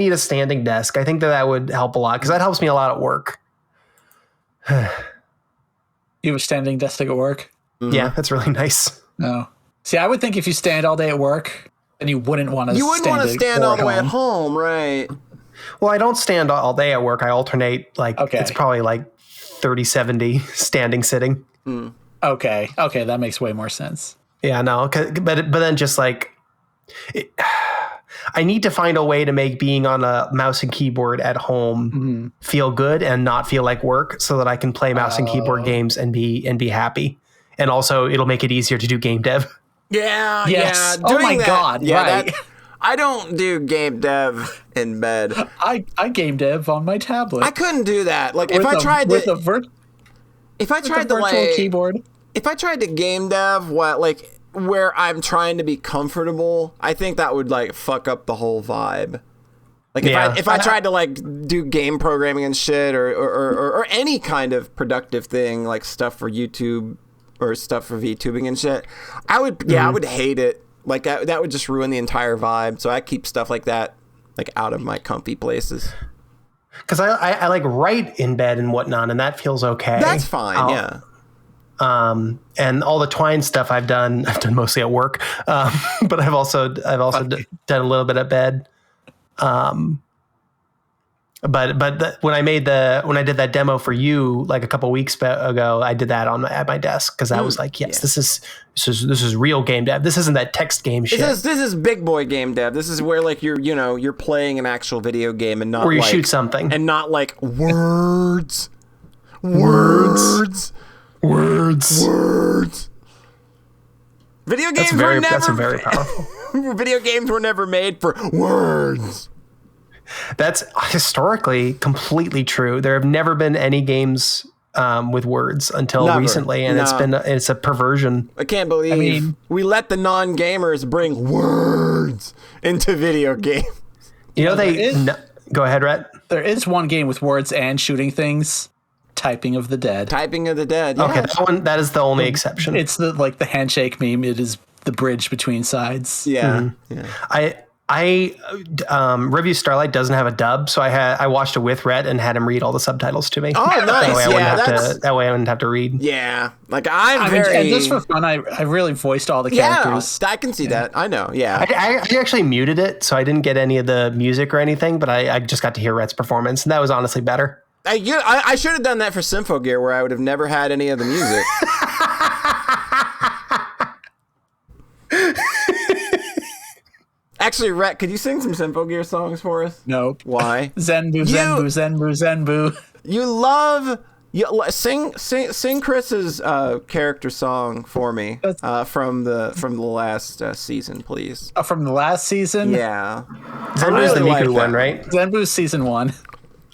need a standing desk. I think that would help a lot because that helps me a lot at work. You have a standing desk at work? Mm-hmm. Yeah, that's really nice. No. See, I would think if you stand all day at work, then you wouldn't want to stand all the way at home, right? Well, I don't stand all day at work. I alternate, it's probably like 30-70 standing, sitting. Mm. Okay, that makes way more sense. Yeah, no, but then just like... I need to find a way to make being on a mouse and keyboard at home feel good and not feel like work, so that I can play mouse and keyboard games and be happy. And also, it'll make it easier to do game dev. Yeah, yes. yeah. Oh my God! Yeah, right. I don't do game dev in bed. I game dev on my tablet. I couldn't do that. Like if I tried the virtual keyboard. If I tried to game dev, where I'm trying to be comfortable, I think that would like fuck up the whole vibe. Like if I tried to like do game programming and shit or any kind of productive thing, like stuff for YouTube or stuff for VTubing and shit, I would hate it. Like that would just ruin the entire vibe. So I keep stuff like that like out of my comfy places. Because I like write in bed and whatnot, and that feels okay. That's fine, yeah. And all the Twine stuff I've done mostly at work. But I've also done a little bit at bed. But when I did that demo for you like a couple weeks ago, I did that at my desk because I was like, yes, this is real game dev. This isn't that text game shit. This is big boy game dev. This is where like you're playing an actual video game and not where you shoot something and not like words. Video games that's very powerful. Video games were never made for words. That's historically completely true. There have never been any games with words until recently, and it's a perversion. I can't believe we let the non-gamers bring words into video games. Go ahead, Rhett. There is one game with words and shooting things. Typing of the Dead. Typing of the Dead. Yeah. Okay, that is the only exception. It's the handshake meme. It is the bridge between sides. Yeah. Mm-hmm. Yeah. Review Starlight doesn't have a dub, so I watched it with Rhett and had him read all the subtitles to me. Oh, nice. That way I wouldn't have to read. Yeah. Like and just for fun, I really voiced all the characters. Yeah, I can see that. I know. Yeah. I actually muted it, so I didn't get any of the music or anything, but I just got to hear Rhett's performance, and that was honestly better. I should have done that for Symphogear, where I would have never had any of the music. Actually, Rhett, could you sing some Symphogear songs for us? Nope. Why? Zenbu, Zenbu. Sing Chris's character song for me from the last season, please. From the last season? Yeah. Zenbu's the Miku one, right? Zenbu's season 1.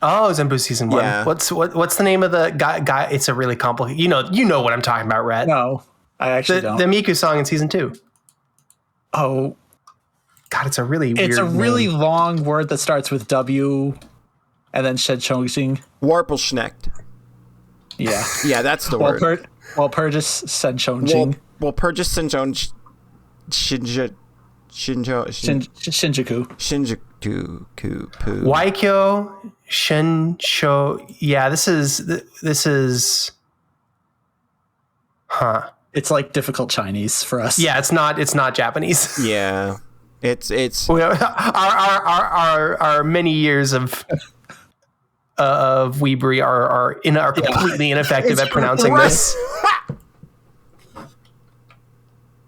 Oh, Zenbu season 1. Yeah. What's the name of the guy? It's a really complicated. You know what I'm talking about, Rhett. No, I actually don't. The Miku song in season 2. Oh, God, it's a really weird. It's a really long word that starts with W, and then Shedchongjing. Warpelschnecht. Yeah, yeah, that's the word. Walpurgis Senchongjing. Walpurgis Senchon Shinjuku. Waikyo Shensho. Yeah, this is. Huh. It's like difficult Chinese for us. Yeah, it's not Japanese. Yeah, it's our many years of Weebury are completely ineffective at pronouncing this.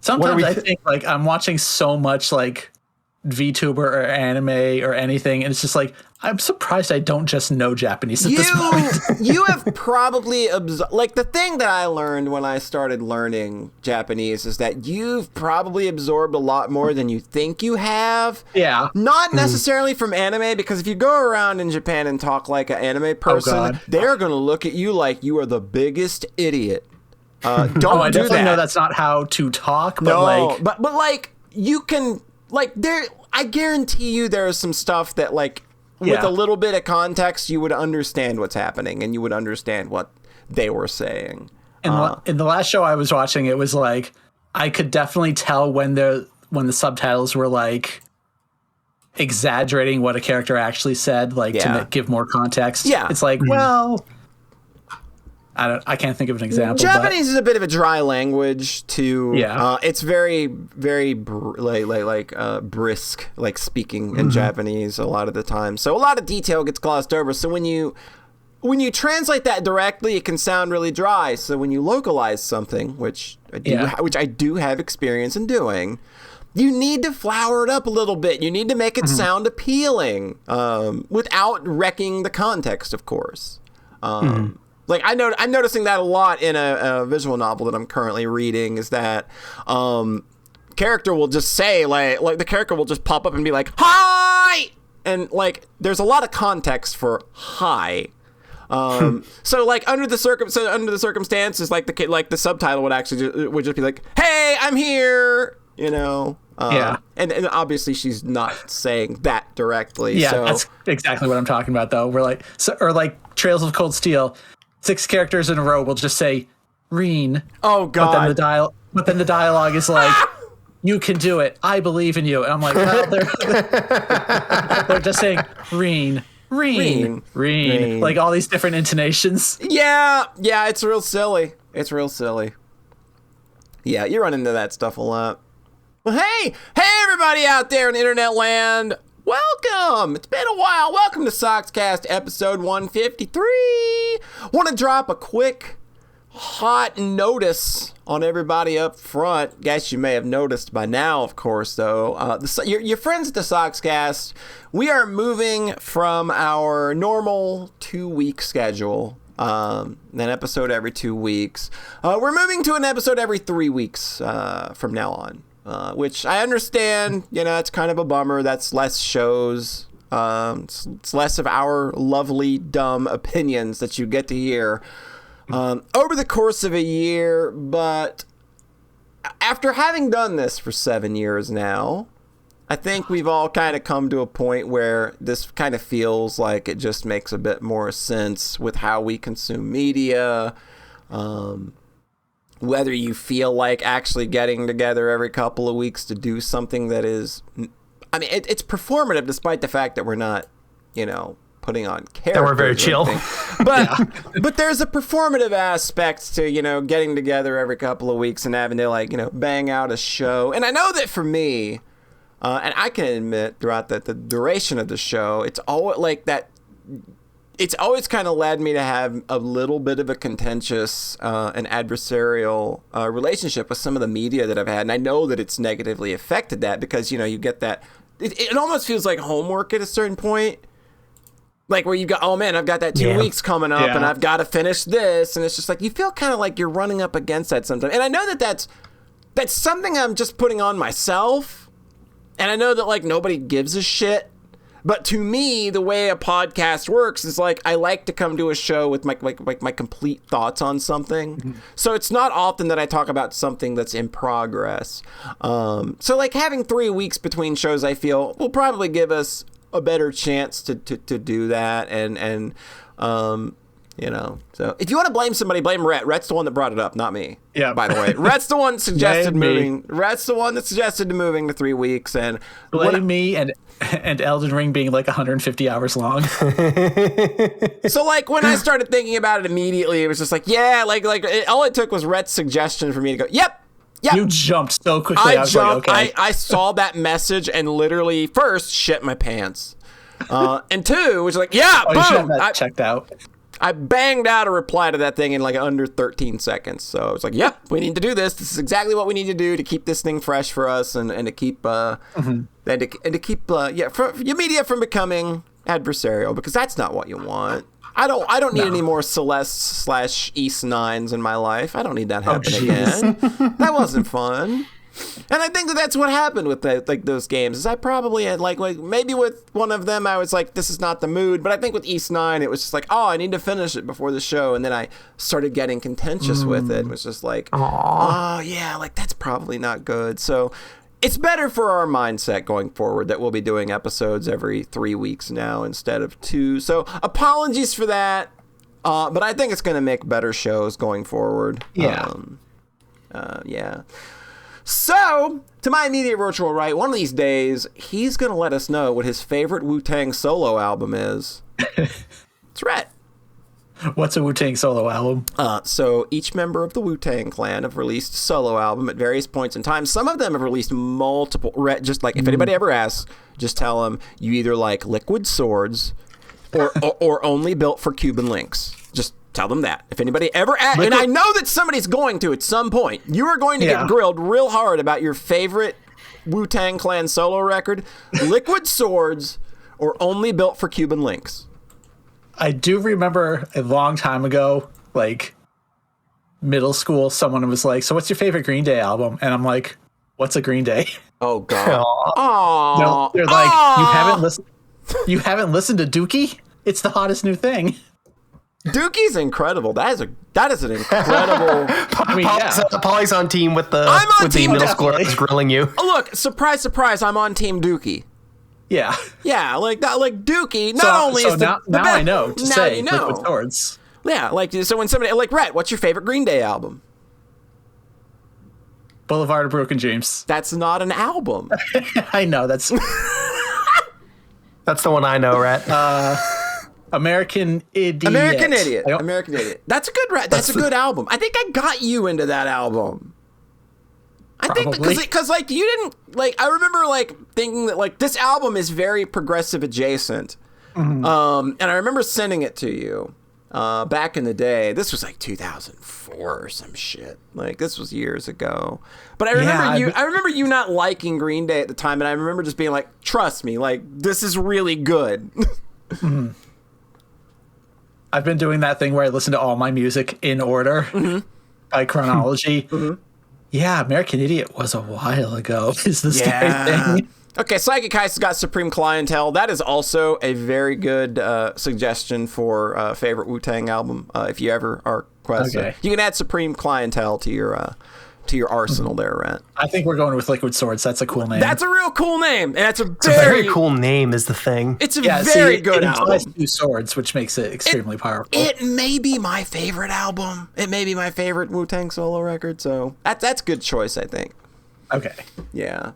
Sometimes I think like I'm watching so much like VTuber or anime or anything, and it's just like I'm surprised I don't just know Japanese at this point. You have probably like the thing that I learned when I started learning Japanese is that you've probably absorbed a lot more than you think you have. Yeah. Not necessarily from anime, because if you go around in Japan and talk like an anime person, they're going to look at you like you are the biggest idiot. Don't do that. I definitely know that's not how to talk, but but like you can like there. I guarantee you there is some stuff that like with a little bit of context you would understand what's happening and you would understand what they were saying. In the last show I was watching, it was like I could definitely tell when the subtitles were like exaggerating what a character actually said, like to give more context. Yeah. It's like, well, I can't think of an example. Japanese is a bit of a dry language too. Yeah. It's very, very brisk, like speaking in Japanese a lot of the time. So a lot of detail gets glossed over. So when you translate that directly, it can sound really dry. So when you localize something, which I do have experience in doing, you need to flower it up a little bit. You need to make it sound appealing, without wrecking the context, of course. Like I'm noticing that a lot in a visual novel that I'm currently reading, is that character will just say like the character will just pop up and be like, "Hi!" And like there's a lot of context for "hi." So like under the circumstances, like the subtitle would just be like, "Hey, I'm here," you know. And obviously she's not saying that directly. Yeah, so. That's exactly what I'm talking about, though. We're like, or like Trails of Cold Steel, 6 characters in a row will just say "Reen." Oh God! But then the dialogue is like, "You can do it. I believe in you." And I'm like, well, they're just saying "Reen." Like all these different intonations. Yeah, it's real silly. Yeah, you run into that stuff a lot. Well, hey everybody out there in internet land. Welcome. It's been a while. Welcome to Sockscast episode 153. Want to drop a quick hot notice on everybody up front. Guess you may have noticed by now, of course, though. Your friends at the Sockscast, we are moving from our normal 2-week schedule, an episode every 2 weeks. We're moving to an episode every 3 weeks from now on, which I understand, it's kind of a bummer. That's less shows. It's less of our lovely, dumb opinions that you get to hear over the course of a year. But after having done this for 7 years now, I think we've all kind of come to a point where this kind of feels like it just makes a bit more sense with how we consume media. Whether you feel like actually getting together every couple of weeks to do something that is, I mean, it's performative despite the fact that we're not, putting on characters. That we're very chill. But there's a performative aspect to, getting together every couple of weeks and having to bang out a show. And I know that for me, and I can admit throughout the duration of the show, it's always like that. It's always kind of led me to have a little bit of a contentious and adversarial relationship with some of the media that I've had. And I know that it's negatively affected that because, you get that. It almost feels like homework at a certain point. Like where you go, oh man, I've got that 2 weeks coming up and I've got to finish this. And it's just like, you feel kind of like you're running up against that sometimes. And I know that that's something I'm just putting on myself. And I know that nobody gives a shit. But to me, the way a podcast works is I like to come to a show with my complete thoughts on something. Mm-hmm. So it's not often that I talk about something that's in progress. So having 3 weeks between shows, I feel will probably give us a better chance to do that. And so if you want to blame somebody, blame Rhett. Rhett's the one that brought it up, not me. Yeah. By the way, Rhett's the one that suggested moving. Rhett's the one that suggested moving to 3 weeks, and blame me and Elden Ring being 150 hours long. So when I started thinking about it immediately, it was just all it took was Rhett's suggestion for me to go, Yep. You jumped so quickly. I jumped. Okay. I saw that message and literally first shit my pants, and two was boom. You should have that checked out. I banged out a reply to that thing in under 13 seconds. So it's yep, we need to do this. This is exactly what we need to do to keep this thing fresh for us and to keep and to keep your media from becoming adversarial, because that's not what you want. I don't need any more Celeste / East 9s in my life. I don't need that happening again. That wasn't fun. And I think that's what happened with those games. Is I probably had maybe with one of them I was this is not the mood. But I think with East 9 it was just I need to finish it before the show. And then I started getting contentious with it. It was just oh yeah, that's probably not good. So it's better for our mindset going forward that we'll be doing episodes every 3 weeks now instead of 2. So apologies for that. But I think it's going to make better shows going forward. Yeah. Yeah. So, to my immediate virtual right, one of these days, he's going to let us know what his favorite Wu-Tang solo album is. It's Rhett. What's a Wu-Tang solo album? So each member of the Wu-Tang Clan have released a solo album at various points in time. Some of them have released multiple. Just like if anybody ever asks, just tell them you either like Liquid Swords or Only Built for Cuban Links. Just tell them that. If anybody ever asks, and I know that somebody's going to at some point, you are going to get grilled real hard about your favorite Wu-Tang Clan solo record, Liquid Swords or Only Built for Cuban Links. I do remember a long time ago, like middle school, someone was like, so what's your favorite Green Day album? And I'm like, what's a Green Day? Oh, God. Aww. They're like, you haven't listened to Dookie? It's the hottest new thing. Dookie's incredible. That is an incredible. Polly's on team with the middle schoolers grilling you. Oh, look, surprise, surprise! I'm on team Dookie. Yeah, like that, like Dookie. Not only is the now best, I know to say you know. Liquid Swords. Yeah, like so when somebody like Rhett, what's your favorite Green Day album? Boulevard of Broken Dreams. That's not an album. I know that's the one I know, Rhett. American Idiot. American Idiot. That's a good album. I think I got you into that album. I think because like you didn't like. I remember like thinking that like this album is very progressive adjacent. And I remember sending it to you back in the day. This was like 2004 or some shit. Like this was years ago. But I remember I remember you not liking Green Day at the time, and I remember just being like, "Trust me, like this is really good." I've been doing that thing where I listen to all my music in order by chronology. Yeah, American Idiot was a while ago. Is the scary thing. Okay, Psychic Heist has got Supreme Clientele. That is also a very good suggestion for favorite Wu-Tang album. If you ever are questing, you can add Supreme Clientele to your arsenal there, Rhett. I think we're going with Liquid Swords. That's a cool name. That's a real cool name, and that's a very cool name. Is the thing. It's a very good album. It implies 2 swords, which makes it extremely powerful. It may be my favorite album. It may be my favorite Wu-Tang solo record. So that's a good choice, I think. Okay. Yeah.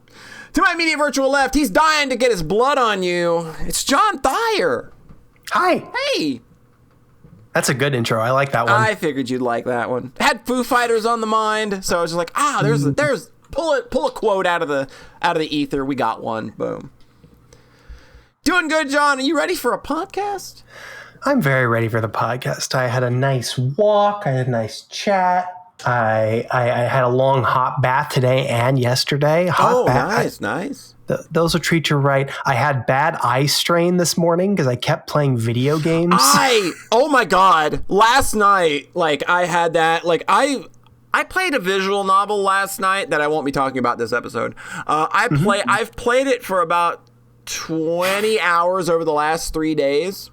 To my immediate virtual left, he's dying to get his blood on you. It's John Thayer. Hi. Hey. That's a good intro. I like that one. I figured you'd like that one. Had Foo Fighters on the mind, so I was just like, there's pull a quote out of the ether. We got one. Boom. Doing good, John. Are you ready for a podcast? I'm very ready for the podcast. I had a nice walk. I had a nice chat. I had a long hot bath today and yesterday. Nice. Those will treat you right. I had bad eye strain this morning because I kept playing video games. Oh my God. Last night, like I had that, like I played a visual novel last night that I won't be talking about this episode. I've played it for about 20 hours over the last 3 days.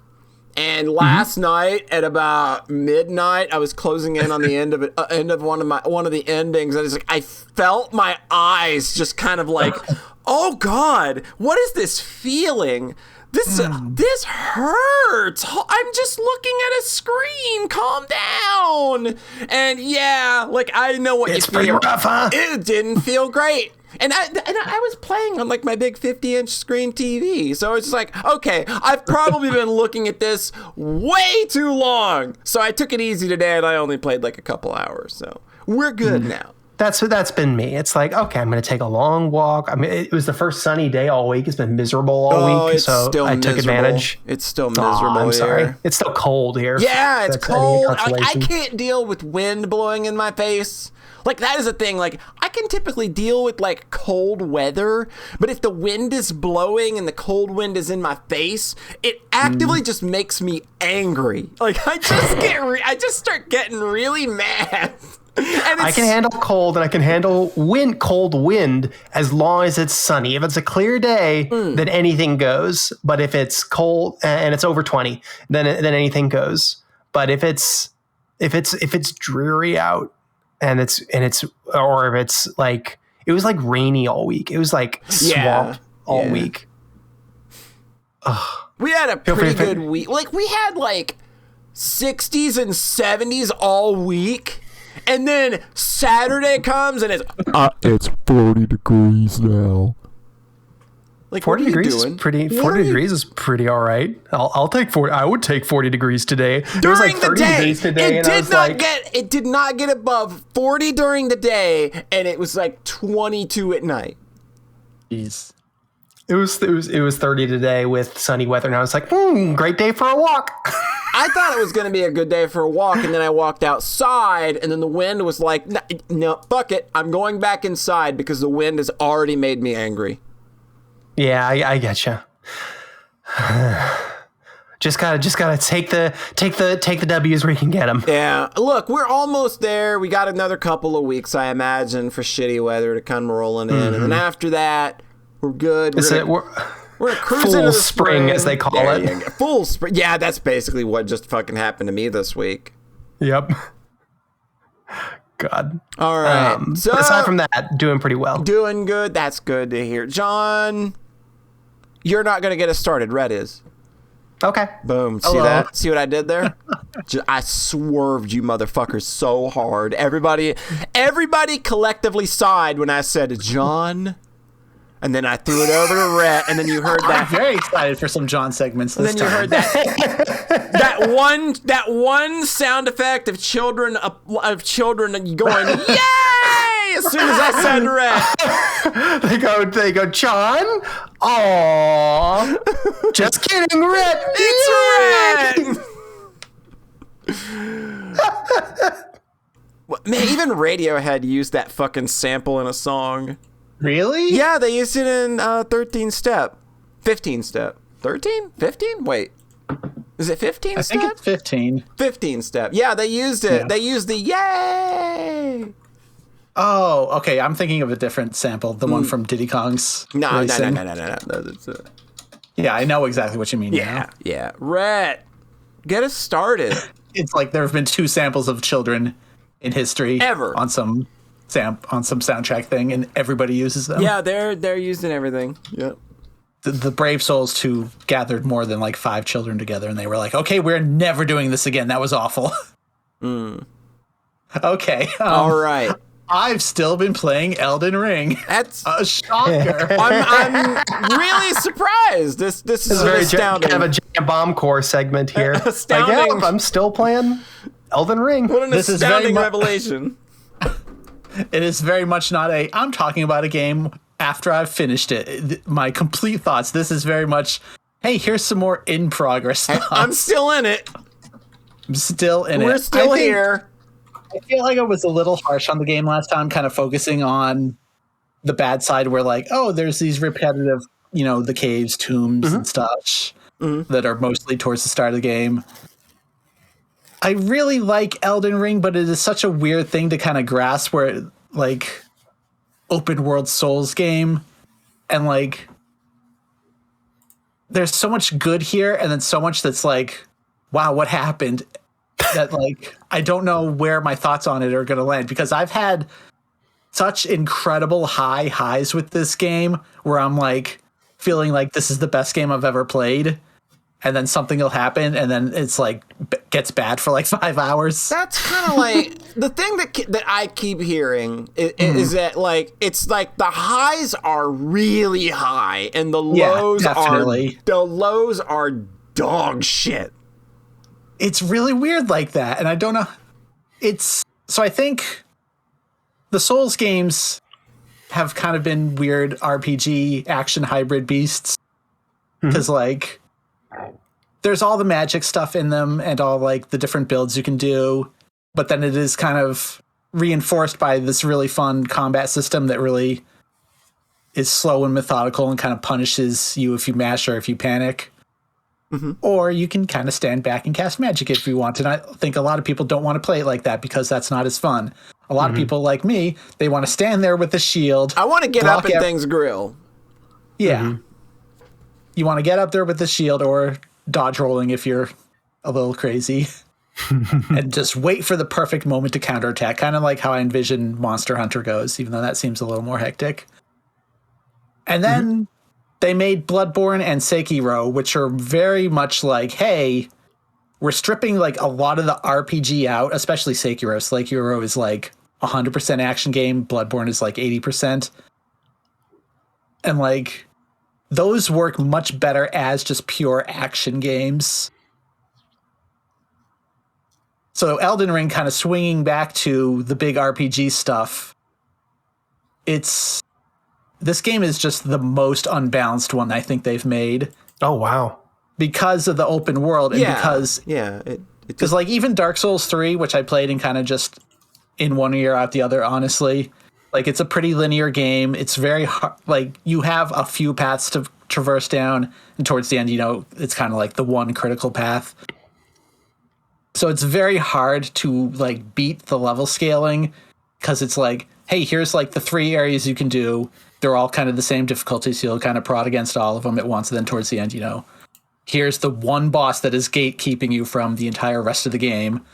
And last night at about midnight, I was closing in on the end of one of the endings. And it's like I felt my eyes just kind of like, oh God, what is this feeling? This hurts. I'm just looking at a screen. Calm down. And yeah, like I know what it's you feel. Pretty rough, huh? It didn't feel great. And I was playing on like my big 50-inch screen TV. So it's just like, okay, I've probably been looking at this way too long. So I took it easy today and I only played like a couple hours. So we're good now. That's been me. It's like, okay, I'm going to take a long walk. I mean, it was the first sunny day all week. It's been miserable all week. So I took advantage. It's still miserable I'm here. Sorry. It's still cold here. Yeah, it's cold. I can't deal with wind blowing in my face. Like, that is a thing. Like, I can typically deal with, like, cold weather, but if the wind is blowing and the cold wind is in my face, it actively just makes me angry. Like, I just start getting really mad. And I can handle cold and I can handle cold wind as long as it's sunny. If it's a clear day, then anything goes. But if it's cold and it's over 20, then anything goes. But if it's dreary out, and if it's like, it was like rainy all week. It was like swamped all week. Ugh. We had a pretty good week. Like we had like 60s and 70s all week. And then Saturday comes and it's 40 degrees now. Like 40 what are degrees you is doing? pretty. 40 degrees is pretty all right. I'll take 40. I would take 40 degrees today. It was like 30 degrees today, and I was like, it did not get above 40 during the day, and it was like 22 at night. Jeez. it was 30 today with sunny weather, and I was like, great day for a walk. I thought it was going to be a good day for a walk, and then I walked outside, and then the wind was like, no, fuck it. I'm going back inside because the wind has already made me angry. Yeah, I get you. Just gotta take the W's where you can get them. Yeah, look, we're almost there. We got another couple of weeks, I imagine, for shitty weather to come rolling in, and then after that, we're good. We're gonna cruise full into the spring, as they call it. Full spring. Yeah, that's basically what just fucking happened to me this week. Yep. God. All right. So but aside from that, doing pretty well. Doing good. That's good to hear. John, you're not going to get us started. Red is. Okay. Boom. See that? See what I did there? I swerved you motherfuckers so hard. Everybody collectively sighed when I said John. And then I threw it over to Rhett, and then you heard that. I'm very excited for some John segments this time. And then you heard that one sound effect of children going yay as soon as I said Rhett. They go, John. Aw. Just kidding, Rhett. It's Rhett. Man, even Radiohead used that fucking sample in a song. Really? Yeah, they used it in 13 Step. 15 Step. 13? 15? Wait. Is it 15 I Step? think it's 15. 15 Step. Yeah, they used it. Yeah. They used the yay. Oh, okay. I'm thinking of a different sample. The one from Diddy Kong's No. Racing. That's it. Yeah, I know exactly what you mean now. Yeah. Rhett, get us started. It's like there have been 2 samples of children in history. Ever. On some soundtrack thing, and everybody uses them. Yeah, they're used in everything. Yep. The Brave Souls 2 gathered more than like 5 children together, and they were like, okay, we're never doing this again. That was awful. Okay. All right. I've still been playing Elden Ring. That's A shocker. I'm really surprised. This is Very astounding. kind of a Jam Bomb Core segment here. Astounding. Like, yeah, I'm still playing Elden Ring. What an This is astounding very revelation. It is very much not I'm talking about a game after I've finished it. My complete thoughts. This is very much, hey, here's some more in progress thoughts. I'm still in it. I'm still in it. We're still here. I feel like I was a little harsh on the game last time, kind of focusing on the bad side where like, oh, there's these repetitive, the caves, tombs and stuff that are mostly towards the start of the game. I really like Elden Ring, but it is such a weird thing to kind of grasp where like open world Souls game and like there's so much good here and then so much that's like, wow, what happened? That like I don't know where my thoughts on it are going to land because I've had such incredible highs with this game where I'm like feeling like this is the best game I've ever played. And then something will happen, and then it's like gets bad for like 5 hours. That's kind of like the thing that I keep hearing is that like it's like the highs are really high and the lows are dog shit. It's really weird like that, and I don't know. So I think the Souls games have kind of been weird RPG action hybrid beasts because like. There's all the magic stuff in them and all like the different builds you can do, but then it is kind of reinforced by this really fun combat system that really is slow and methodical and kind of punishes you if you mash or if you panic. Or you can kind of stand back and cast magic if you want. And I think a lot of people don't want to play it like that because that's not as fun. A lot of people like me, they want to stand there with the shield. I want to get up and things grill. Yeah. You want to get up there with the shield or dodge rolling if you're a little crazy and just wait for the perfect moment to counterattack, kind of like how I envision Monster Hunter goes, even though that seems a little more hectic. And then they made Bloodborne and Sekiro, which are very much like, hey, we're stripping like a lot of the RPG out, especially Sekiro. Sekiro is like 100% action game. Bloodborne is like 80%. And like those work much better as just pure action games. So Elden Ring kind of swinging back to the big RPG stuff. This game is just the most unbalanced one I think they've made. Oh, wow. Because of the open world and because like even Dark Souls 3, which I played and kind of just in one ear out the other, honestly, like it's a pretty linear game. It's very hard. Like you have a few paths to traverse down, and towards the end, it's kind of like the one critical path. So it's very hard to like beat the level scaling because it's like, hey, here's like the 3 areas you can do. They're all kind of the same difficulty, so you'll kind of prod against all of them at once. And then towards the end, here's the one boss that is gatekeeping you from the entire rest of the game.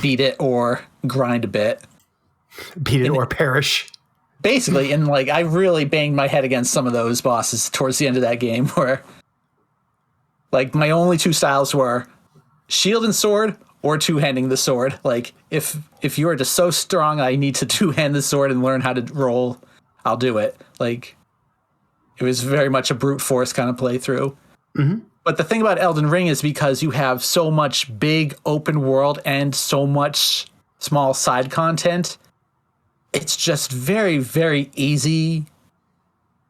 Beat it or grind a bit. Beat it or perish. Basically, and like I really banged my head against some of those bosses towards the end of that game where like my only 2 styles were shield and sword or two-handing the sword. Like if you are just so strong I need to two-hand the sword and learn how to roll, I'll do it. Like it was very much a brute force kind of playthrough. Mm-hmm. But the thing about Elden Ring is because you have so much big open world and so much small side content, it's just very, very easy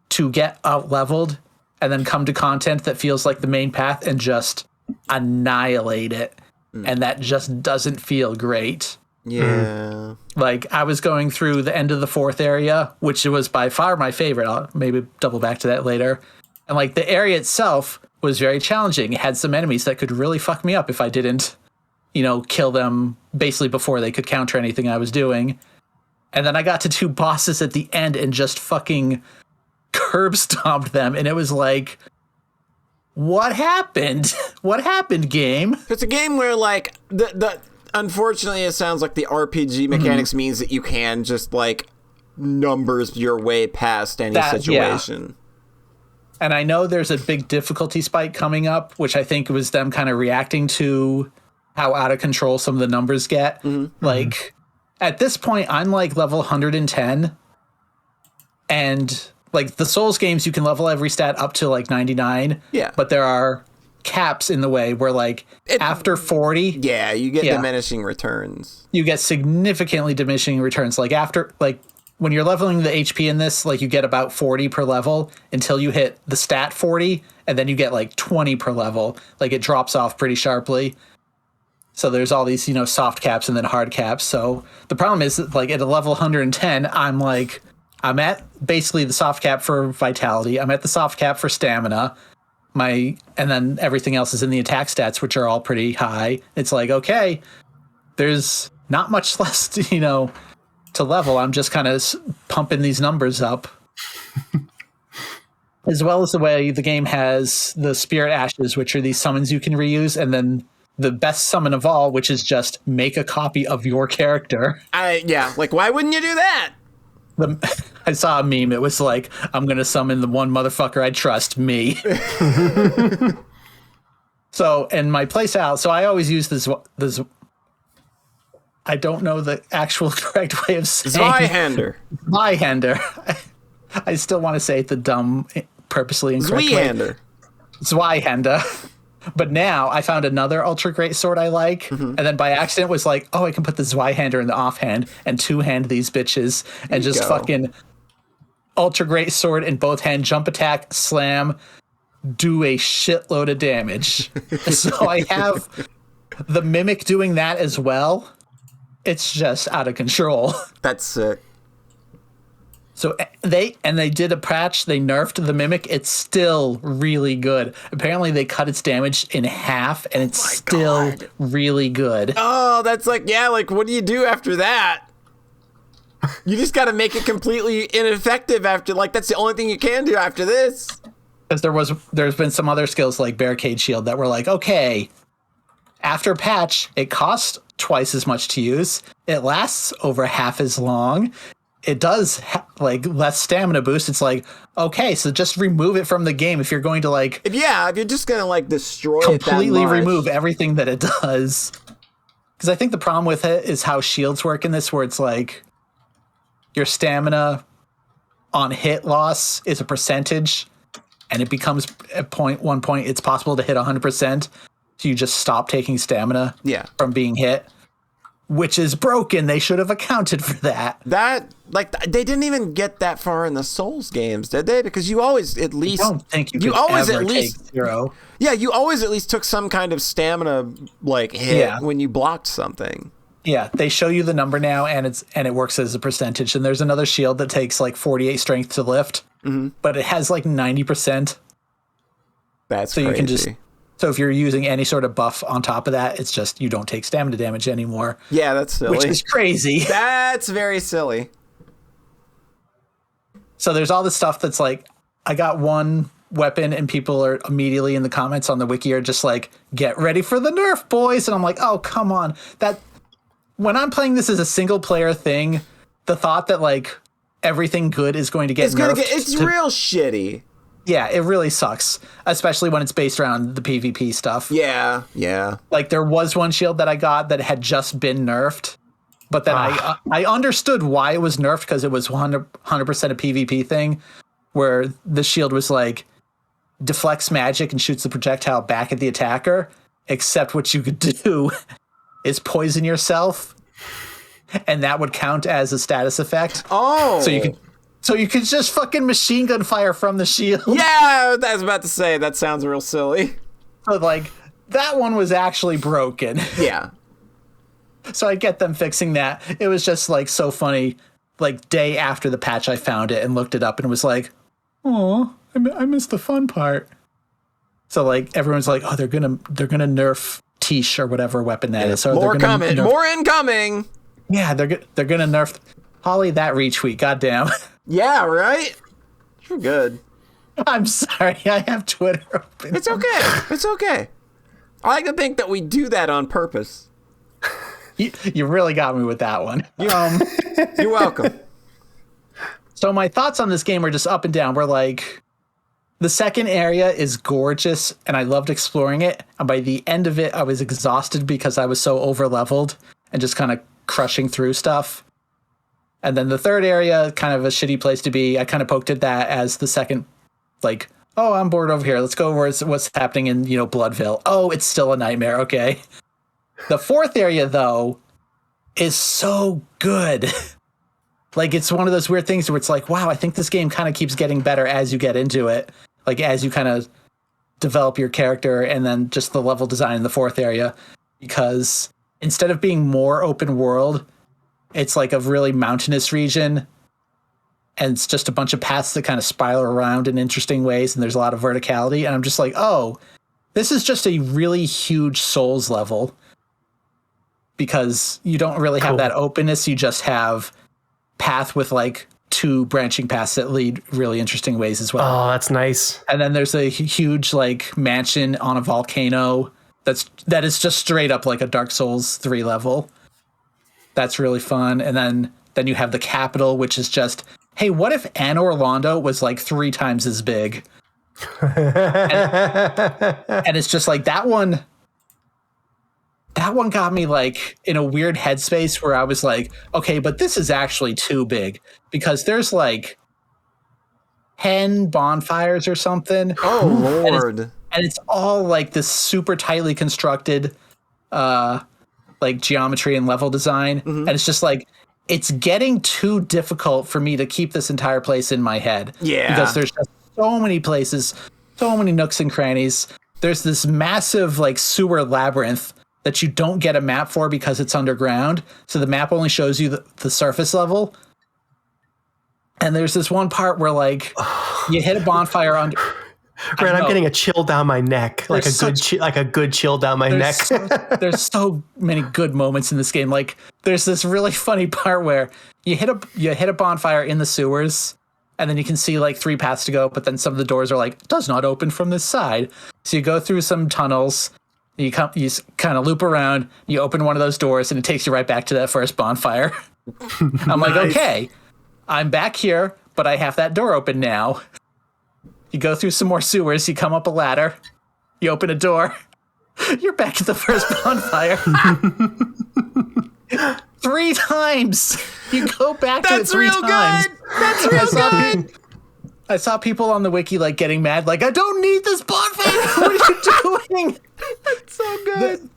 to get out-leveled and then come to content that feels like the main path and just annihilate it. And that just doesn't feel great. Yeah. Like I was going through the end of the 4th area, which was by far my favorite. I'll maybe double back to that later. And like the area itself was very challenging. It had some enemies that could really fuck me up if I didn't, kill them basically before they could counter anything I was doing. And then I got to 2 bosses at the end and just fucking curb stomped them. And it was like, what happened? What happened, game? It's a game where like the unfortunately it sounds like the RPG mechanics means that you can just like numbers your way past any situation. Yeah. And I know there's a big difficulty spike coming up, which I think was them kind of reacting to how out of control some of the numbers get. Mm-hmm. Like at this point, I'm like level 110. And like the Souls games, you can level every stat up to like 99. Yeah. But there are caps in the way where like after 40. Yeah, you get diminishing returns. You get significantly diminishing returns. Like after like when you're leveling the HP in this, like you get about 40 per level until you hit the stat 40, and then you get like 20 per level. Like it drops off pretty sharply. So there's all these, soft caps and then hard caps. So the problem is that, like at a level 110, I'm at basically the soft cap for vitality. I'm at the soft cap for stamina. And then everything else is in the attack stats, which are all pretty high. It's like, okay, there's not much less to level. I'm just kind of pumping these numbers up. As well as the way the game has the spirit ashes, which are these summons you can reuse, and then the best summon of all, which is just make a copy of your character. Like why wouldn't you do that? I saw a meme. It was like, I'm going to summon the one motherfucker I trust, me. So, in my playstyle, so I always use this. I don't know the actual correct way of saying Zweihander. Zweihander. I still want to say it the dumb, purposely incorrect way. Zweihander. But now I found another ultra great sword I like, and then by accident was like, oh, I can put the Zweihander in the offhand and two-hand these bitches and just fucking ultra great sword in both hand, jump attack, slam, do a shitload of damage. So I have the Mimic doing that as well. It's just out of control. That's sick. So they did a patch. They nerfed the Mimic. It's still really good. Apparently, they cut its damage in half, and it's still really good. Oh, that's like, what do you do after that? You just got to make it completely ineffective after, that's the only thing you can do after this. Because there's been some other skills like Barricade Shield that were like, okay, after patch, it costs twice as much to use. It lasts over half as long. it does like less stamina boost. It's like, okay, so just remove it from the game if you're going to like if you're just gonna like destroy completely it that much. remove everything that it does. Because I think the problem with it is how shields work in this, where it's like your stamina on hit loss is a percentage, and it becomes at one point it's possible to hit 100%. So you just stop taking stamina from being hit, which is broken. They should have accounted for that. They didn't even get that far in the Souls games, did they? Because you always at least I don't think you always at least take 0. Yeah, you always at least took some kind of stamina like hit when you blocked something. Yeah, they show you the number now, and it works as a percentage. And there's another shield that takes like 48 strength to lift, but it has like 90%. That's crazy. You can just. So if you're using any sort of buff on top of that, it's just you don't take stamina damage anymore. Yeah, that's silly. Which is crazy. That's very silly. So there's all this stuff that's like, I got one weapon and people are immediately in the comments on the wiki are just like, get ready for the nerf, boys. And I'm like, oh, come on. When I'm playing this as a single player thing, the thought that like everything good is going to get nerfed. It's real shitty. Yeah, it really sucks, especially when it's based around the PvP stuff. Yeah. Like there was one shield that I got that had just been nerfed, but then I understood why it was nerfed because it was 100% a PvP thing, where the shield was like deflects magic and shoots the projectile back at the attacker, except what you could do is poison yourself, and that would count as a status effect. Oh, So you could just fucking machine gun fire from the shield. Yeah, I was about to say, that sounds real silly. But like, that one was actually broken. Yeah. So I get them fixing that. It was just like so funny. Like day after the patch, I found it and looked it up and was like, oh, I missed the fun part. So like everyone's like, oh, they're gonna nerf Tish or whatever weapon that is. So more coming, more incoming. Yeah, they're gonna nerf Holly that retweet. Goddamn. Yeah, right? You're good. I'm sorry, I have Twitter open. It's okay. I like to think that we do that on purpose. You really got me with that one. You're welcome. So my thoughts on this game are just up and down. We're like, the second area is gorgeous, and I loved exploring it. And by the end of it, I was exhausted because I was so over-leveled and just kind of crushing through stuff. And then the third area, kind of a shitty place to be. I kind of poked at that as the second, like, oh, I'm bored over here. Let's go over what's happening in, Bloodville. Oh, it's still a nightmare. Okay. The fourth area, though, is so good. Like, it's one of those weird things where it's like, wow, I think this game kind of keeps getting better as you get into it. Like, as you kind of develop your character, and then just the level design in the fourth area. Because instead of being more open world, it's like a really mountainous region, and it's just a bunch of paths that kind of spiral around in interesting ways, and there's a lot of verticality. And I'm just like, oh, this is just a really huge Souls level, because you don't really have that openness. You just have path with like 2 branching paths that lead really interesting ways as well. Oh, that's nice. And then there's a huge like mansion on a volcano that is just straight up like a Dark Souls 3 level. That's really fun. And then you have the capital, which is just, hey, what if Anne Orlando was like 3 times as big? and it's just like that one got me like in a weird headspace where I was like, okay, but this is actually too big, because there's like 10 bonfires or something. Oh, Lord. And it's all like this super tightly constructed like geometry and level design. And it's just like, it's getting too difficult for me to keep this entire place in my head. Yeah. Because there's just so many places, so many nooks and crannies. There's this massive like sewer labyrinth that you don't get a map for because it's underground. So the map only shows you the surface level. And there's this one part where like you hit a bonfire under. Grant, I'm getting a chill down my neck, like a good chill down my neck. There's so many good moments in this game. Like there's this really funny part where you hit a bonfire in the sewers, and then you can see like 3 paths to go, but then some of the doors are like, does not open from this side. So you go through some tunnels, you kind of loop around, you open one of those doors, and it takes you right back to that first bonfire. I'm like, okay, I'm back here, but I have that door open now. You go through some more sewers, you come up a ladder, you open a door, you're back at the first bonfire. 3 times! You go back to it 3 times. That's real good! I saw people on the wiki like getting mad, like, I don't need this bonfire! What are you doing? That's so good.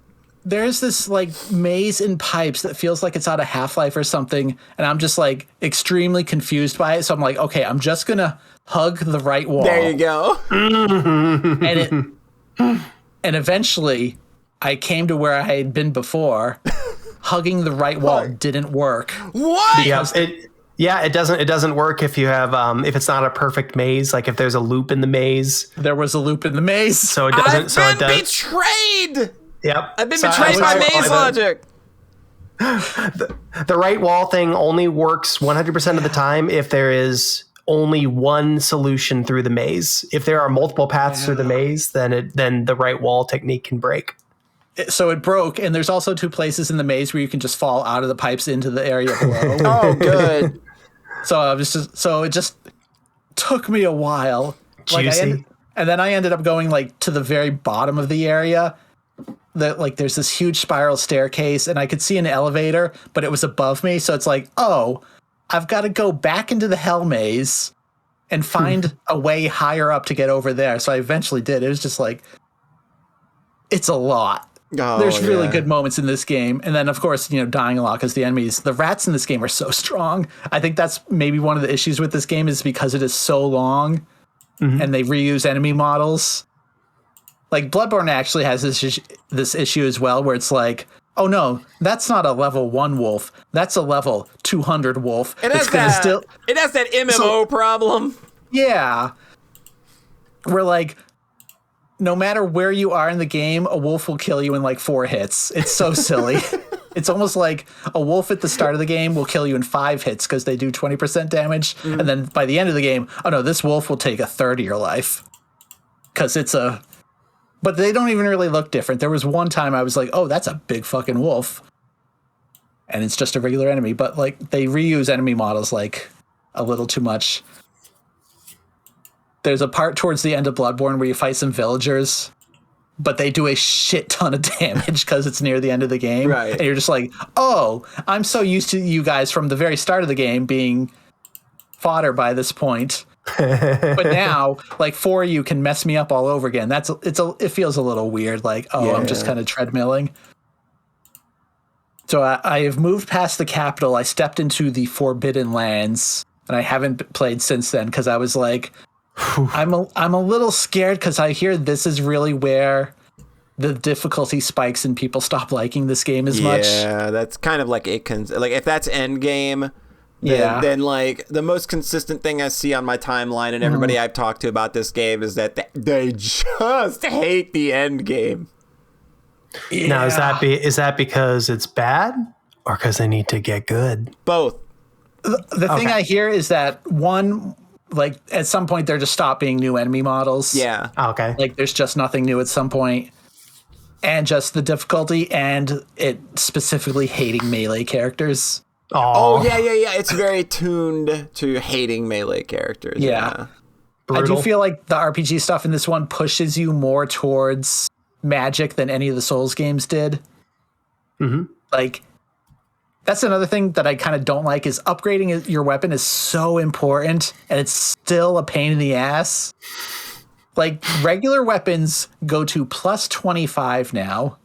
There's this like maze in pipes that feels like it's out of Half-Life or something, and I'm just like extremely confused by it. So I'm like, okay, I'm just gonna hug the right wall. There you go. And eventually I came to where I had been before. Hugging the right wall didn't work. What? It doesn't work if you have if it's not a perfect maze, like if there's a loop in the maze. There was a loop in the maze. So it doesn't I've been betrayed. Yep. I've been betrayed by maze logic. The right wall thing only works 100% of the time if there is only one solution through the maze. If there are multiple paths through the maze, then the right wall technique can break. So it broke, and there's also 2 places in the maze where you can just fall out of the pipes into the area below. Oh, good. So it just took me a while. Juicy. And then I ended up going like to the very bottom of the area. There's this huge spiral staircase, and I could see an elevator, but it was above me. So it's like, oh, I've got to go back into the hell maze and find a way higher up to get over there. So I eventually did. It was just like, it's a lot. Oh, There's really good moments in this game. And then, of course, dying a lot because the enemies, the rats in this game are so strong. I think that's maybe one of the issues with this game is because it is so long and they reuse enemy models. Like Bloodborne actually has this issue as well, where it's like, oh no, that's not a level 1 wolf. That's a level 200 wolf. It has that MMO problem. Yeah. We're like, no matter where you are in the game, a wolf will kill you in like 4 hits. It's so silly. It's almost like a wolf at the start of the game will kill you in 5 hits because they do 20% damage. And then by the end of the game, oh no, this wolf will take a third of your life. Because but they don't even really look different. There was one time I was like, oh, that's a big fucking wolf. And it's just a regular enemy. But like they reuse enemy models like a little too much. There's a part towards the end of Bloodborne where you fight some villagers, but they do a shit ton of damage because it's near the end of the game. Right. And you're just like, oh, I'm so used to you guys from the very start of the game being fodder by this point. But now, like 4 of you can mess me up all over again. It feels a little weird. Like, oh, I'm just kind of treadmilling. So I have moved past the capital. I stepped into the Forbidden Lands, and I haven't played since then because I was like, I'm a little scared because I hear this is really where the difficulty spikes and people stop liking this game as much. Yeah, that's kind of like if that's end game. Then like the most consistent thing I see on my timeline and everybody I've talked to about this game is that they just hate the end game. Yeah. Now, is that because it's bad or because they need to get good? Both. The thing I hear is that one, like at some point there just stop being new enemy models. Yeah. Okay. Like there's just nothing new at some point. And just the difficulty and it specifically hating melee characters. Oh, yeah. It's very tuned to hating melee characters. Yeah. I do feel like the RPG stuff in this one pushes you more towards magic than any of the Souls games did. Mm-hmm. Like, that's another thing that I kind of don't like is upgrading your weapon is so important, and it's still a pain in the ass. Like, regular weapons go to plus 25 now.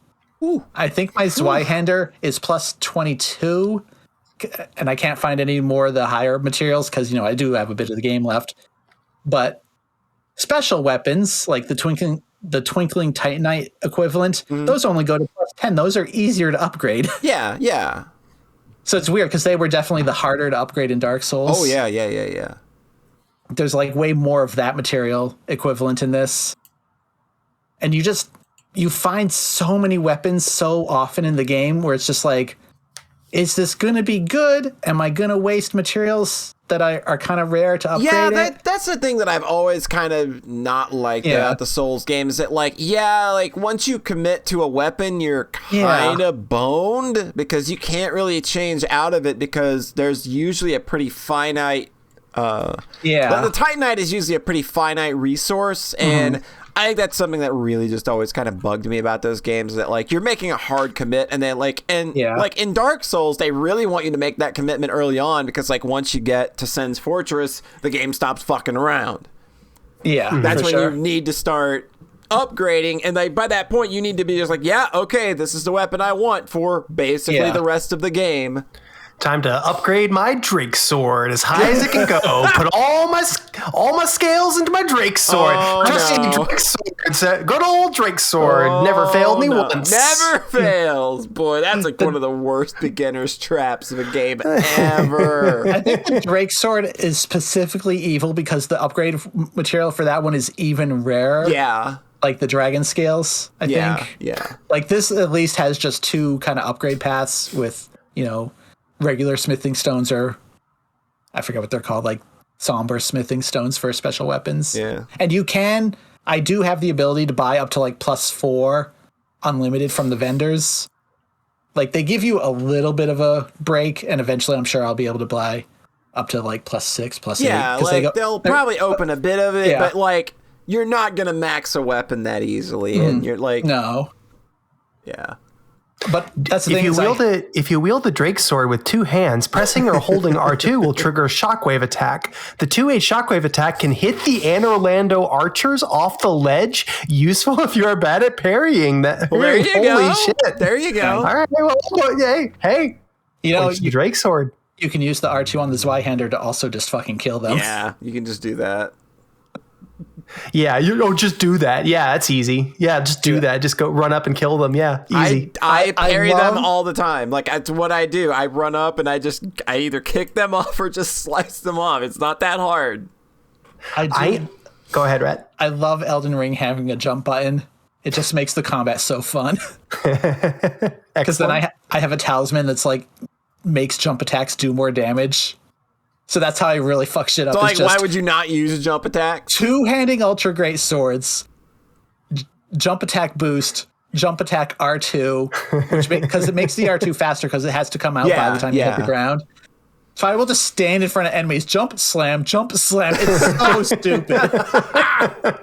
Ooh. I think my Zweihander is plus 22. And I can't find any more of the higher materials because, I do have a bit of the game left. But special weapons, like the Twinkling Titanite equivalent, those only go to plus 10. Those are easier to upgrade. Yeah. So it's weird because they were definitely the harder to upgrade in Dark Souls. Oh, yeah. There's like way more of that material equivalent in this. And you find so many weapons so often in the game where it's just like, is this going to be good? Am I going to waste materials that are kind of rare to upgrade it? That's the thing that I've always kind of not liked about the Souls games. That like once you commit to a weapon, you're kind of boned because you can't really change out of it because there's usually a pretty finite. The Titanite is usually a pretty finite resource, and I think that's something that really just always kind of bugged me about those games, that like you're making a hard commit and then like in Dark Souls they really want you to make that commitment early on because like once you get to Sen's Fortress the game stops fucking around. That's when you need to start upgrading, and like by that point you need to be just like, yeah, okay, this is the weapon I want for basically the rest of the game. Time to upgrade my Drake sword as high as it can go. Put all my scales into my Drake sword. Drake sword. Good old Drake sword. Never failed me once. Never fails. Boy, that's like one of the worst beginner's traps of a game ever. I think the Drake sword is specifically evil because the upgrade material for that one is even rarer. Yeah. Like the dragon scales, I think. Yeah. Like this at least has just 2 kind of upgrade paths with, regular smithing stones, or I forget what they're called, like somber smithing stones for special weapons. Yeah. And I do have the ability to buy up to like +4 unlimited from the vendors. Like they give you a little bit of a break, and eventually I'm sure I'll be able to buy up to like +6, +8. Yeah, like they'll probably open a bit of it, but like you're not gonna max a weapon that easily, and you're like, no. Yeah. But that's the thing. If you wield the Drake sword with 2 hands, pressing or holding R2 will trigger a shockwave attack. The 2-8 shockwave attack can hit the Anne Orlando archers off the ledge. Useful if you are bad at parrying. That there you holy go. Shit! There you go. All right. Well, hey. The Drake sword. You can use the R2 on the Zweihander to also just fucking kill them. Yeah, you can just do that. Yeah, just do that. Yeah, that's easy. Yeah, just do that. Just go run up and kill them. Yeah, easy. I parry them all the time. Like that's what I do. I run up and I either kick them off or just slice them off. It's not that hard. Go ahead, Rhett. I love Elden Ring having a jump button. It just makes the combat so fun. Because then I have a talisman that's like makes jump attacks do more damage. So that's how I really fuck shit up. So like, why would you not use a jump attack? 2-handing ultra great swords, jump attack boost, jump attack R2, because it makes the R2 faster because it has to come out by the time you hit the ground. So I will just stand in front of enemies, jump slam. It's so stupid.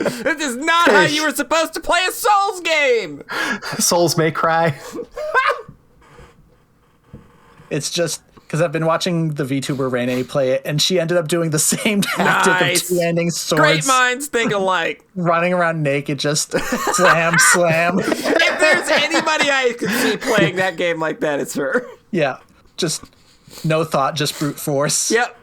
This is not how you were supposed to play a Souls game. Souls may cry. It's just because I've been watching the VTuber Rene play it, and she ended up doing the same tactic of 2-handing swords. Great minds think alike. Running around naked, just slam. If there's anybody I could see playing that game like that, it's her. Yeah, just no thought, just brute force. Yep.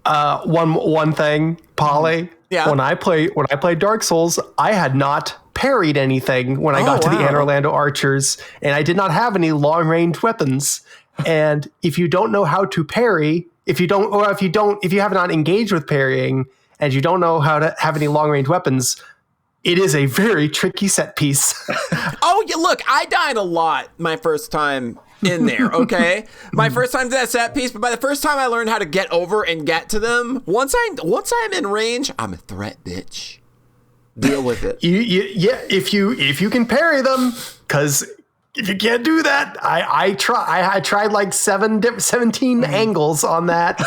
One thing, Polly. Yeah. When I played Dark Souls, I had not parried anything when I got to the Anne Orlando archers, and I did not have any long range weapons. And if you don't know how to parry, if you have not engaged with parrying, and you don't know how to have any long range weapons, it is a very tricky set piece. Look, I died a lot my first time in there, okay? My first time to that set piece, but by the first time I learned how to get over and get to them, once I'm in range, I'm a threat, bitch. Deal with it. If you can parry them, because if you can't do that, I tried like 17 angles on that,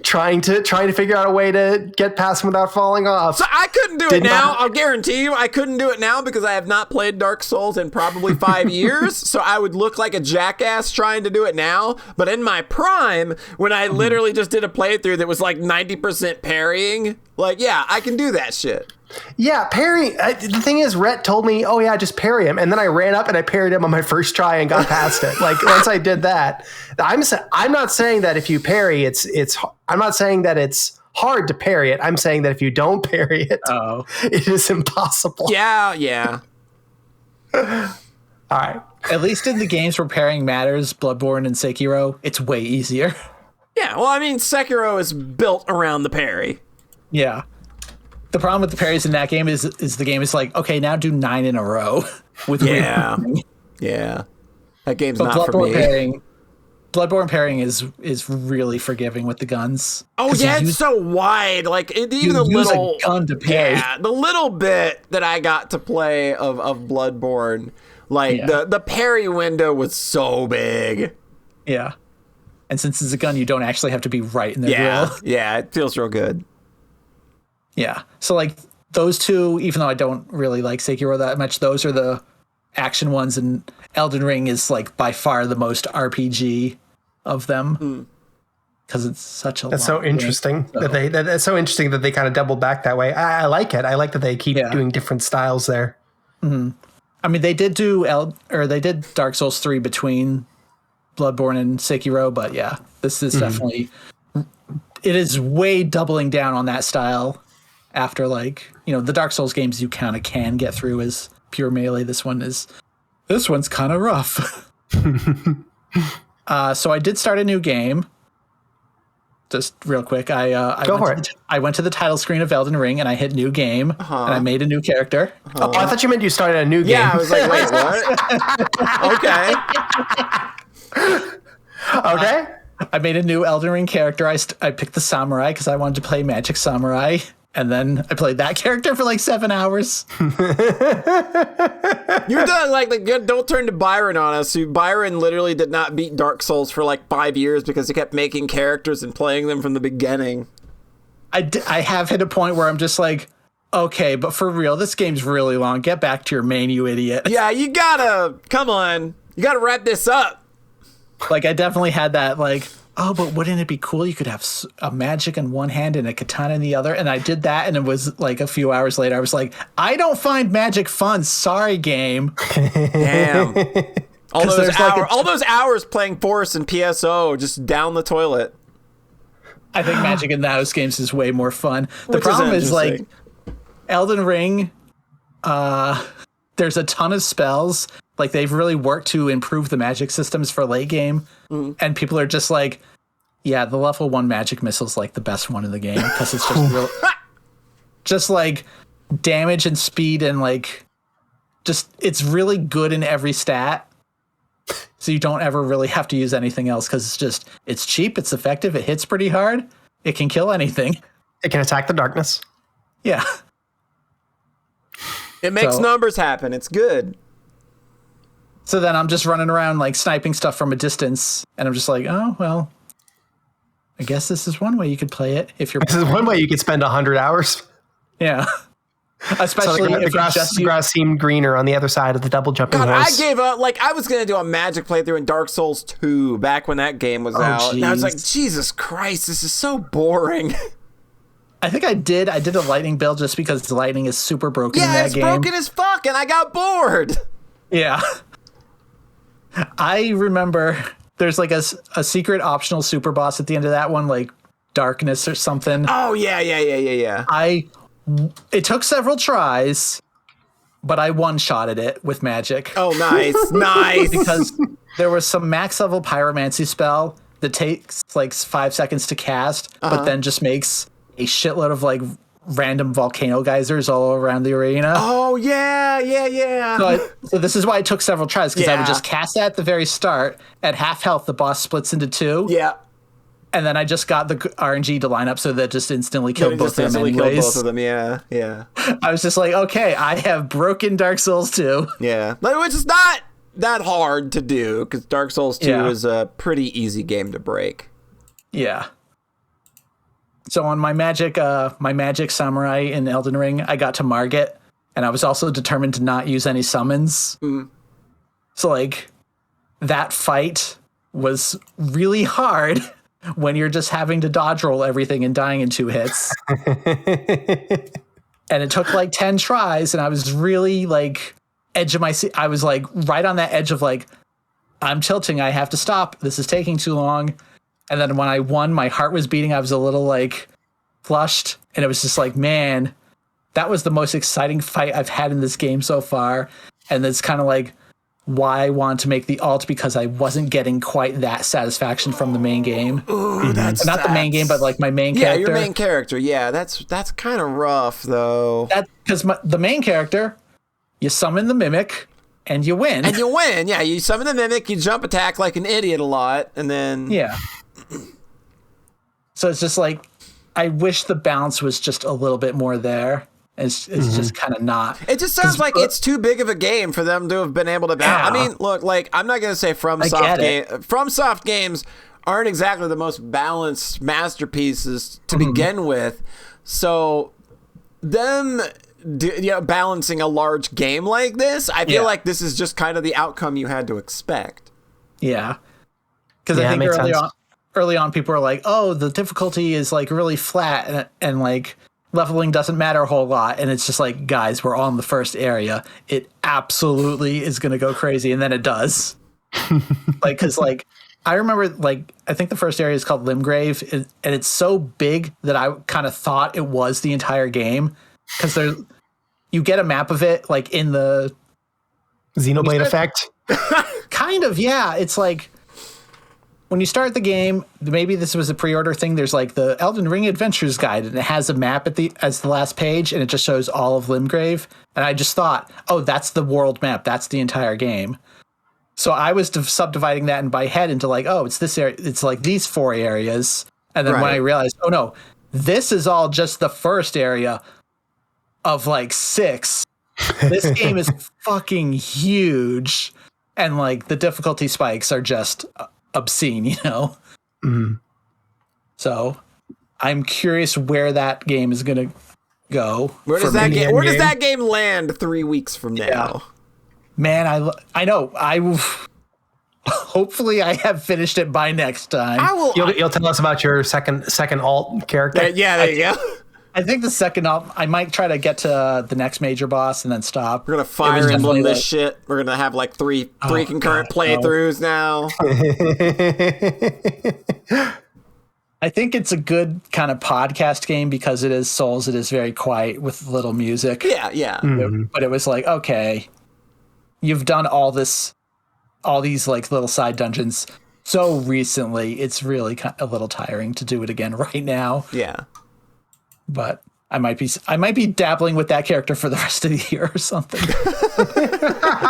trying to figure out a way to get past them without falling off. So I couldn't do it now. I'll guarantee you I couldn't do it now because I have not played Dark Souls in probably 5 years. So I would look like a jackass trying to do it now. But in my prime, when I literally just did a playthrough that was like 90% parrying, like, yeah, I can do that shit. Yeah, parry. The thing is, Rhett told me, "Oh yeah, just parry him," and then I ran up and I parried him on my first try and got past it. Like once I did that, I'm not saying that if you parry, it's. I'm not saying that it's hard to parry it. I'm saying that if you don't parry it, it is impossible. Yeah. All right. At least in the games where parrying matters, Bloodborne and Sekiro, it's way easier. Yeah. Well, I mean, Sekiro is built around the parry. Yeah. The problem with the parries in that game is the game is like, okay, now do 9 in a row with Yeah. That game's not for me. Parrying, Bloodborne parrying is really forgiving with the guns. Oh yeah, it's so wide. Like even the little a gun to parry. Yeah, the little bit that I got to play of Bloodborne, like the parry window was so big. Yeah, and since it's a gun, you don't actually have to be right in the grill. Yeah, it feels real good. Yeah, so like those two, even though I don't really like Sekiro that much, those are the action ones, and Elden Ring is like by far the most RPG of them because it's such a that's so interesting game, so. That's so interesting that they kind of doubled back that way. I like it. I like that they keep doing different styles there. I mean, they did they did Dark Souls 3 between Bloodborne and Sekiro, but yeah, this is definitely, it is way doubling down on that style after, like, you know, the Dark Souls games you kind of can get through as pure melee. This one's kind of rough. So I did start a new game. Just real quick, I went to the title screen of Elden Ring and I hit new game and I made a new character. Oh, I thought you meant you started a new game. Yeah, I was like, wait, what? Okay. I made a new Elden Ring character. I picked the samurai because I wanted to play Magic Samurai. And then I played that character for like 7 hours. You're done. Like, don't turn to Byron on us. Byron literally did not beat Dark Souls for like 5 years because he kept making characters and playing them from the beginning. I have hit a point where I'm just like, okay, but for real, this game's really long. Get back to your main, you idiot. Yeah, you gotta wrap this up. Like, I definitely had that, like, oh, but wouldn't it be cool? You could have a magic in one hand and a katana in the other. And I did that, and it was like a few hours later, I was like, I don't find magic fun. Sorry, game. Damn. all those hours playing Force and PSO just down the toilet. I think magic in those games is way more fun. The problem is, like, Elden Ring, there's a ton of spells. Like, they've really worked to improve the magic systems for late game. And people are just like, yeah, the level 1 magic missile is like the best one in the game because it's just real, just like damage and speed and like just it's really good in every stat. So you don't ever really have to use anything else because it's cheap, it's effective, it hits pretty hard, it can kill anything. It can attack the darkness. Yeah. It makes numbers happen. It's good. So then I'm just running around like sniping stuff from a distance, and I'm just like, oh well, I guess this is one way you could play it if you're. This is one way you could spend 100 hours. Yeah, especially so the grass seemed greener on the other side of the double jumping horse. I gave up. Like, I was gonna do a magic playthrough in Dark Souls 2 back when that game was out, and I was like, Jesus Christ, this is so boring. I think I did a lightning build just because the lightning is super broken in that game. Yeah, it's broken as fuck, and I got bored. Yeah. I remember there's like a secret optional super boss at the end of that one, like Darkness or something. Oh, yeah. It took several tries, but I one-shotted it with magic. Oh, nice. Nice. Because there was some max level pyromancy spell that takes like 5 seconds to cast, but then just makes a shitload of like random volcano geysers all around the arena. Oh, yeah. So this is why it took several tries, because I would just cast that at the very start. At half health, the boss splits into 2. Yeah. And then I just got the RNG to line up so that just instantly killed both of them anyways. Both of them, yeah. I was just like, okay, I have broken Dark Souls 2. Yeah. Which is not that hard to do, because Dark Souls 2 is a pretty easy game to break. Yeah. So on my magic samurai in Elden Ring, I got to Margit, and I was also determined to not use any summons. So like that fight was really hard when you're just having to dodge roll everything and dying in 2 hits. And it took like 10 tries, and I was really like edge of my seat. I was like right on that edge of like, I'm tilting, I have to stop. This is taking too long. And then when I won, my heart was beating. I was a little like flushed, and it was just like, man, that was the most exciting fight I've had in this game so far. And that's kind of like why I want to make the alt, because I wasn't getting quite that satisfaction from the main game. Ooh, that's not the main game, but like my main character. Yeah, your main character. Yeah, that's kind of rough though. That because the main character, you summon the mimic, and you win. And you win. Yeah, you summon the mimic, you jump attack like an idiot a lot, and then yeah. So it's just like, I wish the balance was just a little bit more there. It's just kind of not. It just sounds like it's too big of a game for them to have been able to balance. I mean, look, like, I'm not going to say FromSoft games aren't exactly the most balanced masterpieces to begin with. So them balancing a large game like this, I feel like this is just kind of the outcome you had to expect. Yeah. Because I think early on, people were like, oh, the difficulty is like really flat and like leveling doesn't matter a whole lot. And it's just like, guys, we're on the first area. It absolutely is going to go crazy. And then it does. Like, because like, I remember, like, I think the first area is called Limgrave, and it's so big that I kind of thought it was the entire game, because you get a map of it, like, in the Xenoblade effect. Kind of, yeah. It's like, when you start the game, maybe this was a pre-order thing, there's like the Elden Ring Adventures Guide, and it has a map as the last page, and it just shows all of Limgrave. And I just thought, oh, that's the world map. That's the entire game. So I was subdividing that in my head into like, oh, it's this area. It's like these 4 areas. And then when I realized, oh no, this is all just the first area of like 6. This game is fucking huge. And like the difficulty spikes are just obscene, you know? Mm. So I'm curious where that game is going to go. Where does that game land 3 weeks from now? Yeah. Man, I know. Hopefully I have finished it by next time. You'll tell us about your second alt character. Yeah, there you go. I think the second alt, I might try to get to the next major boss and then stop. We're gonna Fire Emblem this shit. We're gonna have like three concurrent playthroughs now. I think it's a good kind of podcast game because it is Souls. It is very quiet with little music. Yeah. Mm-hmm. But it was like, okay, you've done all these like little side dungeons so recently. It's really a little tiring to do it again right now. Yeah. But I might be dabbling with that character for the rest of the year or something.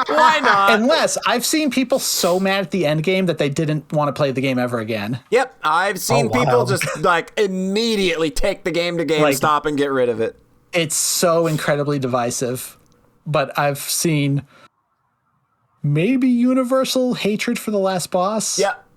Why not? Unless I've seen people so mad at the end game that they didn't want to play the game ever again. Yep, I've seen people just like immediately take the game to GameStop and get rid of it. It's so incredibly divisive. But I've seen maybe universal hatred for the last boss. Yep.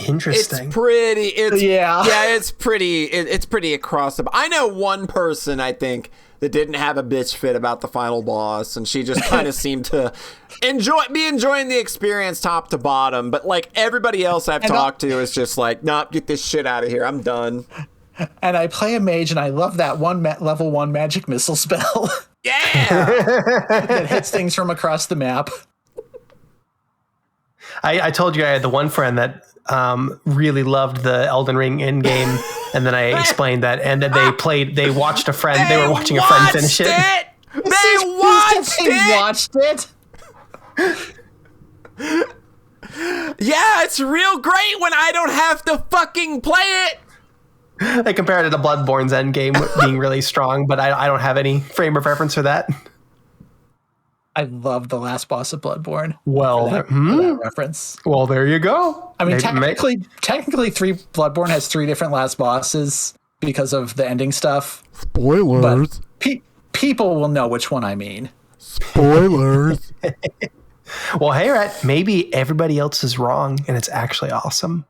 Interesting. It's pretty across the board. I know one person, I think, that didn't have a bitch fit about the final boss, and she just kind of seemed to enjoying the experience top to bottom. But like everybody else I've talked to is just like, nah, get this shit out of here. I'm done. And I play a mage, and I love that level 1 magic missile spell. Yeah, that hits things from across the map. I told you I had the one friend that really loved the Elden Ring in game, and then I explained that, and then they watched a friend. They were watching a friend finish it. They watched it. Yeah, it's real great when I don't have to fucking play it. I compared it to Bloodborne's end game being really strong, but I don't have any frame of reference for that. I love the last boss of Bloodborne. Well, for that reference. Well, there you go. I mean, technically, Bloodborne has 3 different last bosses because of the ending stuff. Spoilers. But people will know which one I mean. Spoilers. Well, hey, Rhett, maybe everybody else is wrong, and it's actually awesome.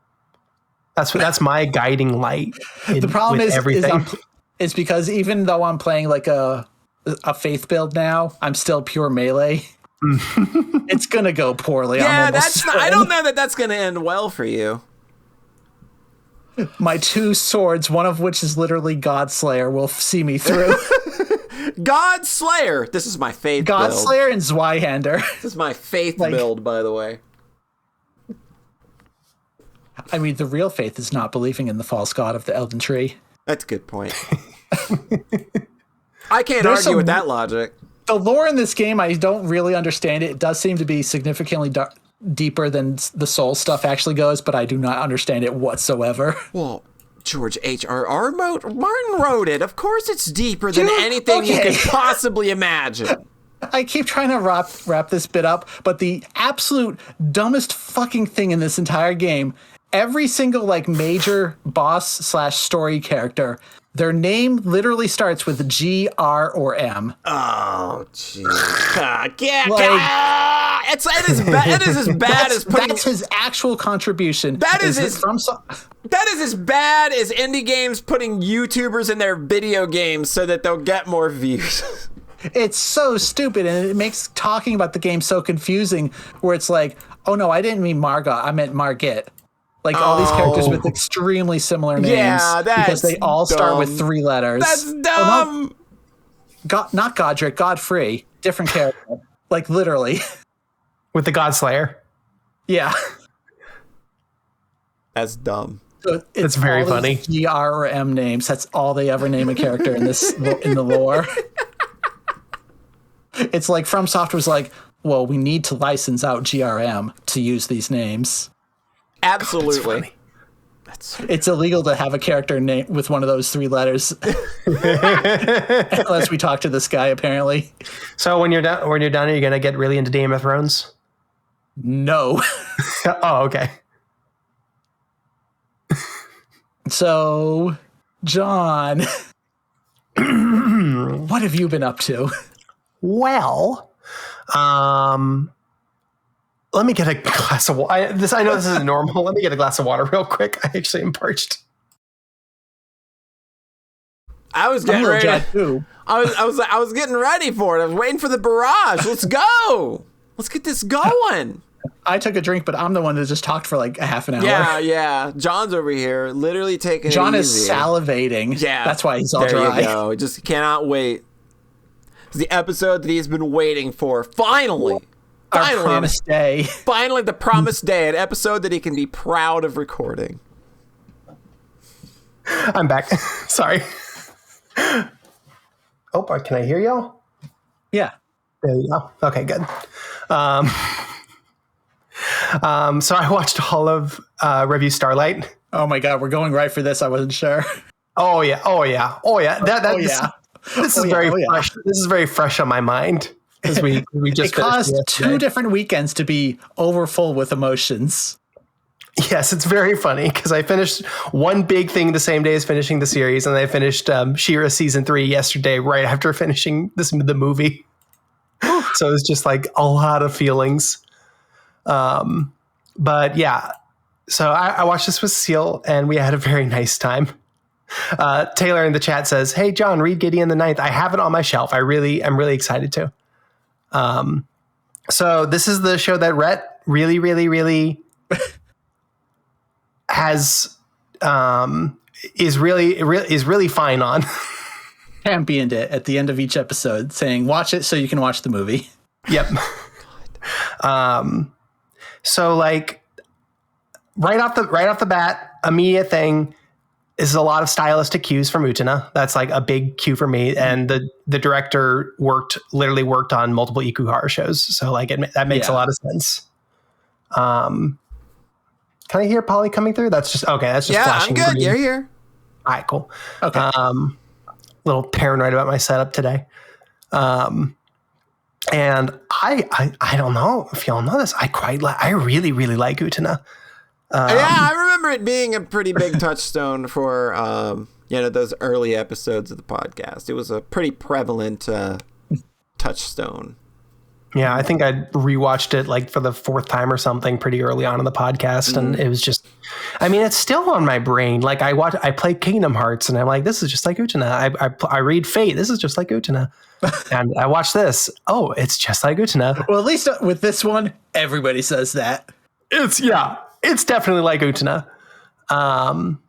That's my guiding light. The problem is everything. Is because even though I'm playing like a faith build now, I'm still pure melee. It's gonna go poorly. Yeah, I don't know that that's gonna end well for you. My 2 swords, one of which is literally Godslayer, will see me through. Godslayer. This is my faith build. Godslayer and Zweihander. This is my faith build, by the way. I mean, the real faith is not believing in the false god of the Elden Tree. That's a good point. I can't argue with that logic. The lore in this game, I don't really understand it. It does seem to be significantly deeper than the Soul stuff actually goes, but I do not understand it whatsoever. Well, George Martin wrote it. Of course it's deeper than anything you could possibly imagine. I keep trying to wrap this bit up, but the absolute dumbest fucking thing in this entire game, every single like major boss / story character, their name literally starts with G, R, or M. Oh, jeez. It is as bad as putting... That's his actual contribution. That is as bad as indie games putting YouTubers in their video games so that they'll get more views. It's so stupid, and it makes talking about the game so confusing, where it's like, oh no, I didn't mean Margot, I meant Margit. Like all these characters with extremely similar names. Yeah, that's because they all start with 3 letters. That's dumb. Not Godric, Godfrey. Different character. Like literally. With the Godslayer. Yeah. That's dumb. So it's very funny. G, R, or M names. That's all they ever name a character in the lore. It's like FromSoft was like, well, we need to license out GRM to use these names. Absolutely. It's illegal to have a character name with one of those 3 letters, unless we talk to this guy. Apparently. So when you're done, are you gonna get really into Game of Thrones? No. Oh, okay. So, John, what have you been up to? Well, let me get a glass of water. I know this isn't normal. Let me get a glass of water real quick. I actually am parched. I was getting ready. I was getting ready for it. I was waiting for the barrage. Let's go. Let's get this going. I took a drink, but I'm the one that just talked for like a half an hour. Yeah. John's over here, literally taking John it is easy. salivating. Yeah, that's why he's all dry. There you go. Just cannot wait. It's the episode that he's been waiting for. Finally, our promised day. Finally, the promised day. An episode that he can be proud of recording. I'm back. Sorry. Oh, can I hear y'all? Yeah. There you go. Okay, good. So I watched all of Review Starlight. Oh my God, we're going right for this. I wasn't sure. Oh yeah. This is very fresh. This is very fresh on my mind because we just it caused 2 different weekends to be overfull with emotions. Yes, it's very funny because I finished one big thing the same day as finishing the series, and I finished She-Ra season 3 yesterday, right after finishing the movie. So it was just like a lot of feelings. But yeah, so I watched this with Seal, and we had a very nice time. Taylor in the chat says, "Hey John, read Gideon the Ninth. I have it on my shelf. I'm really excited to." So this is the show that Rhett really has is really fine on. Championed it at the end of each episode, saying, "Watch it so you can watch the movie." Yep. So like right off the bat, immediate thing is a lot of stylistic cues from Utena. That's like a big cue for me. And the director literally worked on multiple Ikuhara shows. So like that makes a lot of sense. Can I hear Polly coming through? That's just flashing. I'm good. Green. You're here. All right, cool. Okay. Little paranoid about my setup today. And I don't know if y'all know this. I really like Utena. I remember it being a pretty big touchstone for those early episodes of the podcast. It was a pretty prevalent touchstone. Yeah, I think I rewatched it like for the 4th time or something pretty early on in the podcast, and it was just, I mean, it's still on my brain. Like I play Kingdom Hearts, and I'm like, this is just like Utena. I read Fate. This is just like Utena. And I watch this. Oh, it's just like Utena. Well, at least with this one, everybody says that. It's definitely like Utena. I'm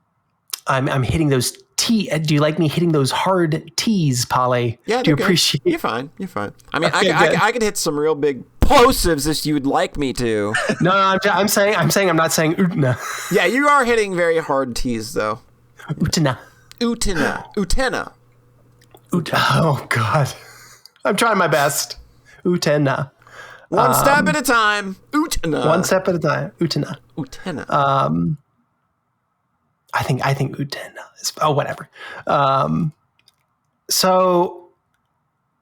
hitting those T. Do you like me hitting those hard T's, Polly? Yeah, do you appreciate? You're fine. I mean, I could hit some real big plosives if you'd like me to. No, I'm saying I'm not saying Utena. Yeah, you are hitting very hard T's though. Utena. Oh God, I'm trying my best. Utena. One step at a time. Utena. One step at a time. Utena. I think Utena is. Oh, whatever. So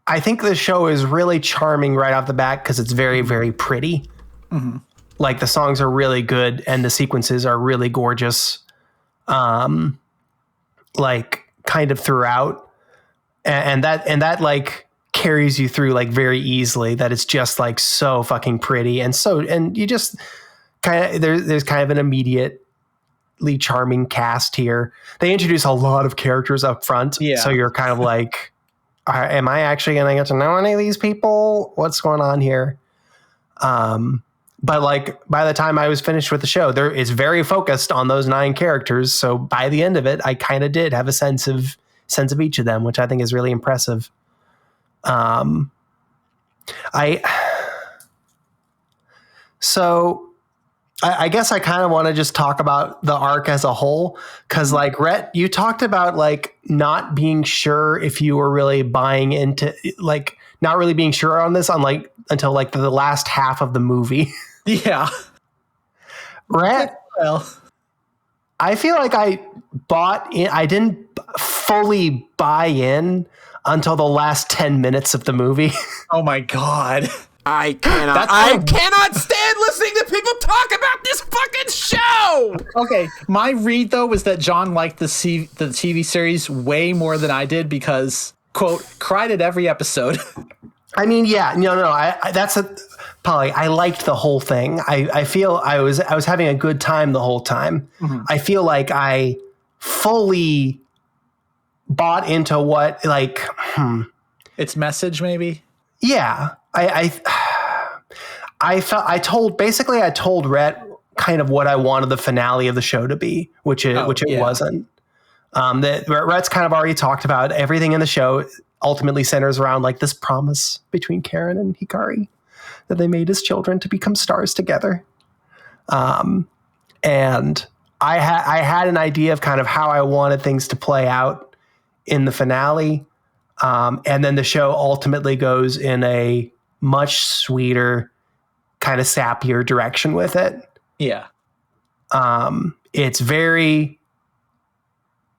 I think the show is really charming right off the bat because it's very, very pretty. Mm-hmm. Like the songs are really good and the sequences are really gorgeous. Like kind of throughout, and that like carries you through like very easily. That it's just like so fucking pretty and you just kind of there's kind of an immediately charming cast here. They introduce a lot of characters up front, so you're kind of like, am I actually going to get to know any of these people? What's going on here? But like by the time I was finished with the show, there is very focused on those 9 characters. So by the end of it, I kind of did have a sense of each of them, which I think is really impressive. I guess I kind of want to just talk about the arc as a whole. Cause like Rhett, you talked about like not being sure if you were really buying into like not really being sure on this until like the last half of the movie. Yeah. Rhett, well, I feel like I bought in. I didn't fully buy in until the last 10 minutes of the movie. Oh my God. I cannot stand listening to people talk about this fucking show. Okay, my read though was that John liked the TV series way more than I did because, quote, cried at every episode. I mean, yeah, no. Polly, I liked the whole thing. I feel I was having a good time the whole time. Mm-hmm. I feel like I fully bought into what like its message, maybe. Yeah, I told Rhett kind of what I wanted the finale of the show to be, which it wasn't. That Rhett's kind of already talked about everything in the show ultimately centers around like this promise between Karen and Hikari that they made as children to become stars together. And I had an idea of kind of how I wanted things to play out in the finale. And then the show ultimately goes in a much sweeter, kind of sappier direction with it. Yeah. It's very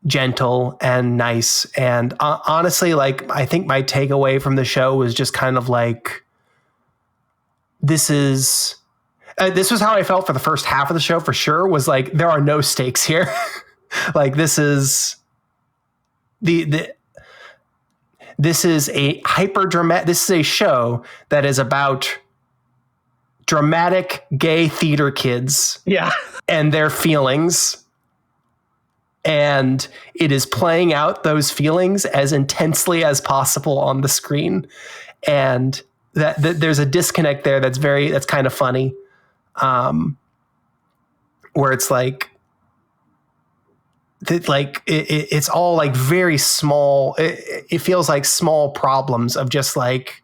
gentle and nice. And honestly, like, I think my takeaway from the show was just kind of like, this was how I felt for the first half of the show for sure, was like, there are no stakes here. Like, this is this is a this is a show that is about dramatic gay theater kids. Yeah. And their feelings. And it is playing out those feelings as intensely as possible on the screen. And that there's a disconnect there that's kind of funny. Where it's like, it's all like very small. It feels like small problems of just like,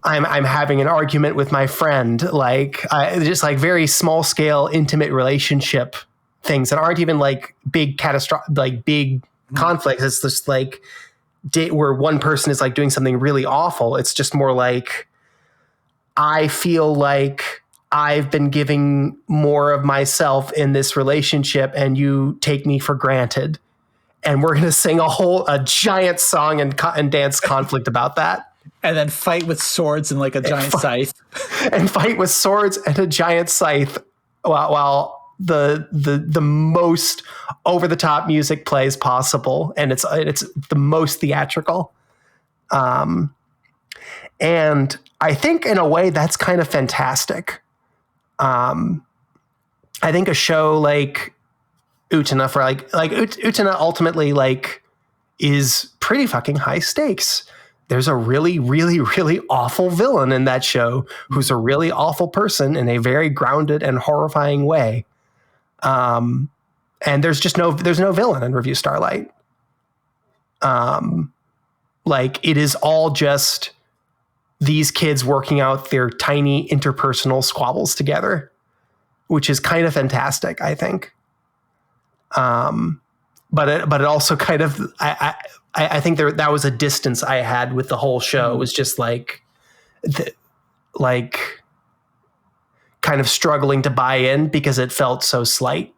I'm having an argument with my friend, like just like very small scale, intimate relationship things that aren't even like big catastrophic, like big conflicts. It's just like where one person is like doing something really awful. It's just more like, I feel like I've been giving more of myself in this relationship and you take me for granted. And we're going to sing a giant song and dance conflict about that. And then fight with swords and like a giant scythe. And fight with swords and a giant scythe while the most over the top music plays possible. And it's the most theatrical. And I think in a way that's kind of fantastic. I think a show like Utena for like Utena ultimately like is pretty fucking high stakes. There's a really, really, really awful villain in that show who's a really awful person in a very grounded and horrifying way. And there's no villain in Review Starlight. Like it is all just these kids working out their tiny interpersonal squabbles together, which is kind of fantastic, I think. But it also kind of, I think that was a distance I had with the whole show. It was just like kind of struggling to buy in because it felt so slight.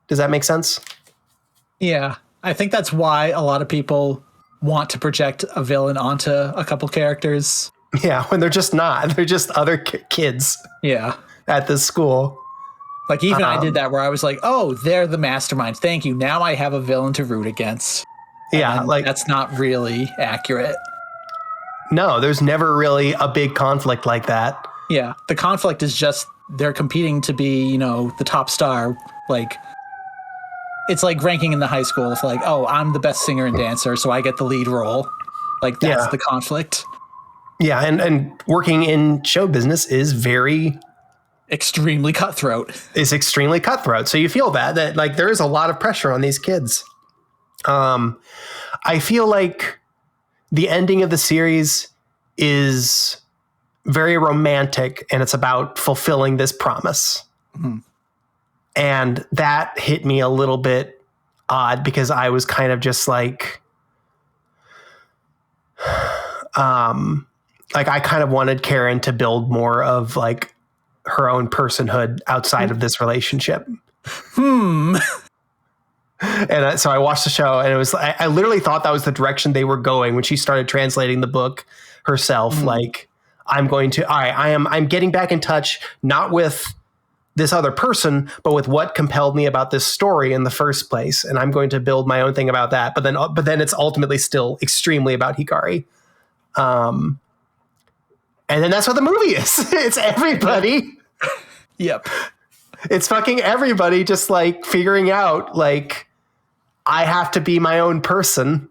Does that make sense? Yeah. I think that's why a lot of people want to project a villain onto a couple characters. Yeah, when they're just not. They're just other kids. Yeah. At this school. Like even I did that where I was like, oh, they're the mastermind. Thank you. Now I have a villain to root against. Yeah, and like that's not really accurate. No, there's never really a big conflict like that. Yeah, the conflict is just they're competing to be, the top star. Like, it's like ranking in the high school. It's like, oh, I'm the best singer and dancer, so I get the lead role. Like, that's the conflict. Yeah, and working in show business is extremely cutthroat. Is extremely cutthroat. So you feel that like there is a lot of pressure on these kids. I feel like the ending of the series is very romantic, and it's about fulfilling this promise. Mm-hmm. And that hit me a little bit odd because I was kind of just like I kind of wanted Karen to build more of like her own personhood outside of this relationship. And so I watched the show, and it was I literally thought that was the direction they were going when she started translating the book herself. Like, I'm getting back in touch, not with this other person, but with what compelled me about this story in the first place. And I'm going to build my own thing about that. But then it's ultimately still extremely about Hikari. And then that's what the movie is. It's everybody. Yep. It's fucking everybody just like figuring out like, I have to be my own person,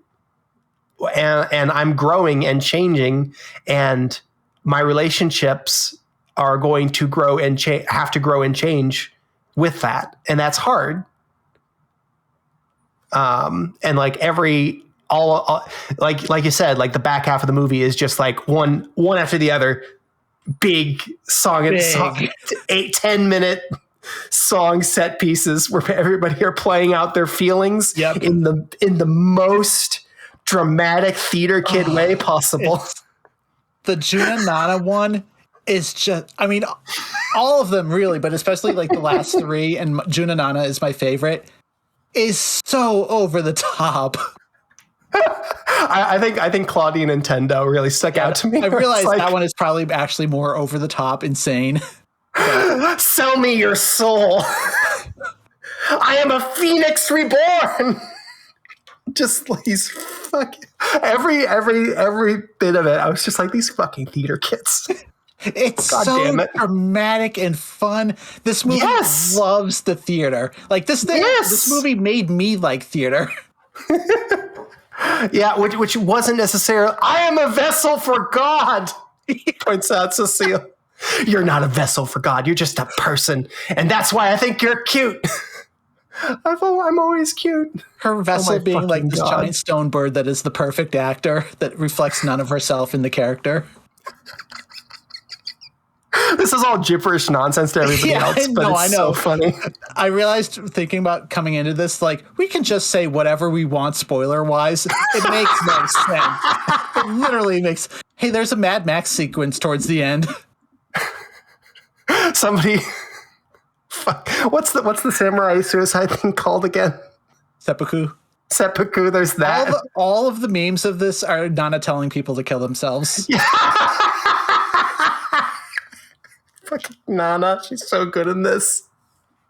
and I'm growing and changing, and my relationships are going to grow and have to grow and change with that. And that's hard. And like all like you said, like the back half of the movie is just like one after the other, big song, 8-10 minute song set pieces where everybody are playing out their feelings in the most dramatic theater kid way possible. The Juna Nana one is just, I mean, all of them really, but especially like the last three, and Juna Nana is my favorite, is so over the top. I think Claudia Nintendo really stuck out to me. I realized that one is probably actually more over the top insane. Sell me your soul. I am a phoenix reborn. Just these fucking every bit of it. I was just like, these fucking theater kids. It's so dramatic and fun. This movie loves the theater. Like this thing. This movie made me like theater. Yeah, which wasn't necessarily. I am a vessel for God. Points out Cecile. You're not a vessel for God. You're just a person. And that's why I think you're cute. I'm always cute. Her vessel being like this giant stone bird that is the perfect actor that reflects none of herself in the character. This is all gibberish nonsense to everybody else, but it's so funny. I realized thinking about coming into this, like, we can just say whatever we want spoiler-wise. It makes no sense. It literally makes... Hey, there's a Mad Max sequence towards the end. Somebody... Fuck. What's the samurai suicide thing called again? Seppuku. There's that. All of the memes of this are Nana telling people to kill themselves. Yeah. Fucking Nana, she's so good in this.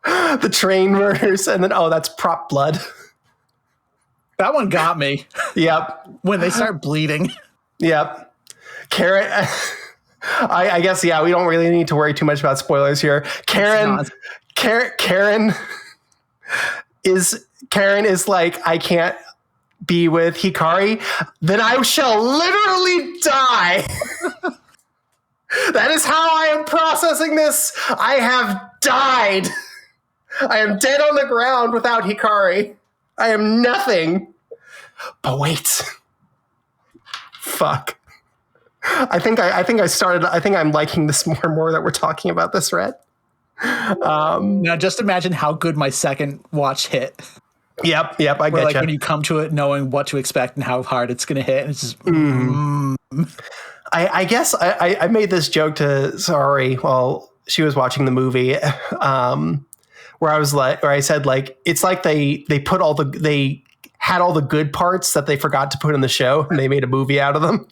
The train murders, and then that's prop blood. That one got me. Yep. When they start bleeding. Yep. Karen, I guess, we don't really need to worry too much about spoilers here. Karen is like, I can't be with Hikari, then I shall literally die. That is how I am processing this. I have died. I am dead on the ground without Hikari. I am nothing. But wait. Fuck. I think I'm liking this more and more that we're talking about this, Rhett. Now just imagine how good my second watch hit. Yep, I get like when you come to it knowing what to expect and how hard it's going to hit, and it's just I guess I made this joke to Sari while she was watching the movie, where I said like, it's like they had all the good parts that they forgot to put in the show, and they made a movie out of them.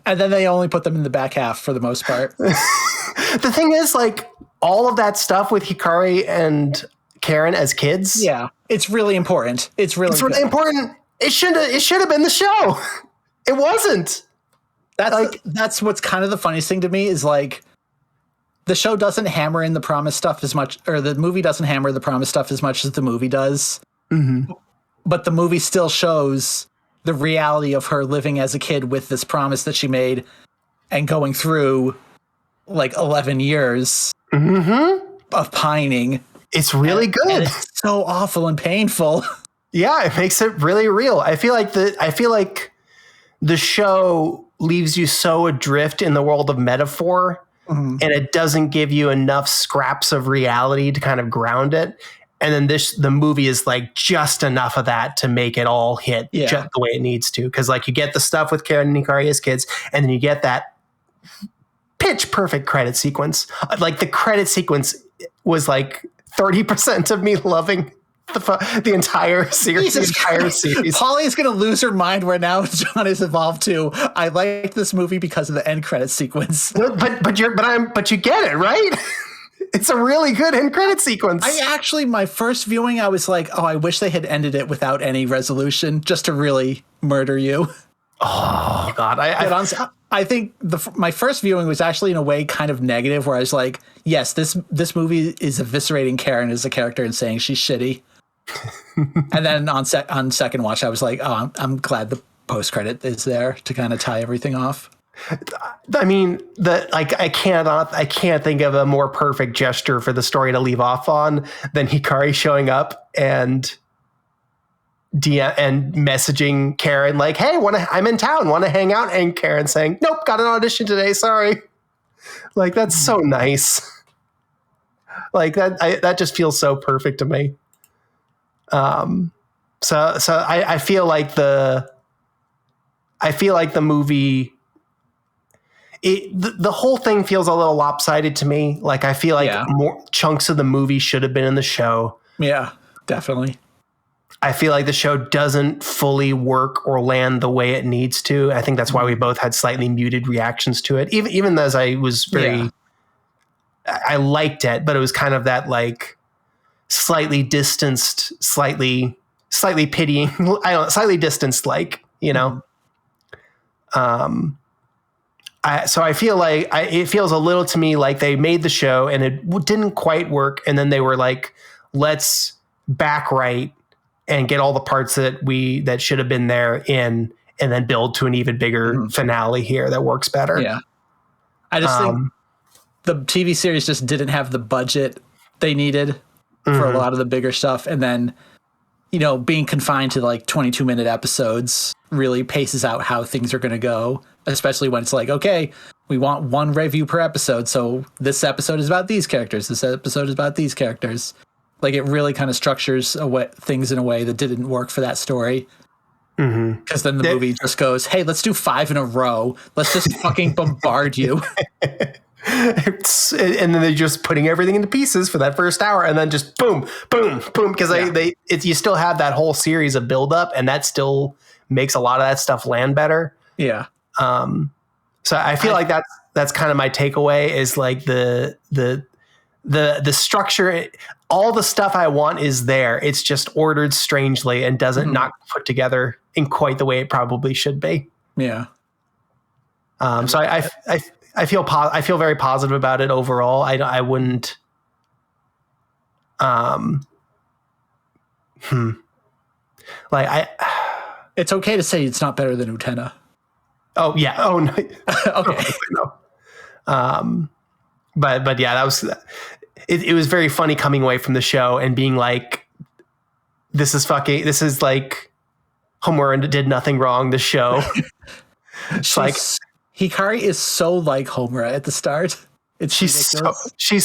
And then they only put them in the back half for the most part. The thing is, like, all of that stuff with Hikari and Karen as kids. Yeah, it's really important. It's really important. It should have been the show. It wasn't. That's what's kind of the funniest thing to me is like the show doesn't hammer in the promise stuff as much, or the movie doesn't hammer the promise stuff as much as the movie does. Mm-hmm. But the movie still shows the reality of her living as a kid with this promise that she made and going through like 11 years of pining. It's really good. And it's so awful and painful. Yeah, it makes it really real. I feel like the show leaves you so adrift in the world of metaphor, and it doesn't give you enough scraps of reality to kind of ground it. And then the movie is like just enough of that to make it all hit just the way it needs to. Because like you get the stuff with Karen and Hikari as kids, and then you get that pitch perfect credit sequence. Like the credit sequence was like 30% of me loving the entire series. Polly's going to lose her mind where now John is evolved to. I like this movie because of the end credit sequence. But you get it, right? It's a really good end credit sequence. My first viewing, I was like, oh, I wish they had ended it without any resolution just to really murder you. Oh God. I think my first viewing was actually in a way kind of negative where I was like, yes, this movie is eviscerating Karen as a character and saying she's shitty. And then on second watch, I was like, oh, I'm glad the post credit is there to kind of tie everything off. I mean, I can't think of a more perfect gesture for the story to leave off on than Hikari showing up and messaging Karen like, "Hey, I'm in town, want to hang out?" And Karen saying, "Nope, got an audition today, sorry." Like that's so nice. Like that just feels so perfect to me. So I feel like the movie. The whole thing feels a little lopsided to me. Like I feel like more chunks of the movie should have been in the show. Yeah, definitely. I feel like the show doesn't fully work or land the way it needs to. I think that's why we both had slightly muted reactions to it. Even as I was I liked it, but it was kind of that like slightly distanced, slightly pitying, slightly distanced, like, you know. So I feel like it feels a little to me like they made the show and it didn't quite work. And then they were like, let's back right and get all the parts that should have been there in, and then build to an even bigger finale here that works better. Yeah. I just think the TV series just didn't have the budget they needed for a lot of the bigger stuff. And then, you know, being confined to like 22-minute episodes really paces out how things are going to go, especially when it's like, okay, we want one review per episode. So this episode is about these characters. This episode is about these characters. Like it really kind of structures things in a way that didn't work for that story. Because then the movie just goes, hey, let's do 5 in a row. Let's just fucking bombard you. And then they're just putting everything into pieces for that first hour, and then just boom, boom, boom. Because you still have that whole series of build up, and that still makes a lot of that stuff land better. Yeah. So I feel like that's kind of my takeaway is like the structure. All the stuff I want is there. It's just ordered strangely and doesn't not put together in quite the way it probably should be. Yeah. So I feel very positive about it overall. I wouldn't. It's okay to say it's not better than Utena. Oh yeah. Oh no. Okay. No. But yeah, that was. It was very funny coming away from the show and being like, this is like Homura did nothing wrong. The show. Hikari is so like Homura at the start. She's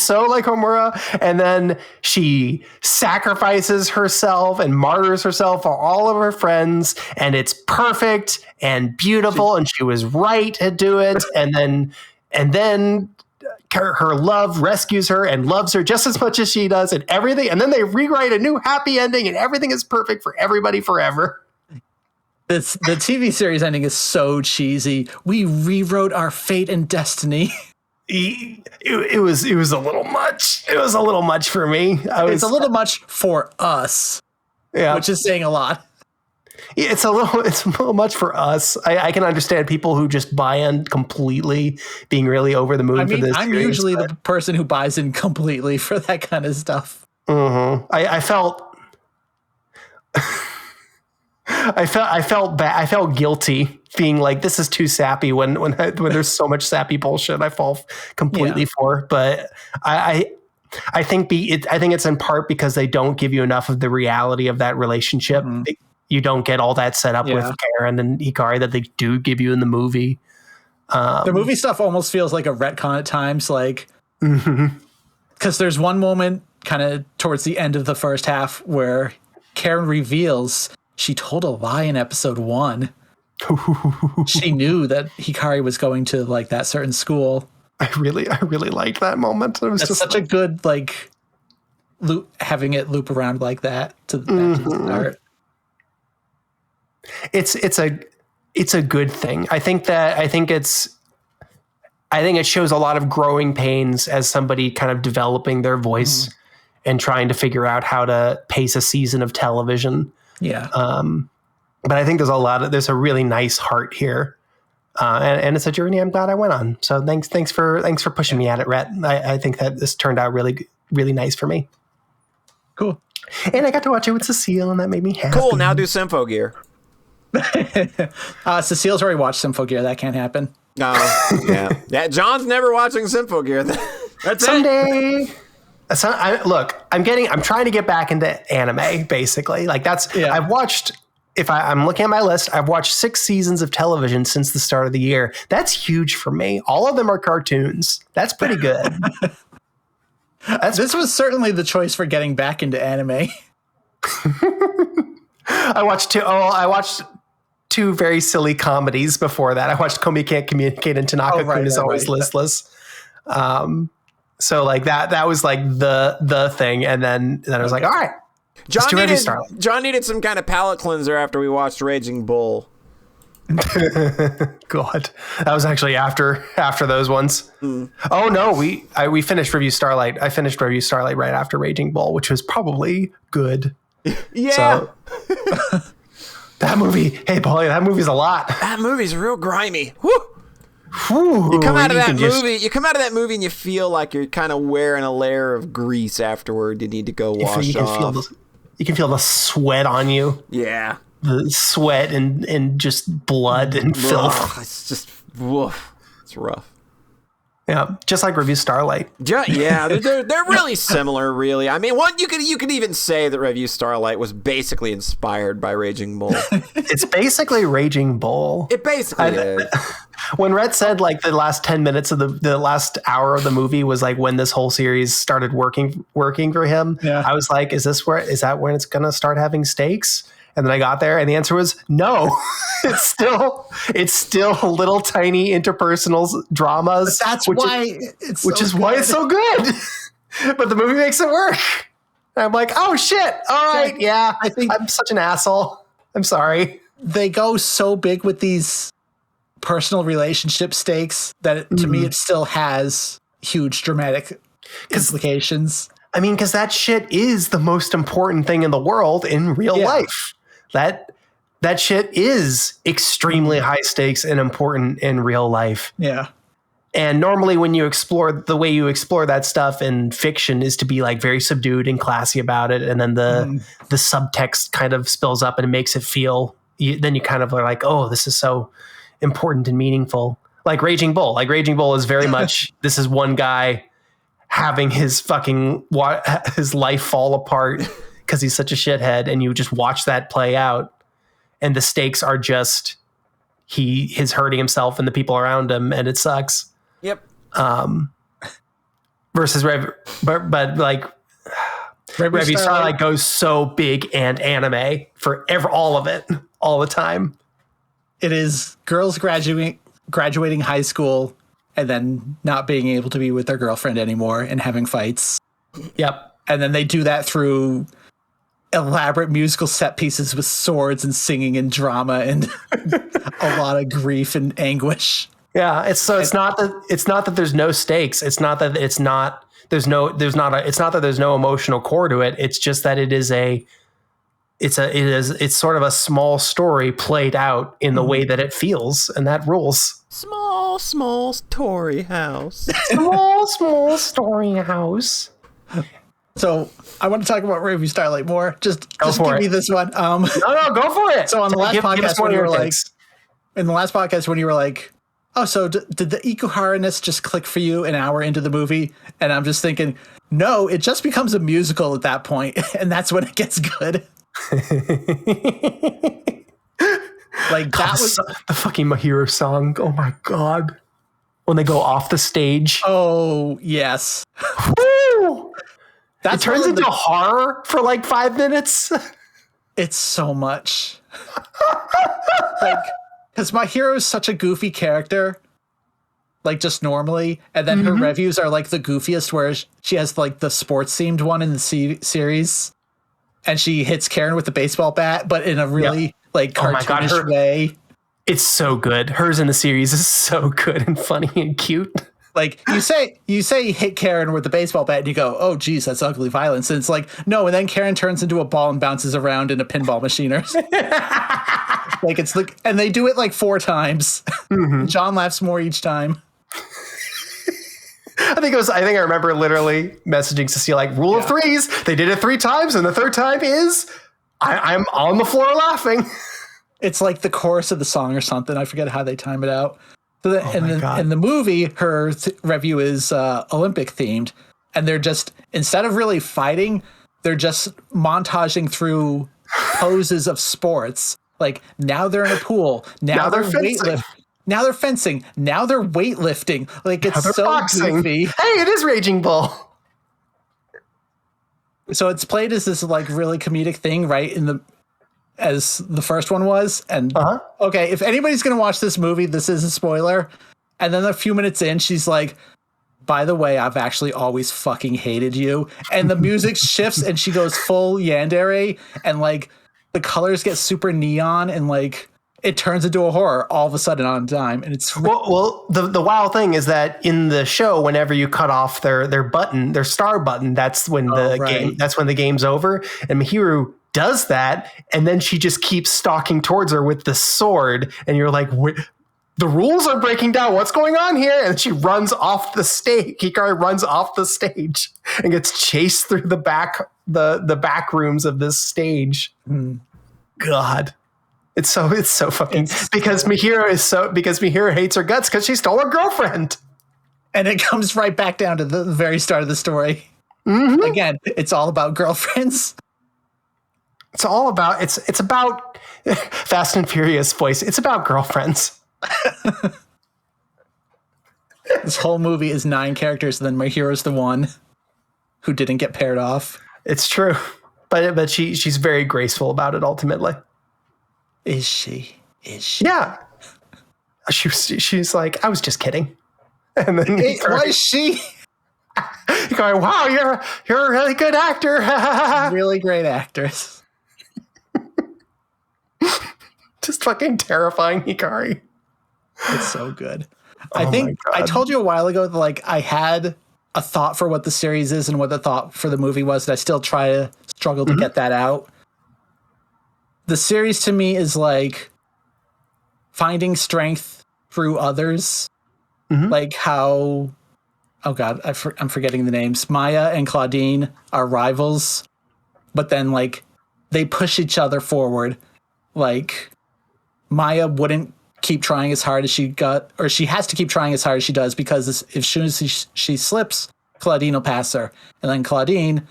so like Homura, and then she sacrifices herself and martyrs herself for all of her friends, and it's perfect and beautiful, and she was right to do it. And then her love rescues her and loves her just as much as she does and everything. And then they rewrite a new happy ending and everything is perfect for everybody forever. The TV series ending is so cheesy. We rewrote our fate and destiny. It was a little much. It was a little much for me. It's a little much for us. Yeah. Which is saying a lot. It's a little much for us. I can understand people who just buy in completely, being really over the moon for this. I'm usually the person who buys in completely for that kind of stuff. Mm-hmm. I felt bad. I felt guilty being like, this is too sappy when there's so much sappy bullshit I fall completely for. But I think it's in part because they don't give you enough of the reality of that relationship. Mm-hmm. You don't get all that set up with Karen and Hikari that they do give you in the movie. The movie stuff almost feels like a retcon at times, like because there's one moment kind of towards the end of the first half where Karen reveals she told a lie in episode 1. She knew that Hikari was going to like that certain school. I really liked that moment. That's just such a good like loop, having it loop around like that to the start. It's a good thing. I think it shows a lot of growing pains as somebody kind of developing their voice and trying to figure out how to pace a season of television. Yeah. But I think there's a really nice heart here. And it's a journey I'm glad I went on. So thanks for pushing me at it, Rhett. I think that this turned out really, really nice for me. Cool. And I got to watch it with Cecile, and that made me happy. Cool. Now do Symphogear. Cecile's already watched Symphogear. That can't happen. No. Yeah. John's never watching Symphogear. That's someday. I'm trying to get back into anime, basically. Like I've watched, I'm looking at my list, I've watched 6 seasons of television since the start of the year. That's huge for me. All of them are cartoons. That's pretty good. This was certainly the choice for getting back into anime. I watched 2 very silly comedies before that. I watched Komi Can't Communicate and Tanaka-kun is Always Listless. So like that was like the thing. And then I was like, all right. John needed some kind of palate cleanser after we watched Raging Bull. God, that was actually after those ones. Oh no, we finished Review Starlight. I finished Review Starlight right after Raging Bull, which was probably good. Yeah. So, that movie, hey Paulie, that movie's a lot. That movie's real grimy. Woo! You come out of that movie and you feel like you're kind of wearing a layer of grease afterward. You need to go wash off. You can feel the sweat on you. Yeah. The sweat and just blood and filth. It's just, woof. It's rough. Yeah, just like Review Starlight. Yeah, they're really similar, really. I mean, you could even say that Review Starlight was basically inspired by Raging Bull. It's basically Raging Bull. It basically is. When Rhett said like the last 10 minutes of the last hour of the movie was like when this whole series started working for him, I was like, is that when it's gonna start having stakes? And then I got there and the answer was no. It's still little tiny interpersonal dramas. But that's why it's so good. But the movie makes it work. And I'm like, oh shit. All right. Yeah. I think I'm such an asshole. I'm sorry. They go so big with these personal relationship stakes that to me it still has huge dramatic implications. I mean, because that shit is the most important thing in the world in real life. That shit is extremely high stakes and important in real life. Yeah. And normally when you explore the way you explore that stuff in fiction is to be like very subdued and classy about it. And then the subtext kind of spills up and it makes it feel, then you kind of are like, oh, this is so important and meaningful. Like Raging Bull. Like Raging Bull is very much, this is one guy having his life fall apart because he's such a shithead, and you just watch that play out, and the stakes are just he is hurting himself and the people around him, and it sucks. Yep. Versus Review Starlight goes so big and anime for all of it, all the time. It is girls graduating high school and then not being able to be with their girlfriend anymore and having fights. Yep. And then they do that through elaborate musical set pieces with swords and singing and drama and a lot of grief and anguish. Yeah, it's not that there's no stakes. It's not that there's no emotional core to it. It's just that it's sort of a small story played out in the way that it feels, and that rules. Small story house. small story house. So I want to talk about Raven Starlight more. Just give me this one. No, go for it. So on the last podcast when you were like, in the last podcast when you were like, oh, so did the Ikuhara-ness just click for you an hour into the movie? And I'm just thinking, no, it just becomes a musical at that point, and that's when it gets good. Like that was the fucking Mahiro song. Oh my god, when they go off the stage. Oh yes. Woo! It turns into horror for like 5 minutes. It's so much. Like, because my hero is such a goofy character, like just normally, and then her reviews are like the goofiest, where she has like the sports themed one in the series, and she hits Karen with the baseball bat, but in a really like cartoonish way. It's so good. Hers in the series is so good and funny and cute. Like you say hit Karen with the baseball bat and you go, oh geez, that's ugly violence. And it's like, no, and then Karen turns into a ball and bounces around in a pinball machine or like it's like, and they do it like 4 times. John laughs more each time. I think I remember literally messaging Cecile like rule of threes. They did it 3 times, and the 3rd time is I'm on the floor laughing. It's like the chorus of the song or something. I forget how they time it out. So in the movie, her review is Olympic themed, and they're just, instead of really fighting, they're just montaging through poses of sports. Like now they're in a pool, now they're weightlifting, now they're fencing, now they're weightlifting. Like it's so goofy. Hey, it is Raging Bull. So it's played as this like really comedic thing, right? As the first one was. And okay, if anybody's going to watch this movie, this is a spoiler. And then a few minutes in, she's like, by the way, I've actually always fucking hated you. And the music shifts and she goes full yandere, and like the colors get super neon, and like it turns into a horror all of a sudden on a dime. And it's well, the wild thing is that in the show, whenever you cut off their button, their star button, that's when the game's over. And Mihiru does that, and then she just keeps stalking towards her with the sword, and you're like, the rules are breaking down, what's going on here? And she runs off the stage. Hikari runs off the stage and gets chased through the back rooms of this stage. God, it's so fucking because Mihiro hates her guts because she stole her girlfriend, and it comes right back down to the very start of the story. Again, it's all about girlfriends. It's about Fast and Furious voice. It's about girlfriends. This whole movie is 9 characters, and then my hero's the one who didn't get paired off. It's true, but she's very graceful about it. Ultimately, is she? Yeah. She's like, I was just kidding, and then was she? You're going, wow, you're a really good actor. Really great actress. Just fucking terrifying Hikari. It's so good. I think I told you a while ago that like I had a thought for what the series is and what the thought for the movie was, and I still struggle to get that out. The series to me is like finding strength through others. Like how, oh God, I'm forgetting the names. Maya and Claudine are rivals, but then like they push each other forward. Like Maya wouldn't keep trying as hard as she has to keep trying as hard as she does, because as soon as she slips, Claudine will pass her. And then Claudine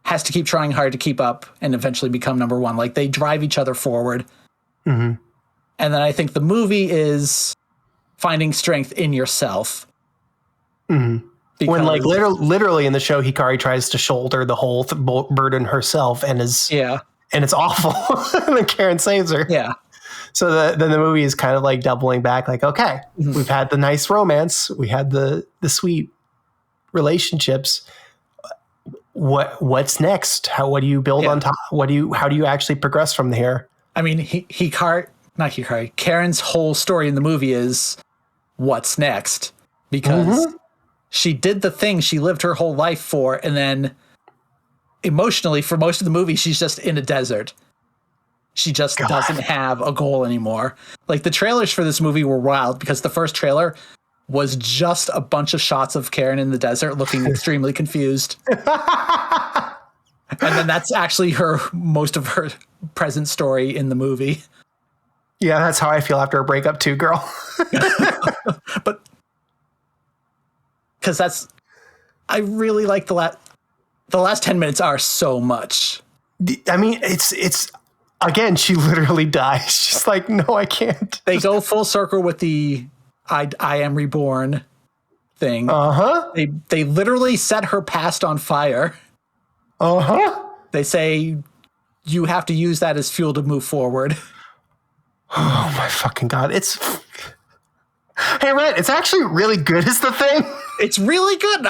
has to keep trying hard to keep up and eventually become number 1. Like they drive each other forward. And then I think the movie is finding strength in yourself. When like literally in the show, Hikari tries to shoulder the whole burden herself and is and it's awful. And then Karen saves her. Yeah. then the movie is kind of like doubling back, like, okay, we've had the nice romance, we had the sweet relationships. What's next? What do you build on top? How do you actually progress from here? I mean, Karen's whole story in the movie is what's next, because she did the thing she lived her whole life for, and then emotionally for most of the movie she's just in a desert. She just doesn't have a goal anymore. Like, the trailers for this movie were wild, because the first trailer was just a bunch of shots of Karen in the desert looking extremely confused. And then that's actually most of her present story in the movie. Yeah, that's how I feel after a breakup too, girl. But because I really like the last 10 minutes are so much. I mean, it's again, she literally dies. She's like, no, I can't. They go full circle with the I am reborn thing. They literally set her past on fire. They say you have to use that as fuel to move forward. Oh my fucking God. Hey, Rhett, it's actually really good is the thing. It's really good.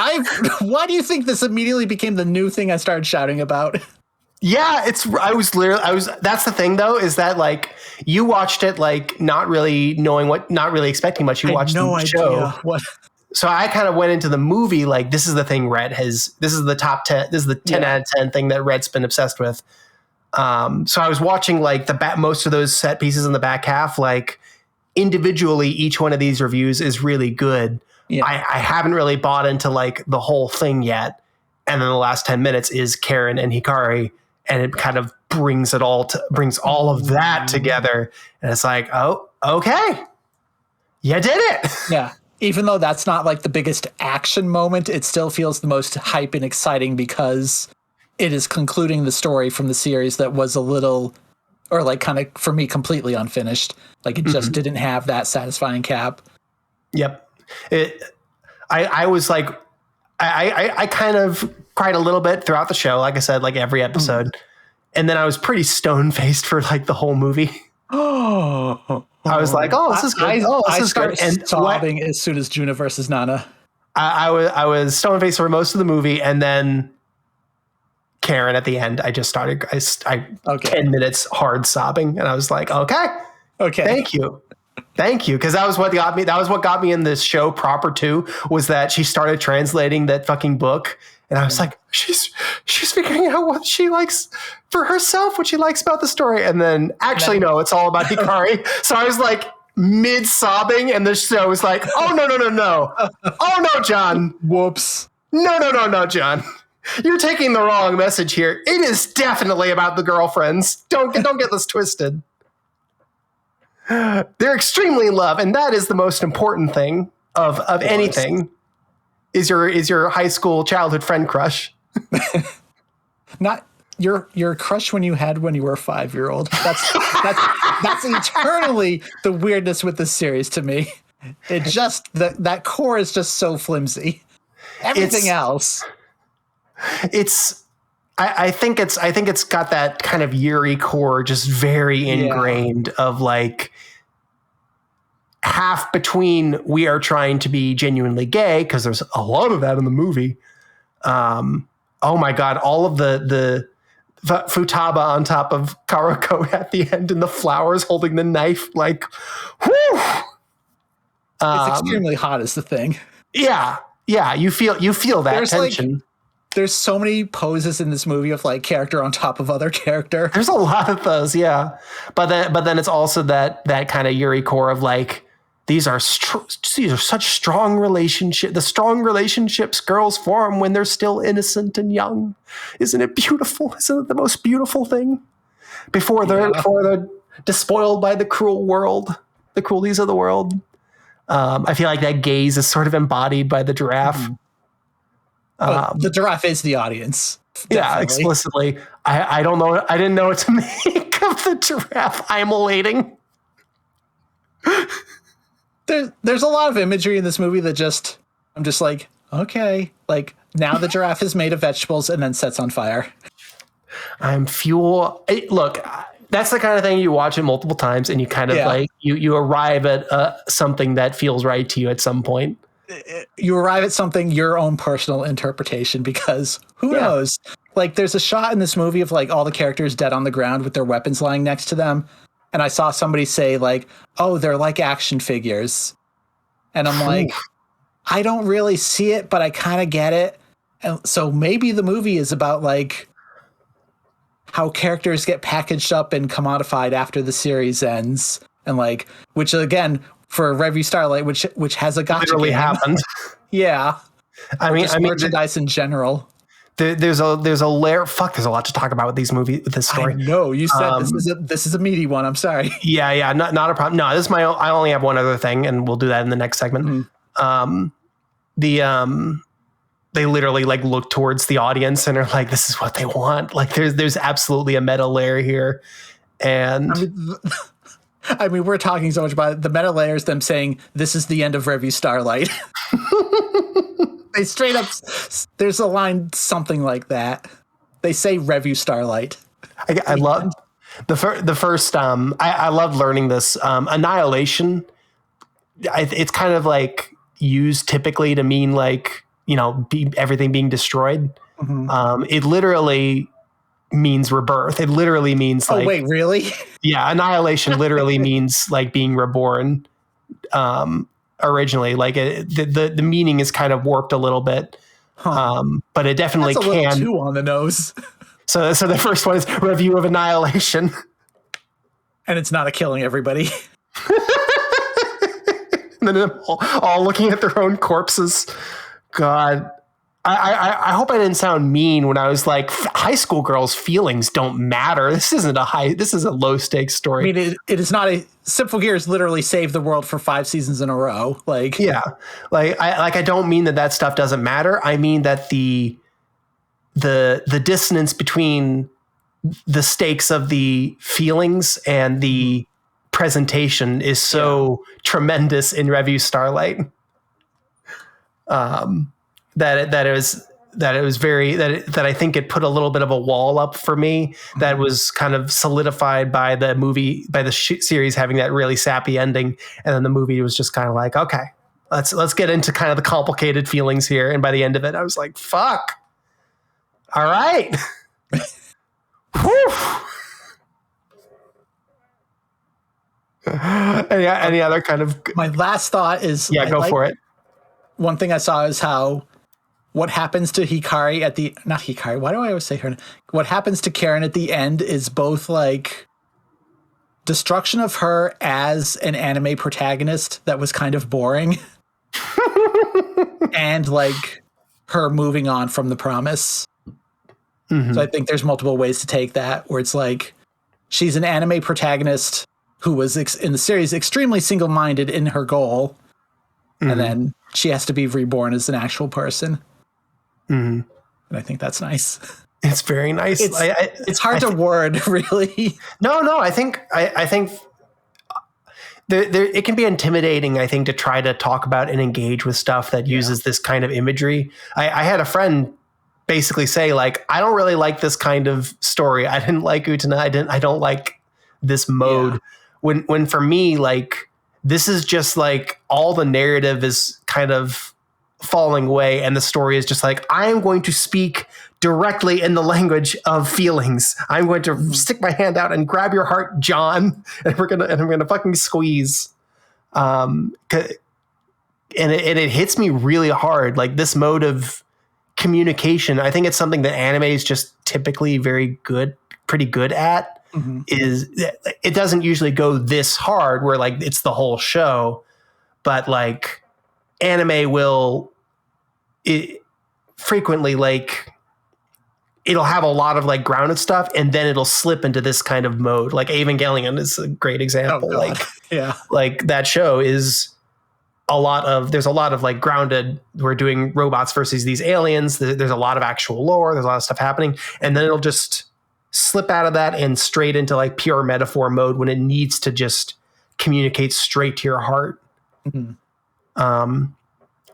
Why do you think this immediately became the new thing I started shouting about? Yeah, that's the thing though, is that like you watched it like not really expecting much. You watched the show. What? So I kind of went into the movie like, this is the thing this is the top 10, this is the 10 out of 10 thing that Rhett's been obsessed with. So I was watching like most of those set pieces in the back half, like individually, each one of these reviews is really good. Yeah. I haven't really bought into like the whole thing yet. And then the last 10 minutes is Karen and Hikari, and it kind of brings all of that together. And it's like, oh, okay. You did it. Yeah. Even though that's not like the biggest action moment, it still feels the most hype and exciting because it is concluding the story from the series that was a little, or like kind of for me, completely unfinished. Like it just didn't have that satisfying cap. Yep. I was like, I kind of cried a little bit throughout the show. Like I said, like every episode. And then I was pretty stone faced for like the whole movie. I was like, oh, this is good. I started sobbing as soon as Juna versus Nana. I was stone faced for most of the movie, and then Karen at the end, I just started 10 minutes hard sobbing, and I was like, okay, thank you. Because that was what got me in this show proper too, was that she started translating that fucking book. And I was like, she's figuring out what she likes for herself, what she likes about the story. And then actually, no, it's all about Hikari. So I was like mid sobbing, and the show was like, oh, no. Oh, no, John. Whoops. No, John. You're taking the wrong message here. It is definitely about the girlfriends. Don't get this twisted. They're extremely in love, and that is the most important thing of anything. Is your high school childhood friend crush? Not your crush when you were a 5-year-old. That's eternally the weirdness with this series to me. It just that core is just so flimsy. Everything else. I think it's got that kind of Yuri core just very ingrained of like half between we are trying to be genuinely gay, because there's a lot of that in the movie. Oh my God, all of the Futaba on top of Karako at the end, and the flowers holding the knife, like, whew. It's extremely hot is the thing. Yeah. You feel that tension. There's so many poses in this movie of like character on top of other character. There's a lot of those, yeah. But then it's also that kind of Yuri core of like, these are such strong relationships. The strong relationships girls form when they're still innocent and young. Isn't it beautiful? Isn't it the most beautiful thing? Before they're despoiled by the cruel world, the cruelties of the world. I feel like that gaze is sort of embodied by the giraffe. The giraffe is the audience. Definitely. Yeah, explicitly. I don't know. I didn't know what to make of the giraffe immolating. There's a lot of imagery in this movie that I'm just like, okay, like now the giraffe is made of vegetables and then sets on fire. I'm fuel. Look, that's the kind of thing you watch it multiple times and you kind of like you arrive at something that feels right to you at some point. You arrive at something, your own personal interpretation, because who knows? Like, there's a shot in this movie of like all the characters dead on the ground with their weapons lying next to them. And I saw somebody say like, oh, they're like action figures. And I'm like, I don't really see it, but I kind of get it. And so maybe the movie is about like how characters get packaged up and commodified after the series ends. And like, which again, for Revue Starlight, which has a gacha literally game. happened. Yeah. I mean, merchandise in general. There's a layer. Fuck, there's a lot to talk about with these movies, with this story. No, you said this is a meaty one. I'm sorry. Yeah, not a problem. No, this is my own, I only have one other thing, and we'll do that in the next segment. They literally like look towards the audience and are like, "This is what they want." Like, there's absolutely a meta layer here, and I mean, we're talking so much about it. The meta layers, them saying this is the end of Revue Starlight. They straight up, there's a line something like that. They say Revue Starlight. I love the first. I loved learning this. Annihilation. It's kind of like used typically to mean like, you know, everything being destroyed. It literally means rebirth. It literally means like. Oh wait, really? Yeah, annihilation literally means like being reborn. Originally, like the meaning is kind of warped a little bit, but it definitely That's a can. little too on the nose. So the first one is Review of Annihilation, and it's not a killing everybody. And then all looking at their own corpses. God, I hope I didn't sound mean when I was like, high school girls' feelings don't matter. This is a low stakes story. I mean, it is not a Simple Gears literally saved the world for 5 seasons in a row. Like, yeah, I don't mean that stuff doesn't matter. I mean that the dissonance between the stakes of the feelings and the presentation is so tremendous in Revue Starlight. That I think it put a little bit of a wall up for me that was kind of solidified by the series having that really sappy ending. And then the movie was just kind of like, okay, let's get into kind of the complicated feelings here. And by the end of it, I was like, fuck. All right. Whew. Any other kind of. My last thought is. Yeah, go for it. One thing I saw is how. What happens to Hikari not Hikari, why do I always say her? What happens to Karen at the end is both like destruction of her as an anime protagonist that was kind of boring and like her moving on from the promise. So I think there's multiple ways to take that, where it's like she's an anime protagonist who was in the series extremely single-minded in her goal, and then she has to be reborn as an actual person. And I think that's nice. It's very nice. It's hard to word, really. No. I think it can be intimidating, I think, to try to talk about and engage with stuff that uses this kind of imagery. I had a friend basically say, like, I don't really like this kind of story. I didn't like Utena. I don't like this mode. Yeah. When for me, like, this is just like all the narrative is kind of falling away, and the story is just like, I am going to speak directly in the language of feelings. I'm going to stick my hand out and grab your heart, John, and I'm gonna fucking squeeze. And it hits me really hard. Like, this mode of communication, I think it's something that anime is just typically pretty good at. Is it doesn't usually go this hard where like it's the whole show, but like anime will frequently, like, it'll have a lot of like grounded stuff and then it'll slip into this kind of mode. Like Evangelion is a great example. Like that show is there's a lot of like grounded, we're doing robots versus these aliens. There's a lot of actual lore. There's a lot of stuff happening. And then it'll just slip out of that and straight into like pure metaphor mode when it needs to just communicate straight to your heart.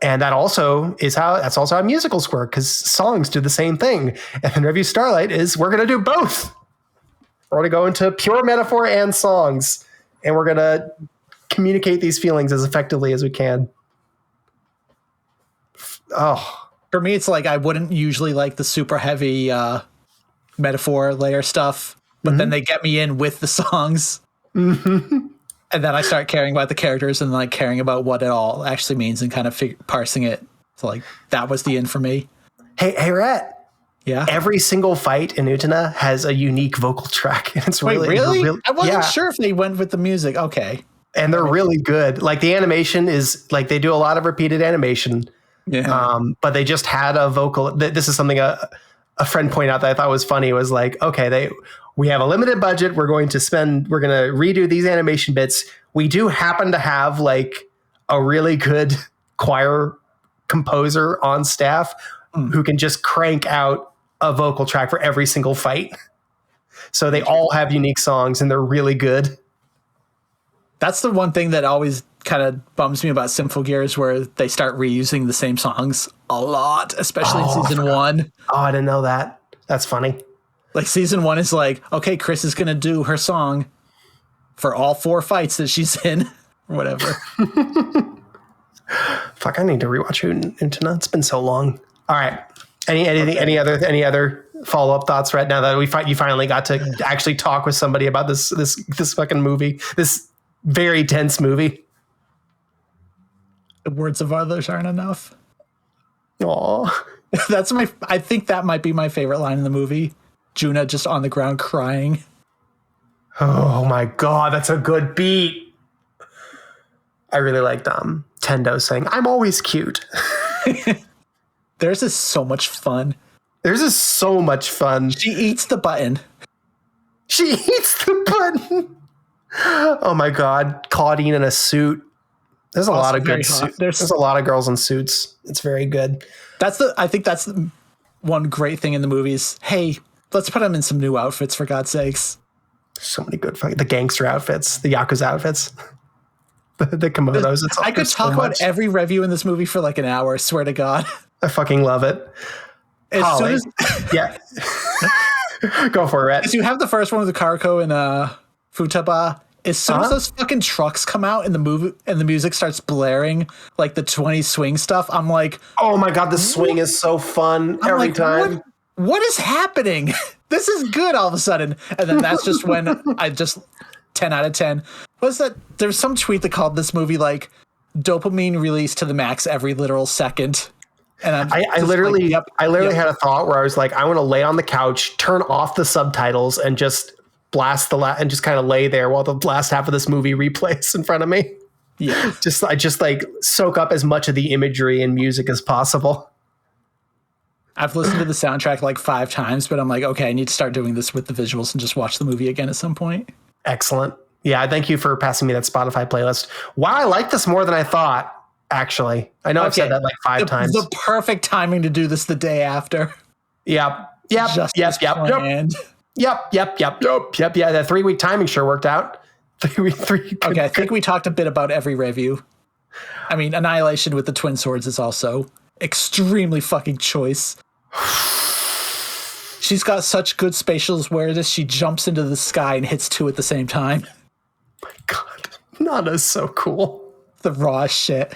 And that's also how musicals work, because songs do the same thing. And Revue Starlight is, we're going to do both. We're going to go into pure metaphor and songs, and we're going to communicate these feelings as effectively as we can. Oh, for me, it's like I wouldn't usually like the super heavy metaphor layer stuff, but then they get me in with the songs. And then I start caring about the characters and like caring about what it all actually means and kind of parsing it. So like that was the in for me. Hey, Rhett. Yeah. Every single fight in Utena has a unique vocal track. And it's really? I wasn't sure if they went with the music. Okay. And they're really good. Like the animation is like they do a lot of repeated animation. Yeah. But they just had a vocal. This is something a friend pointed out that I thought was funny. It was like, okay, we have a limited budget. We're going to redo these animation bits. We do happen to have like a really good choir composer on staff who can just crank out a vocal track for every single fight. So they all have unique songs and they're really good. That's the one thing that always kind of bums me about Symphogear is where they start reusing the same songs a lot, especially in season 1. Oh, I didn't know that. That's funny. Like season 1 is like, okay, Chris is going to do her song for all 4 fights that she's in or whatever. Fuck, I need to rewatch Utena. It's been so long. All right. Any other follow-up thoughts right now that you finally got to actually talk with somebody about this fucking movie, this very tense movie? The words of others aren't enough. Aw. I think that might be my favorite line in the movie. Juna just on the ground crying. Oh my God, that's a good beat. I really like Tendo saying, "I'm always cute." Theirs is so much fun. Theirs is so much fun. She eats the button. Oh my God. Claudine in a suit. There's a lot of good suits. There's a lot of girls in suits. It's very good. I think that's one great thing in the movies. Hey, let's put them in some new outfits for God's sakes. So many good the gangster outfits, the Yakuza outfits, the kimonos. I could talk about every review in this movie for like an hour. I swear to God. I fucking love it. Soon as yeah. Go for it, Rhett. As you have the first one with the Karako and Futaba. As soon as those fucking trucks come out and the movie and the music starts blaring, like the 20 swing stuff, I'm like, oh my God, the swing is so fun every time. What is happening? This is good all of a sudden. And then that's just when I just 10 out of 10. What's that? There's some tweet that called this movie like dopamine release to the max every literal second. And I literally had a thought where I was like, I want to lay on the couch, turn off the subtitles, and just blast and just kind of lay there while the last half of this movie replays in front of me. Yeah. I just like soak up as much of the imagery and music as possible. I've listened to the soundtrack like 5 times, but I'm like, okay, I need to start doing this with the visuals and just watch the movie again at some point. Excellent. Yeah. Thank you for passing me that Spotify playlist. Wow. I like this more than I thought. Actually, I know I've said that like 5 times. The perfect timing to do this the day after. Yep. Yep. Yeah. That 3-week timing sure worked out. 3 week. Okay. I think we talked a bit about every review. I mean, Annihilation with the twin swords is also extremely fucking choice. She's got such good spatial awareness. She jumps into the sky and hits 2 at the same time. My God, Nana's so cool. The raw shit.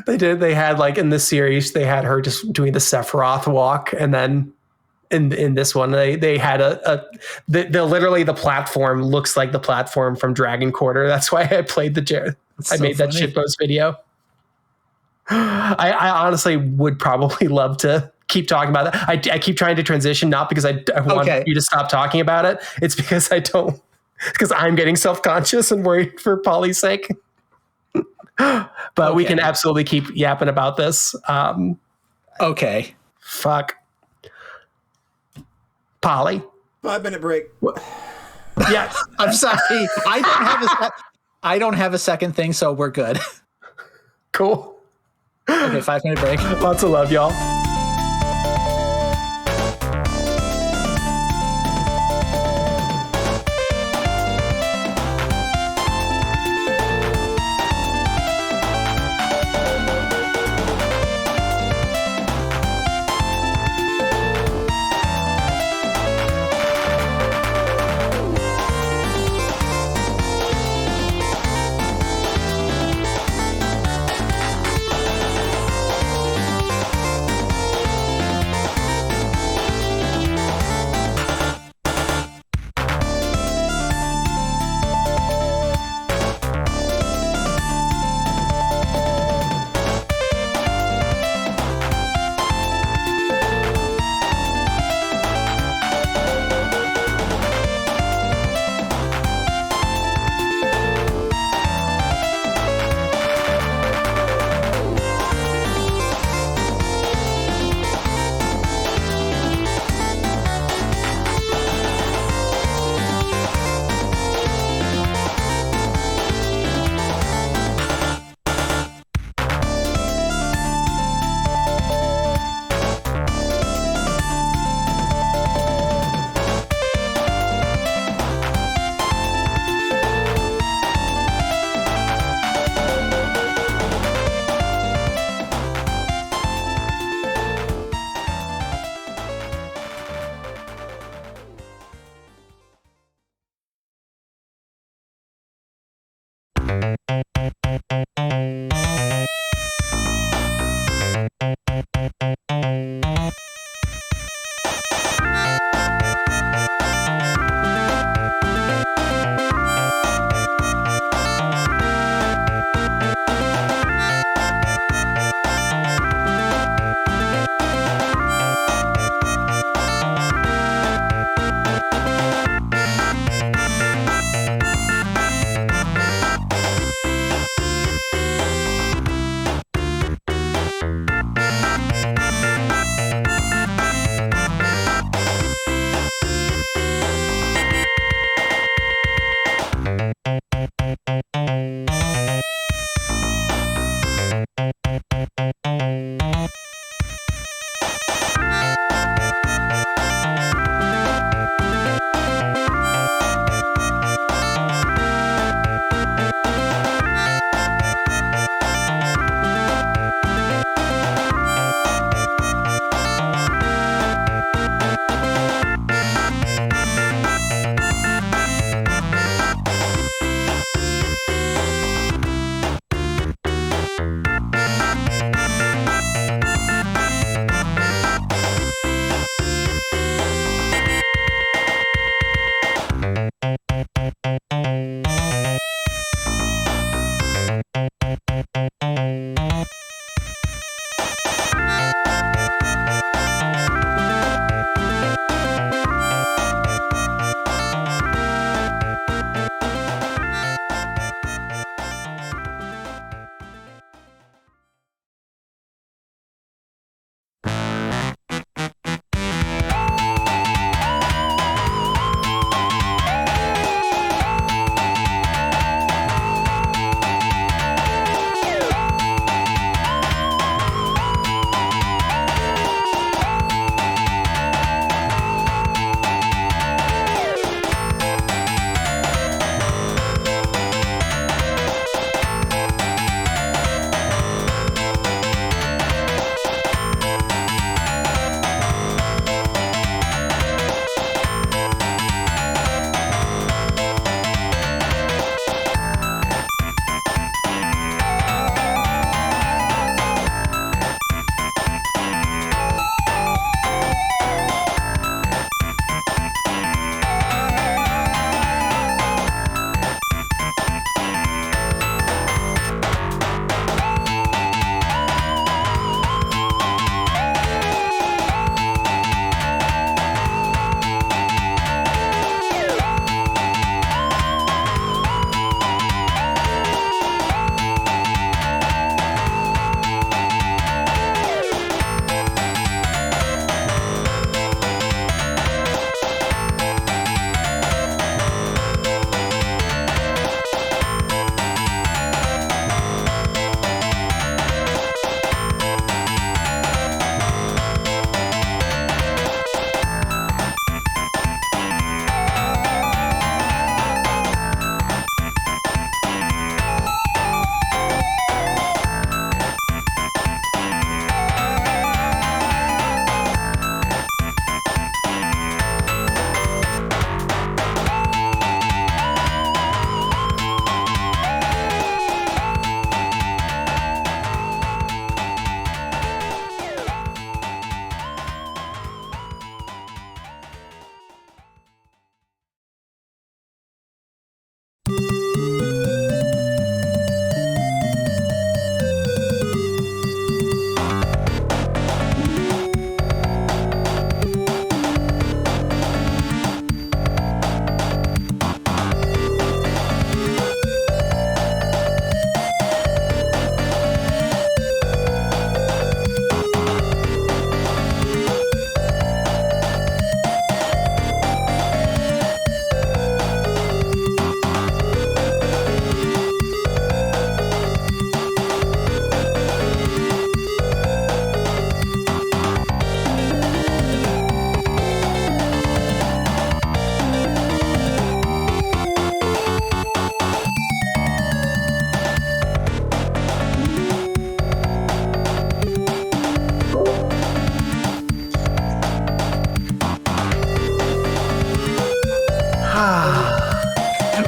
They had like in this series, they had her just doing the Sephiroth walk, and then in this one, they had literally the platform looks like the platform from Dragon Quarter. That's why I played I made that shitpost video. I honestly would probably love to keep talking about that. I keep trying to transition, not because I want you to stop talking about it. It's because because I'm getting self-conscious and worried for Polly's sake. But we can absolutely keep yapping about this. Okay. Fuck. Polly. 5-minute break. Yeah. I'm sorry. I don't have a second thing, so we're good. Cool. Okay, 5-minute break. Lots of love, y'all.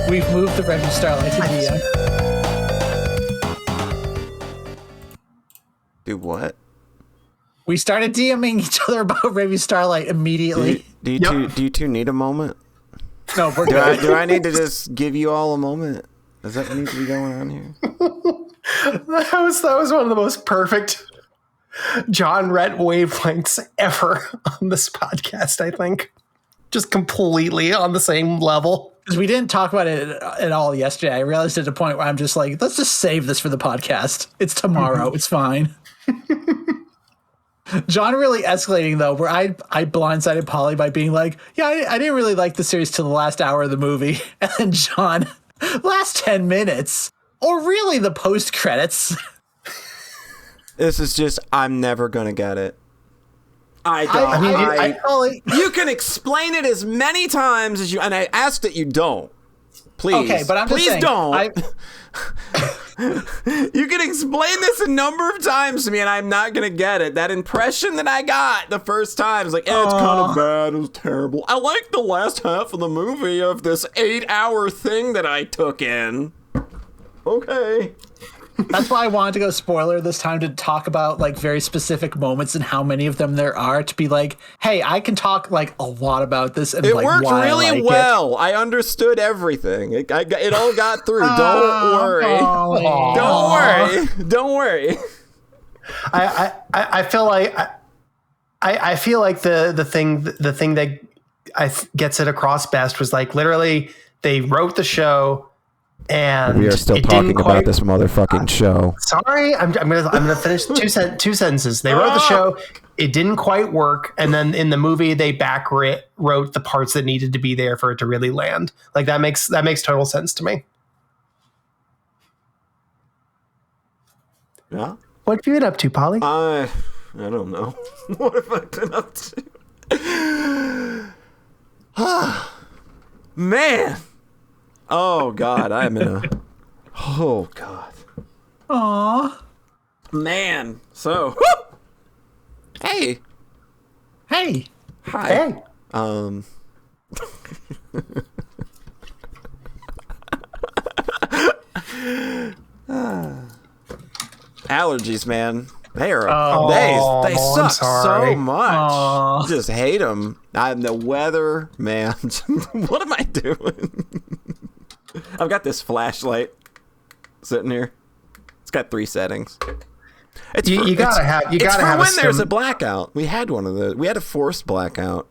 We've moved the Revue Starlight to DM. Do what? We started DMing each other about Raven Starlight immediately. Do you two need a moment? No, we're good. Do I need to just give you all a moment? Does that need to be going on here? That was one of the most perfect John Rhett wavelengths ever on this podcast, I think. Just completely on the same level. Because we didn't talk about it at all yesterday. I realized at a point where I'm just like, let's just save this for the podcast. It's tomorrow. It's fine. John really escalating, though, where I blindsided Polly by being like, yeah, I didn't really like the series till the last hour of the movie. And then John, last 10 minutes, or really the post-credits. This is just, I'm never going to get it. I don't. You can explain it as many times as you, and I ask that you don't. Please. Okay, but I'm just saying, don't. You can explain this a number of times to me, and I'm not going to get it. That impression that I got the first time is like, it's kind of bad. It was terrible. I like the last half of the movie of this 8-hour thing that I took in. Okay. That's why I wanted to go spoiler this time to talk about like very specific moments and how many of them there are to be like, hey, I can talk like a lot about this. And it like, worked why really I like well. I understood everything. It all got through. Don't worry. Don't worry. I feel like I feel like the thing that gets it across best was like literally they wrote the show. And we are still talking about this motherfucking show. Sorry, I'm gonna finish two sentences. They wrote the show. It didn't quite work, and then in the movie they wrote the parts that needed to be there for it to really land. Like that makes total sense to me. Yeah. What have you been up to, Polly? I don't know. What have I been up to? Man. Oh, God, I'm in a... Oh, God. Aww. Man. So... Hey. Hey. Hi. Hey. Allergies, man. They are... they suck so much. Aww. Just hate them. I'm the weather, man. What am I doing? I've got this flashlight sitting here. It's got 3 settings. You gotta have when there's a blackout. We had one of those. We had a forced blackout.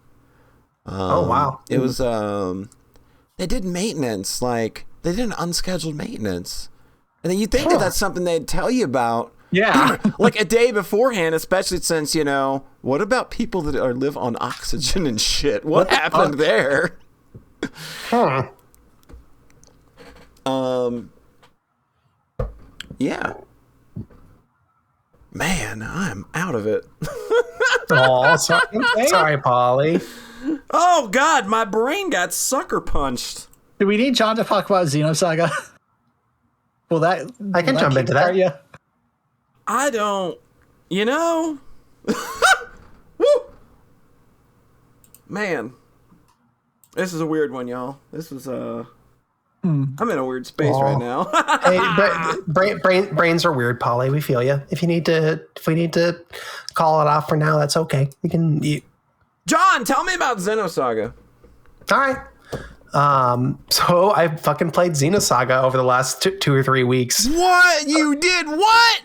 Oh wow! It was they did maintenance, like they did an unscheduled maintenance, and then you think that that's something they'd tell you about. Yeah, like a day beforehand, especially since what about people that live on oxygen and shit? What happened there? Huh. Yeah. Man, I'm out of it. Oh, sorry, Polly. Oh, God, my brain got sucker punched. Do we need John to talk about Xenosaga? Well, I can jump into that. Yeah. I don't, Woo! Man. This is a weird one, y'all. This is, I'm in a weird space right now. Hey, brains are weird, Polly. We feel you. If we need to call it off for now, that's okay. We can. John, tell me about Xenosaga. All right. So I fucking played Xenosaga over the last 2 or 3 weeks. What? You did what?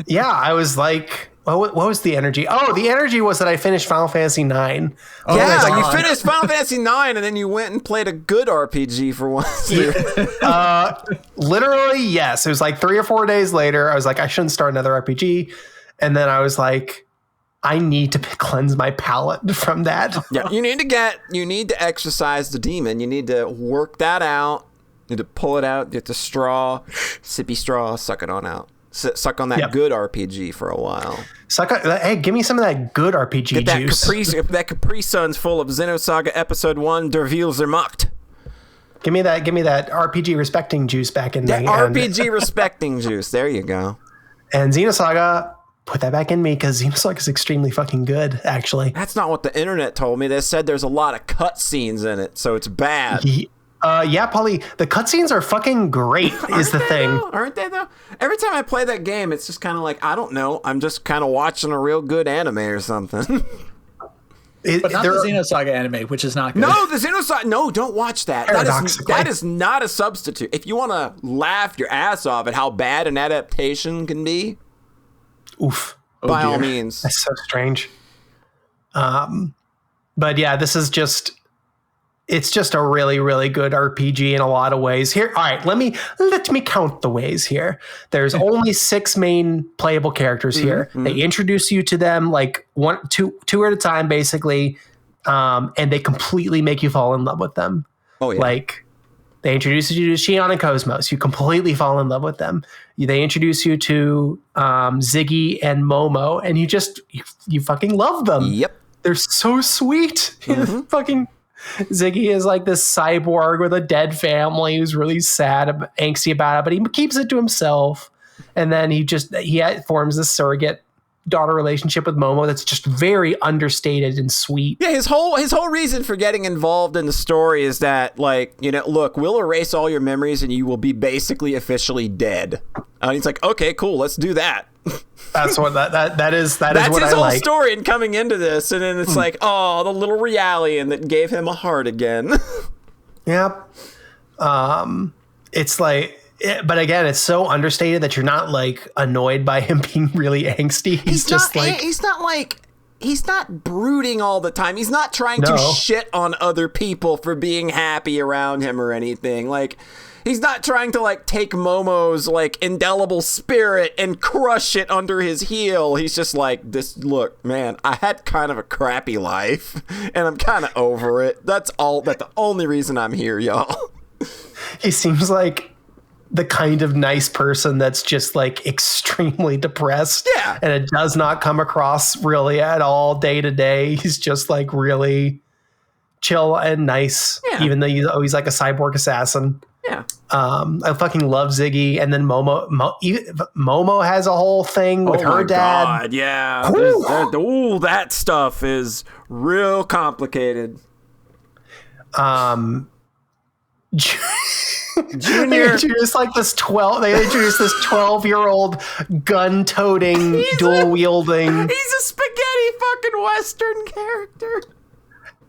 Yeah, I was like, what was the energy? Oh, the energy was that I finished Final Fantasy IX. Oh, yeah, you finished Final Fantasy IX, and then you went and played a good RPG for once. Literally, yes. It was like 3 or 4 days later. I was like, I shouldn't start another RPG. And then I was like, I need to cleanse my palate from that. Yeah, you need to exercise the demon. You need to work that out. You need to pull it out, get the straw, sippy straw, suck it on out. Suck on that good RPG for a while. Hey, give me some of that good RPG Get juice. That Capri Sun's full of Xenosaga Episode 1, Der Zermacht. Give me that RPG respecting juice back in me. RPG respecting juice. There you go. And Xenosaga, put that back in me because Xenosaga is extremely fucking good, actually. That's not what the internet told me. They said there's a lot of cutscenes in it, so it's bad. Yeah, Polly, the cutscenes are fucking great. Is the thing, aren't they though? Every time I play that game, it's just kind of like, I don't know, I'm just kind of watching a real good anime or something. But not the Xenosaga anime, which is not good. No, the Xenosaga. No, don't watch that. That is not a substitute. If you want to laugh your ass off at how bad an adaptation can be, oof. By all means. That's so strange. But yeah, this is just. It's just a really, really good RPG in a lot of ways. Here, all right, let me count the ways here. There's only 6 main playable characters here. They introduce you to them like two at a time, basically, and they completely make you fall in love with them. Oh yeah, like they introduce you to Shion and Cosmos. You completely fall in love with them. They introduce you to Ziggy and Momo, and you fucking love them. Yep, they're so sweet. Fucking. Ziggy is like this cyborg with a dead family who's really sad, angsty about it, but he keeps it to himself. And then he forms this surrogate daughter relationship with Momo that's just very understated and sweet. Yeah, his whole reason for getting involved in the story is that, like, you know, look, we'll erase all your memories and you will be basically officially dead. And he's like, okay, cool, let's do that. That's what that is. That's what his I whole like. story in coming into this, and then it's like, oh, the little Realian that gave him a heart again. Yep. It's like, but again, it's so understated that you're not like annoyed by him being really angsty. He's not brooding all the time. He's not trying to shit on other people for being happy around him or anything. Like, he's not trying to like take Momo's like indelible spirit and crush it under his heel. He's just like, look, man, I had kind of a crappy life and I'm kind of over it. That's the only reason I'm here, y'all. He seems like the kind of nice person that's just like extremely depressed. Yeah. And it does not come across really at all day to day. He's just like really chill and nice, even though he's like a cyborg assassin. Yeah. I fucking love Ziggy, and then Momo has a whole thing with her dad. God, yeah. That stuff is real complicated. Junior. They introduced this 12-year-old gun-toting, dual-wielding. He's a spaghetti fucking Western character.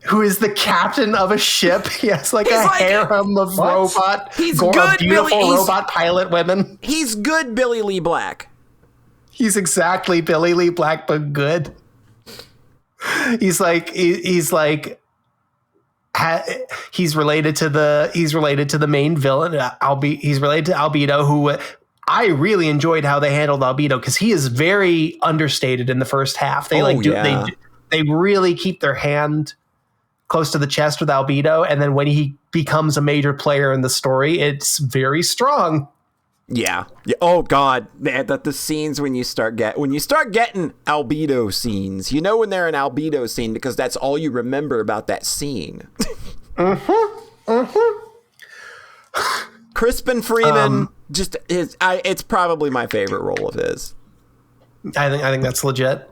Who is the captain of a ship. He has a harem of robot, robot pilot women. He's good Billy Lee Black. He's exactly Billy Lee Black, but good. He's related to the main villain. He's related to Albedo, who I really enjoyed how they handled Albedo because he is very understated in the first half. They they really keep their hand close to the chest with Albedo, and then when he becomes a major player in the story, it's very strong. Yeah. Oh God, the scenes when you start getting Albedo scenes, you know when they're an Albedo scene because that's all you remember about that scene. Crispin Freeman it's probably my favorite role of his. I think that's legit.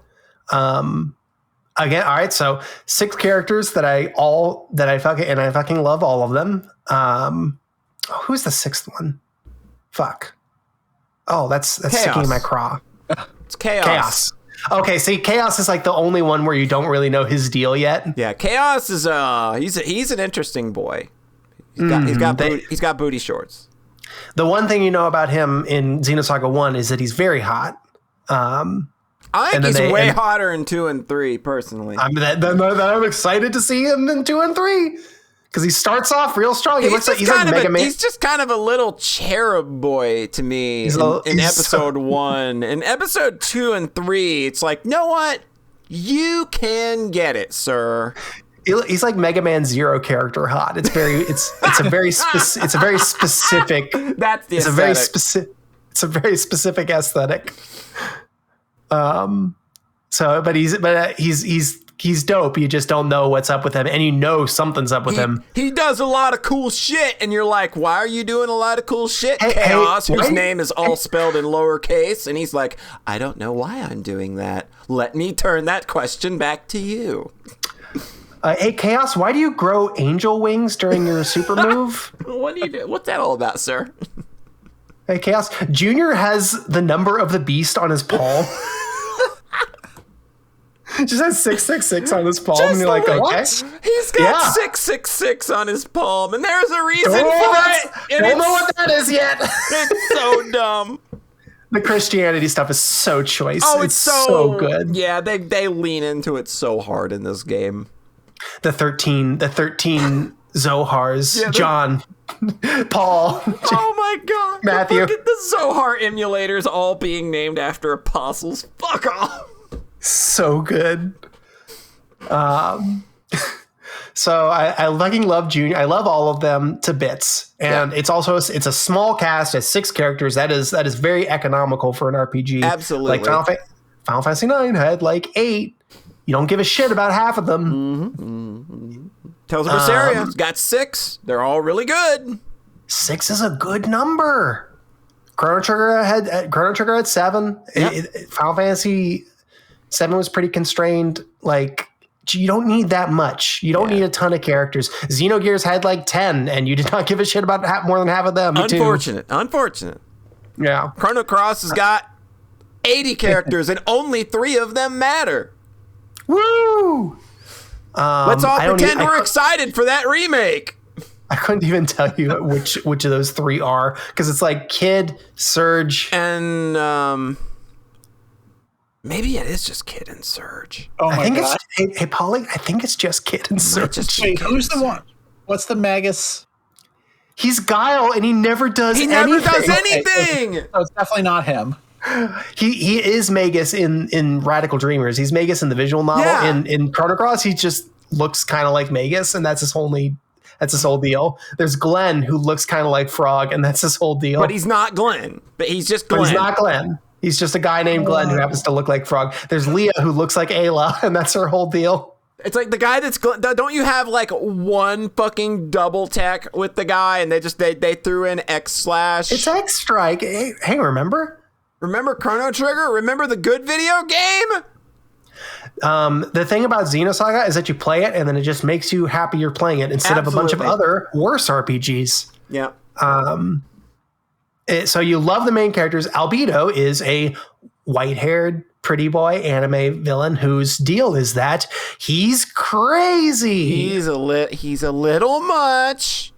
Again, all right, so 6 characters that I fucking love all of them. Who's the 6th one? Fuck. Oh, that's sticking in my craw. It's Chaos. Okay, see, Chaos is like the only one where you don't really know his deal yet. Yeah, Chaos is he's an interesting boy. He's got booty shorts. The one thing you know about him in Xenosaga 1 is that he's very hot. I think he's way hotter in 2 and 3, personally. I'm excited to see him in 2 and 3 because he starts off real strong. He's like Mega Man. He's just kind of a little cherub boy to me in episode 1. In episode 2 and 3, it's like, you know what? You can get it, sir. He's like Mega Man Zero character hot. It's a very specific. That's the aesthetic. It's a very specific aesthetic. But he's dope. You just don't know what's up with him, and you know something's up with him. He does a lot of cool shit, and you're like, why are you doing a lot of cool shit, Chaos, whose name is all spelled in lowercase? And he's like, I don't know why I'm doing that. Let me turn that question back to you. Hey, Chaos, why do you grow angel wings during your super move? What do you do? What's that all about, sir? Hey, Chaos, Junior has the number of the beast on his palm. Just has 666 on his palm. And you're like, okay. What? He's got 666 on his palm, and there's a reason for it. Don't know what that is yet. It's so dumb. The Christianity stuff is so choice. Oh, it's so good. Yeah, they lean into it so hard in this game. The 13 Zohars, yeah, John, Paul. Oh my God, Matthew. Look at the Zohar emulators all being named after apostles. Fuck off. So good. So I fucking love Junior. I love all of them to bits, and it's a small cast. It's 6 characters. That is very economical for an RPG. Absolutely. Like Final Fantasy IX had like 8. You don't give a shit about half of them. Mm-hmm. Tales of Berseria got 6. They're all really good. 6 is a good number. Chrono Trigger had 7. Yeah. Final Fantasy 7 was pretty constrained. Like, you don't need that much. You don't need a ton of characters. Xenogears had like 10, and you did not give a shit about more than half of them. Unfortunate. Yeah. Chrono Cross has got 80 characters, and only 3 of them matter. Woo! Let's all pretend we're excited for that remake. I couldn't even tell you which of those 3 are, because it's like Kid, Surge, and maybe it is just Kid and Surge. Oh my God. Hey, Polly, I think it's just Kid and Surge. Wait, who's the one? What's the Magus? He's Guile, and he never does anything. He never does anything! So it's definitely not him. He is Magus in Radical Dreamers. He's Magus in the visual novel. Yeah. In Chrono Cross, he just looks kind of like Magus, and that's his whole deal. There's Glenn, who looks kind of like Frog, and that's his whole deal. But he's not Glenn. But he's just Glenn. But he's not Glenn. He's just a guy named Glenn who happens to look like Frog. There's Leah, who looks like Ayla, and that's her whole deal. It's like the guy that's Glenn. Don't you have like one fucking double tech with the guy, and they threw in X/? It's X Strike. Hey, remember? Remember Chrono Trigger? Remember the good video game? The thing about Xenosaga is that you play it, and then it just makes you happy you're playing it instead of a bunch of other worse RPGs. Yeah. So you love the main characters. Albedo is a white-haired pretty boy anime villain whose deal is that he's crazy. He's a little much.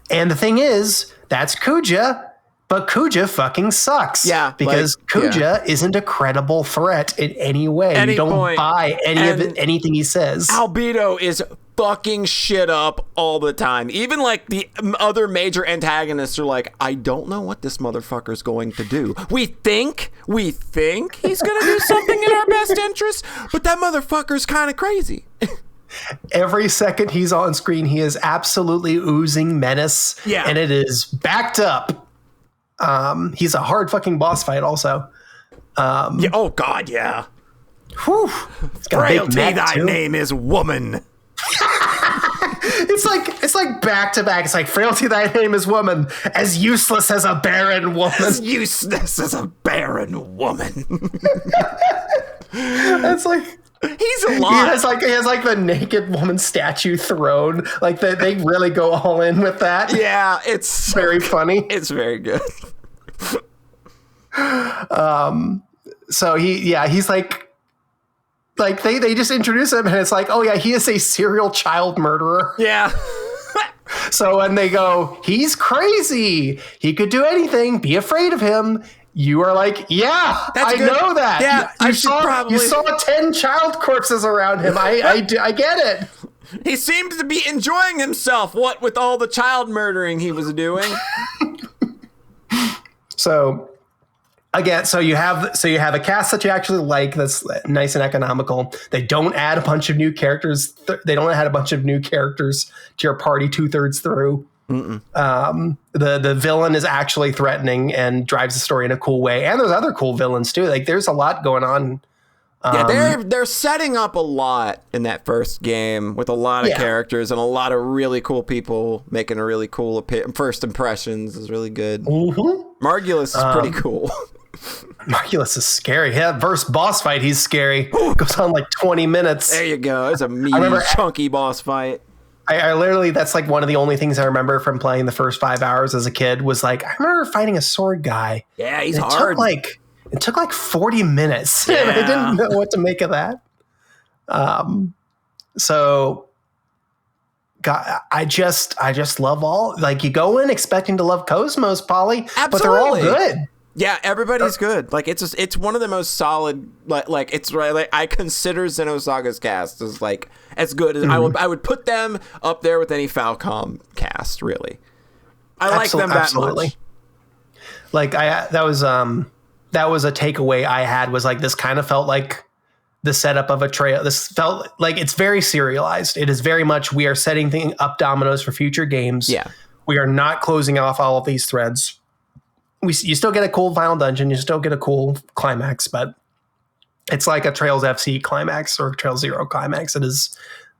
And the thing is, that's Kuja, but Kuja fucking sucks. Yeah. Because Kuja isn't a credible threat in any way. You don't buy anything he says. Albedo is fucking shit up all the time. Even like the other major antagonists are like, I don't know what this motherfucker's going to do. We think he's gonna do something in our best interest, but that motherfucker's kind of crazy. Every second he's on screen, he is absolutely oozing menace. Yeah. And it is backed up. He's a hard fucking boss fight also. Yeah, oh God, yeah. Whew. Frailty, thy name is woman. It's like back to back. It's like frailty, thy name is woman, as useless as a barren woman. As useless as a barren woman. It's like he's a lot. He has like the naked woman statue throne. Like they really go all in with that. Yeah, it's very funny. It's very good. So he's like they just introduce him and it's like, oh yeah, he is a serial child murderer. Yeah. So when they go, he's crazy, he could do anything, be afraid of him, you are like, yeah, I know that. Yeah, you saw 10 child corpses around him. I get it. He seemed to be enjoying himself, what with all the child murdering he was doing. So again, so you have a cast that you actually like that's nice and economical. They don't add a bunch of new characters. They don't add a bunch of new characters to your party 2/3 through. The villain is actually threatening and drives the story in a cool way. And there's other cool villains too. Like there's a lot going on. Yeah, they're setting up a lot in that first game with a lot of characters and a lot of really cool people making a really cool first impressions is really good. Mm-hmm. Margulis is pretty cool. Margulis is scary. Yeah, first boss fight, he's scary. Goes on like 20 minutes. There you go. It's a meaty, chunky boss fight. I literally, that's like one of the only things I remember from playing the first 5 hours as a kid was like, I remember fighting a sword guy. Yeah, he's hard. It took like 40 minutes. Yeah. And I didn't know what to make of that. So God, I just love all, like, you go in expecting to love Cosmos, Polly, Absolutely. but they're all good. Yeah, everybody's good. Like, it's one of the most solid. Like it's right. Like, I consider Xenosaga's cast as like as good as I would put them up there with any Falcom cast. Really, I like them that much. Like that was a takeaway I had, was like, this kind of felt like the setup of a trail. This felt like it's very serialized. It is very much, we are setting up dominoes for future games. Yeah, we are not closing off all of these threads. You still get a cool final dungeon, you still get a cool climax, but it's like a Trails FC climax or Trails Zero climax. It is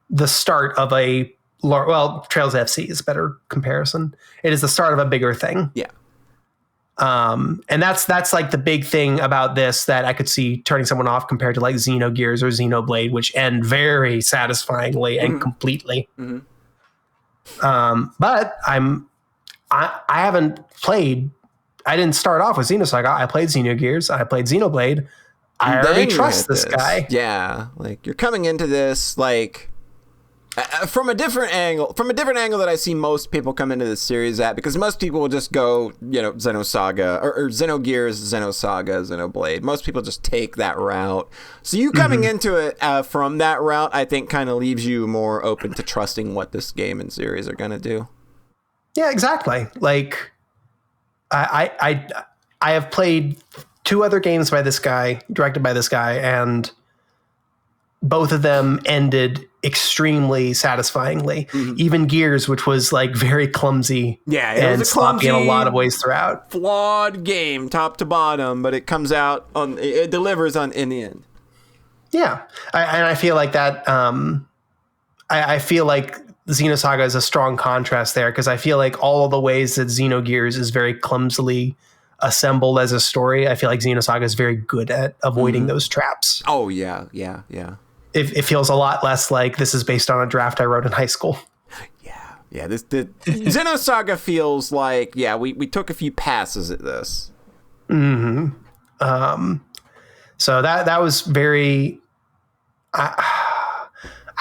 the start of Trails FC is a better comparison. It is the start of a bigger thing. Yeah. And that's like the big thing about this that I could see turning someone off compared to like Xenogears or Xenoblade, which end very satisfyingly and completely. Mm-hmm. But I haven't played. I didn't start off with Xenosaga. I played Xenogears. I played Xenoblade. I already trust this guy. Yeah, like, you're coming into this like from a different angle that I see most people come into this series at, because most people will just go, Xenosaga or Xenogears, Xenosaga, Xenoblade. Most people just take that route. So you coming into it from that route, I think, kind of leaves you more open to trusting what this game and series are going to do. Yeah, exactly. Like, I have played 2 other games by this guy, directed by this guy, and both of them ended extremely satisfyingly. Mm-hmm. Even Gears, which was like very clumsy, it was a clumsy, in a lot of ways throughout. Flawed game, top to bottom, but it comes out it delivers in the end. Yeah, and I feel like that. I feel like Xenosaga is a strong contrast there, because I feel like all of the ways that Xenogears is very clumsily assembled as a story, I feel like Xenosaga is very good at avoiding those traps. Oh, yeah. It feels a lot less like this is based on a draft I wrote in high school. Yeah. The Xenosaga feels like, we took a few passes at this. Mm-hmm. So that was very...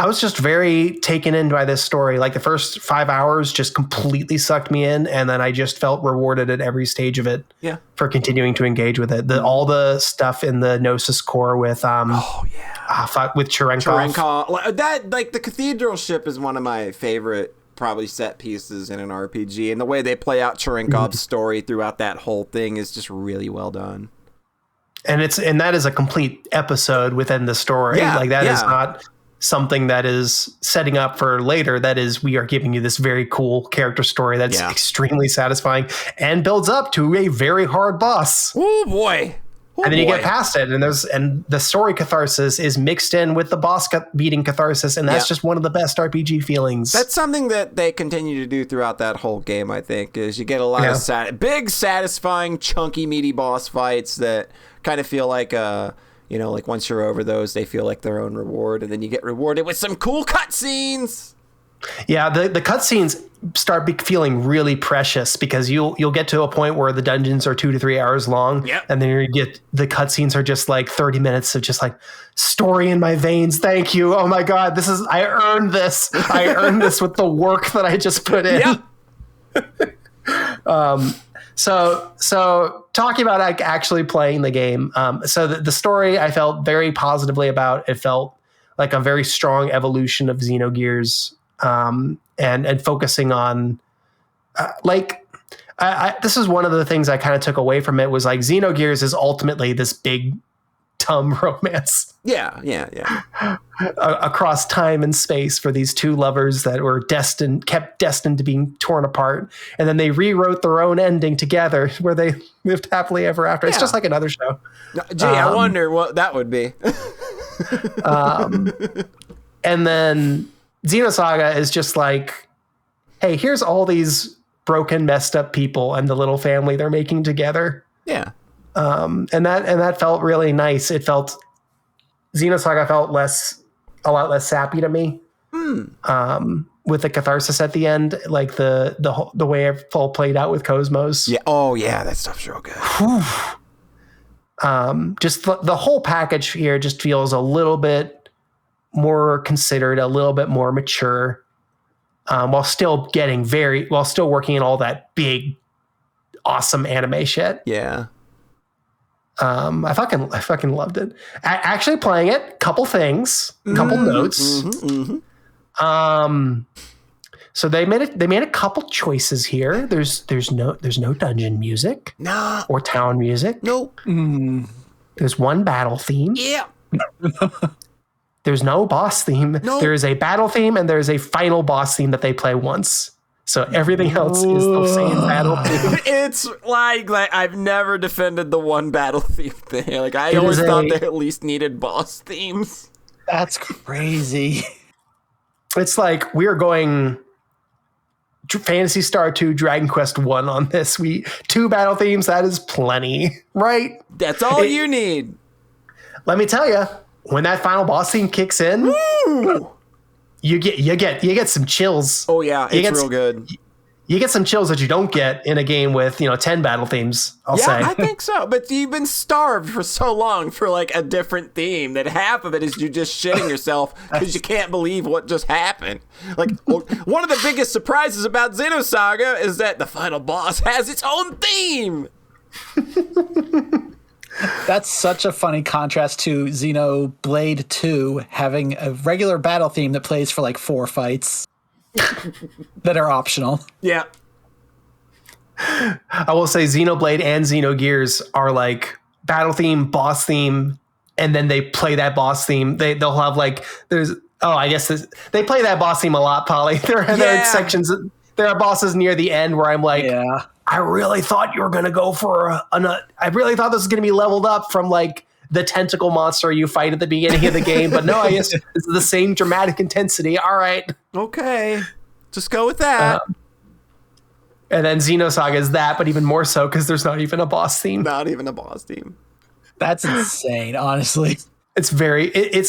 I was just very taken in by this story. Like, the first 5 hours just completely sucked me in, and then I just felt rewarded at every stage of it. Yeah. For continuing to engage with it. All the stuff in the Gnosis core with with Cherenkov. That, like, the cathedral ship is one of my favorite probably set pieces in an RPG, and the way they play out Cherenkov's story throughout that whole thing is just really well done. And that is a complete episode within the story. Yeah, like, that is not something that is setting up for later. That is, we are giving you this very cool character story that's extremely satisfying and builds up to a very hard boss. Oh boy. And then you get past it, and the story catharsis is mixed in with the boss beating catharsis, and that's just one of the best RPG feelings. That's something that they continue to do throughout that whole game, I think, is you get a lot of big, satisfying, chunky, meaty boss fights that kind of feel like like, once you're over those, they feel like their own reward, and then you get rewarded with some cool cutscenes. Yeah, the cutscenes start feeling really precious, because you'll get to a point where the dungeons are 2 to 3 hours long, and then you get the cutscenes are just like 30 minutes of just like story in my veins. Thank you. Oh my God, I earned this. I earned this with the work that I just put in. Yep. So talking about actually playing the game. So the story I felt very positively about. It felt like a very strong evolution of Xenogears. And focusing on, this is one of the things I kind of took away from it, was like, Xenogears is ultimately this big, dumb romance. Yeah. Across time and space for these 2 lovers that were kept destined to being torn apart. And then they rewrote their own ending together, where they lived happily ever after. It's just like another show. Gee, I wonder what that would be. And then Xenosaga is just like, hey, here's all these broken, messed up people and the little family they're making together. Yeah. And that felt really nice. It felt Xenosaga felt a lot less sappy to me. With the catharsis at the end, like the way it all played out with Cosmos. Yeah. Oh yeah, that stuff's real good. Just the whole package here just feels a little bit more considered, a little bit more mature, while still working in all that big, awesome anime shit. Yeah. I fucking loved it. Actually playing it, couple things, couple notes. So they made a couple choices here. There's no dungeon music, or town music. Nope. There's one battle theme. Yeah. There's no boss theme. Nope. There is a battle theme and there's a final boss theme that they play once. So everything else is the same battle theme. It's like I've never defended the one battle theme thing. Like I always thought they at least needed boss themes. That's crazy. It's like we're going Phantasy Star 2, Dragon Quest 1 on this. 2 battle themes, that is plenty, right? That's all you need. Let me tell you, when that final boss theme kicks in, Woo! you get some chills. Oh yeah, it's real good. You get some chills that you don't get in a game with 10 battle themes. I'll say. I think so. But you've been starved for so long for like a different theme that half of it is you just shitting yourself because you can't believe what just happened. Like one of the biggest surprises about Xenosaga is that the final boss has its own theme. That's such a funny contrast to Xenoblade 2 having a regular battle theme that plays for like 4 fights that are optional. Yeah. I will say Xenoblade and Xenogears are like battle theme, boss theme, and then they play that boss theme. They'll have like they play that boss theme a lot, Polly. There are sections. There are bosses near the end where I'm like, I really thought you were gonna go for I really thought this was gonna be leveled up from like the tentacle monster you fight at the beginning of the game, but no, I guess it's the same dramatic intensity. All right, okay, just go with that. And then Xenosaga is that, but even more so because there's not even a boss theme. Not even a boss theme. That's insane, honestly. It's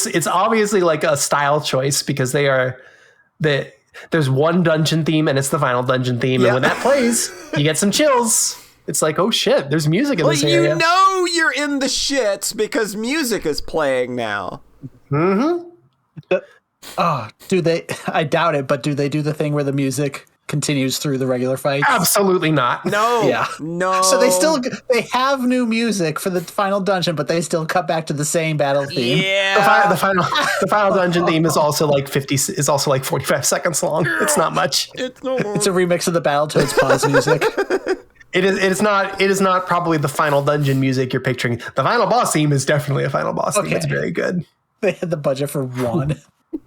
it's obviously like a style choice because there's one dungeon theme and it's the final dungeon theme, and when that plays, you get some chills. It's like, oh shit, there's music in this area. You know you're in the shits because music is playing now. Mm-hmm. Do they? I doubt it, but do they do the thing where the music continues through the regular fights? Absolutely not. No. Yeah. No. So they have new music for the final dungeon, but they still cut back to the same battle theme. Yeah. The final dungeon theme is also like 45 seconds long. It's not much. It's a remix of the Battletoads pause music. It is not probably the final dungeon music you're picturing. The final boss theme is definitely a final boss theme. It's very good. They had the budget for one.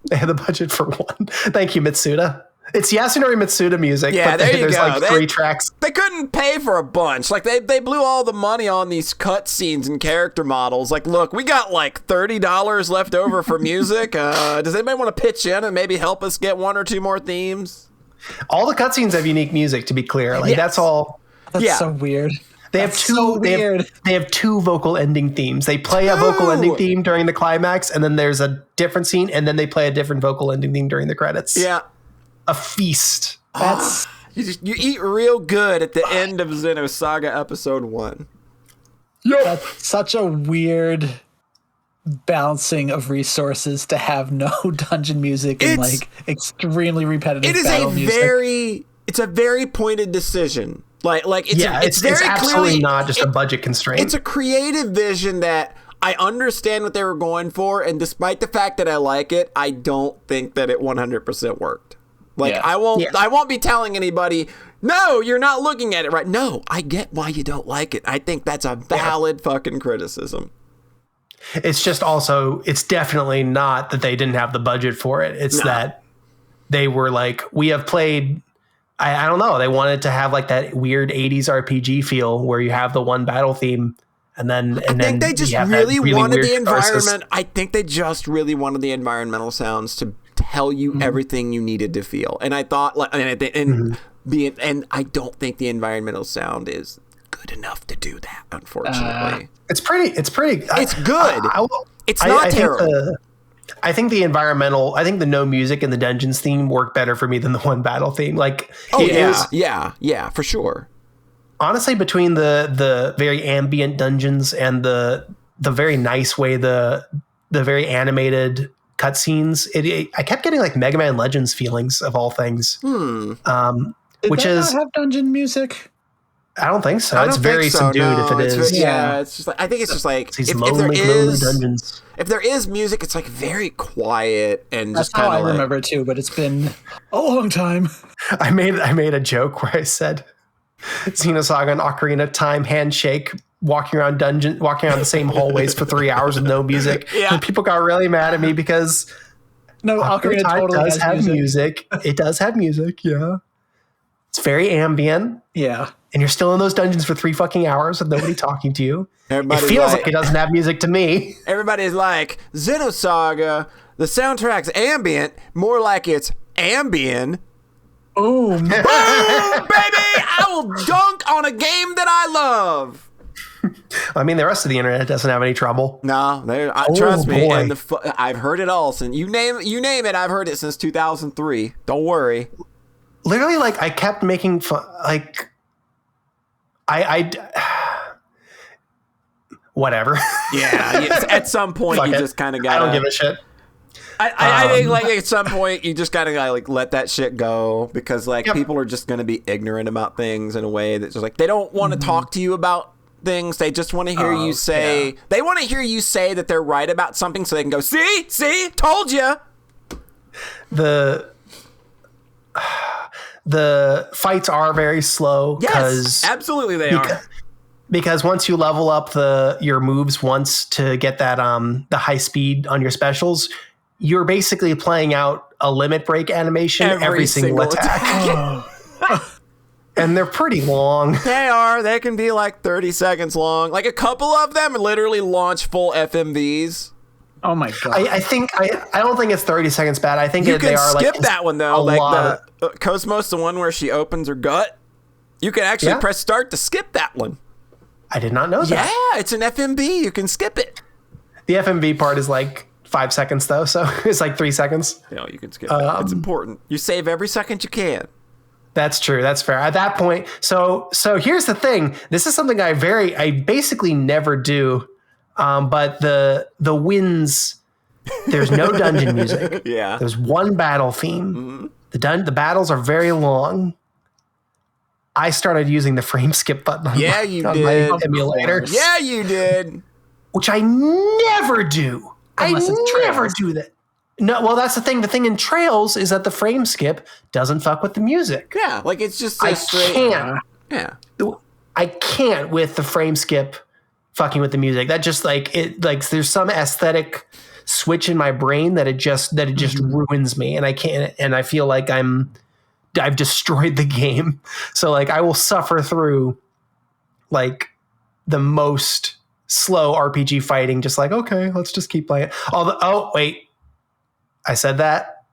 They had the budget for one. Thank you, Mitsuda. It's Yasunori Mitsuda music. Yeah, but there you there's go. Like 3 tracks. They couldn't pay for a bunch. Like they blew all the money on these cutscenes and character models. Like, look, we got like $30 left over for music. Does anybody want to pitch in and maybe help us get 1 or 2 more themes? All the cutscenes have unique music, to be clear. Like that's all. That's so weird. They have they have 2 vocal ending themes. They play a vocal ending theme during the climax, and then there's a different scene, and then they play a different vocal ending theme during the credits. Yeah. A feast. That's you eat real good at the end of Xenosaga episode 1. That's such a weird balancing of resources to have no dungeon music and like extremely repetitive battle music. It's a very pointed decision. Like it's very absolutely clearly not just a budget constraint. It's a creative vision that I understand what they were going for, and despite the fact that I like it, I don't think that it 100% worked. Like I won't be telling anybody, no, you're not looking at it right. No, I get why you don't like it. I think that's a valid fucking criticism. It's just also, it's definitely not that they didn't have the budget for it. It's that they were like, we have played. I don't know. They wanted to have like that weird 80s RPG feel where you have the one battle theme and then I think they just really wanted the environment. I think they just really wanted the environmental sounds to tell you everything you needed to feel. And I thought and I don't think the environmental sound is good enough to do that, unfortunately. It's pretty. It's good. It's not terrible. I think the no music and the dungeons theme work better for me than the one battle theme. Like, yeah, for sure. Honestly, between the very ambient dungeons and the very nice way the very animated cutscenes, I kept getting like Mega Man Legends feelings of all things. Did which is not have dungeon music? I don't think so. It's very subdued if it is. It's just like, I think it's just like if there is music, it's like very quiet and that's just kind of. I remember it too, but it's been a long time. I made a joke where I said Xenosaga and Ocarina of Time handshake, walking around the same hallways for 3 hours with no music. Yeah. And people got really mad at me because Ocarina of Time totally does have music. It does have music, yeah. It's very ambient. Yeah. And you're still in those dungeons for 3 fucking hours with nobody talking to you. Everybody's it feels like it doesn't have music to me. Everybody's like, Xenosaga, the soundtrack's ambient, more like it's ambient. Boom. Boom, baby! I will dunk on a game that I love. I mean, the rest of the internet doesn't have any trouble. No, trust me. And I've heard it all since you name it. I've heard it since 2003. Don't worry. Literally, like, I kept making fun, like, whatever. Yeah, at some point you just kind of got. I don't give a shit. I think like at some point you just gotta like let that shit go because like people are just gonna be ignorant about things in a way that's just like they don't want to talk to you about things. They just want to hear you say. They want to hear you say that they're right about something so they can go see, told you. The fights are very slow. Yes, absolutely they are. Because once you level up your moves once to get that the high speed on your specials, you're basically playing out a limit break animation every single attack. And they're pretty long. They are. They can be like 30 seconds long. Like a couple of them literally launch full FMVs. Oh my god! I don't think it's 30 seconds bad. I think you they are skip like that one though. Like the Cosmos, the one where she opens her gut. You can actually press start to skip that one. I did not know that. Yeah, it's an FMV. You can skip it. The FMV part is like 5 seconds though, so it's like 3 seconds. No, you can skip it. It's important. You save every second you can. That's true. That's fair. At that point, so here's the thing. This is something I basically never do. But the wins, there's no dungeon music. Yeah. There's one battle theme. Mm-hmm. The battles are very long. I started using the frame skip button on my emulator. Yeah, you did. Which I never do. Unless I never do that. No, well, that's the thing. The thing in Trails is that the frame skip doesn't fuck with the music. Yeah, like it's just I straight. Can't. Yeah. I can't with the frame skip fucking with the music. That just like it like there's some aesthetic switch in my brain that it just ruins me, and I can't, and I feel like I've destroyed the game. So like I will suffer through like the most slow RPG fighting, just like, okay, let's just keep playing. Wait, I said that.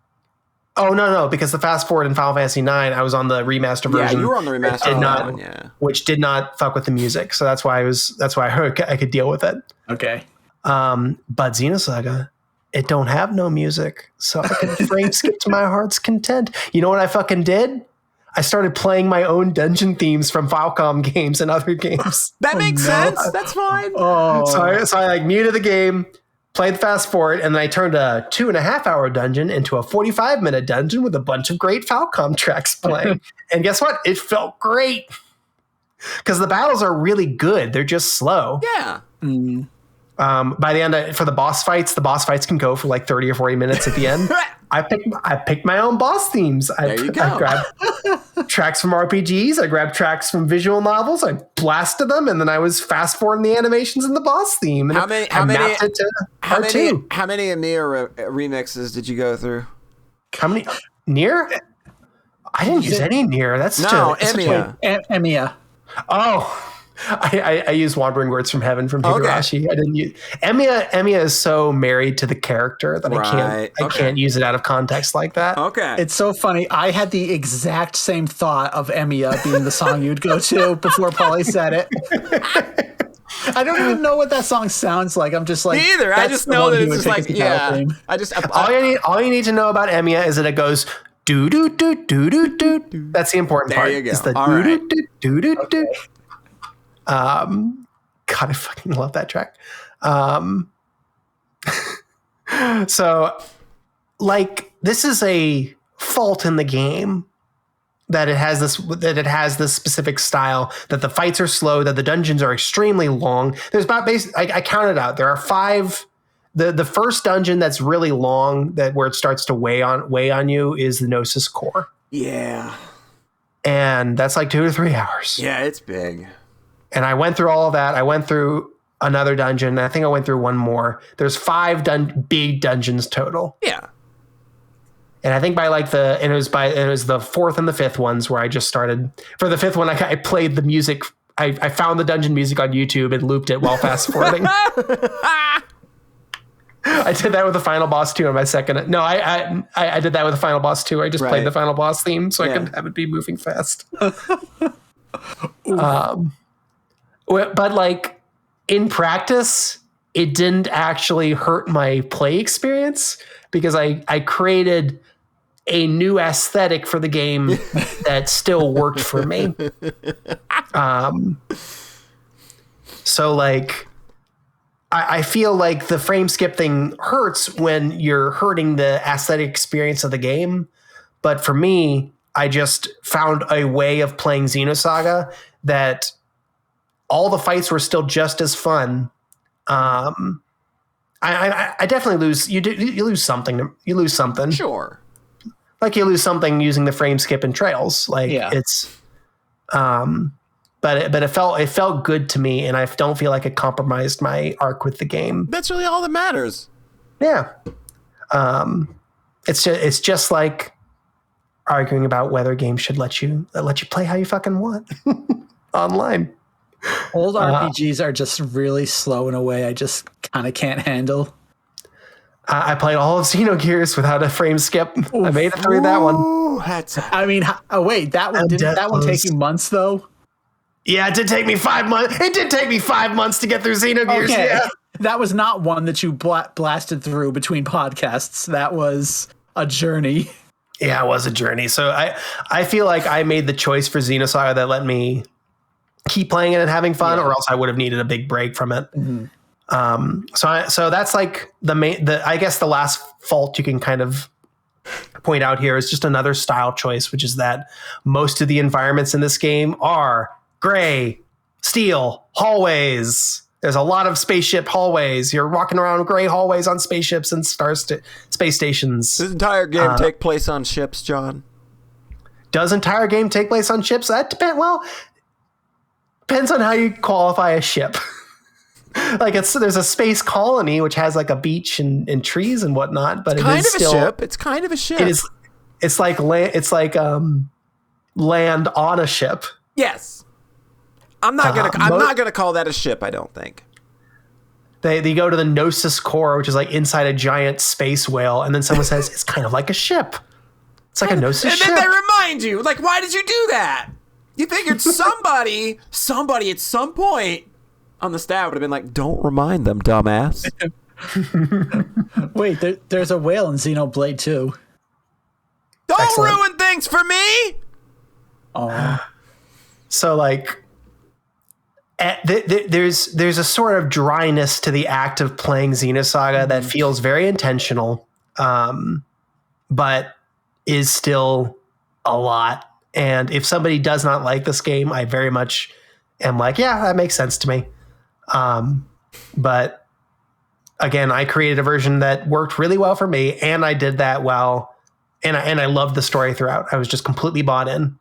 Oh no, because the fast forward in Final Fantasy 9, I was on the remaster version. Yeah, you were on the remaster which did not fuck with the music. So that's why I heard I could deal with it. Okay. But Xenosaga, it don't have no music, so I can frame skip to my heart's content. You know what I fucking did? I started playing my own dungeon themes from Falcom games and other games. That makes sense. That's fine. So I like muted the game, played the fast forward, and then I turned a 2.5-hour dungeon into a 45-minute dungeon with a bunch of great Falcom tracks playing. And guess what? It felt great. Because the battles are really good. They're just slow. Yeah. By the end, for the boss fights can go for like 30 or 40 minutes at the end. I picked my own boss themes. I grabbed tracks from RPGs. I grabbed tracks from visual novels. I blasted them, and then I was fast forwarding the animations in the boss theme. And how many Amiya remixes did you go through? How many Nier? I didn't use any Nier. That's Amiya. Amiya. Oh, I use Wandering Words from Heaven from Higurashi. I didn't use Emiya is so married to the character that I can't use it out of context like that. Okay. It's so funny. I had the exact same thought of Emiya being the song you'd go to before Paulie said it. I don't even know what that song sounds like. I'm just like, me either. I just know that it's just like, yeah. All you need to know about Emiya is that it goes do do do do do do. That's the important part. There you go. It's the all do right. do do do do. God, I fucking love that track. So, like, this is a fault in the game that it has this specific style, that the fights are slow, that the dungeons are extremely long. There's about I counted out. There are 5. The first dungeon that's really long, where it starts to weigh on you, is the Gnosis Core. Yeah. And that's like 2 to 3 hours. Yeah, it's big. And I went through all of that. I went through another dungeon. I think I went through one more. There's 5 big dungeons total. Yeah. And I think it was the 4th and the 5th ones where I just started. For the 5th one, I played the music. I found the dungeon music on YouTube and looped it while fast forwarding. I did that with the final boss too on my second. No, I did that with the final boss too. I just played the final boss theme so I could have it be moving fast. But like in practice, it didn't actually hurt my play experience because I created a new aesthetic for the game that still worked for me. So like, I feel like the frame skip thing hurts when you're hurting the aesthetic experience of the game. But for me, I just found a way of playing Xenosaga that all the fights were still just as fun. I definitely lose. You lose something. You lose something. Sure. Like you lose something using the frame skip and trails. Like it's, but it felt good to me, and I don't feel like it compromised my arc with the game. That's really all that matters. Yeah. It's just like arguing about whether games should let you play how you fucking want online. Old RPGs are just really slow in a way I just kind of can't handle. I played all of Xenogears without a frame skip. Oof. I made it through that one. I mean, wait, that one didn't that one take you months though? Yeah, it did take me 5 months. It did take me 5 months to get through Xenogears. Okay. Yeah. That was not one that you blasted through between podcasts. That was a journey. Yeah, it was a journey. So I feel like I made the choice for Xenosaga that let me keep playing it and having fun, or else I would have needed a big break from it. Mm-hmm. So that's like I guess the last fault you can kind of point out here is just another style choice, which is that most of the environments in this game are gray, steel, hallways. There's a lot of spaceship hallways. You're walking around gray hallways on spaceships and space stations. Does this entire game take place on ships, John? Does entire game take place on ships? That depends on how you qualify a ship. Like there's a space colony which has like a beach and trees and whatnot, but it's still a ship. It's kind of a ship. It is. It's like land on a ship. Yes. I'm not gonna call that a ship. I don't think. They go to the Gnosis Core, which is like inside a giant space whale, and then someone says it's kind of like a ship. It's like a Gnosis ship. And then they remind you, like, why did you do that? You figured somebody at some point on the staff would have been like, don't remind them, dumbass. Wait, there's a whale in Xenoblade 2. Don't Excellent. ruin things for me. Oh. So like, there's a sort of dryness to the act of playing Xenosaga that feels very intentional, but is still a lot. And if somebody does not like this game, I very much am like, yeah, that makes sense to me. But again, I created a version that worked really well for me, and I did that well, and I loved the story throughout. I was just completely bought in.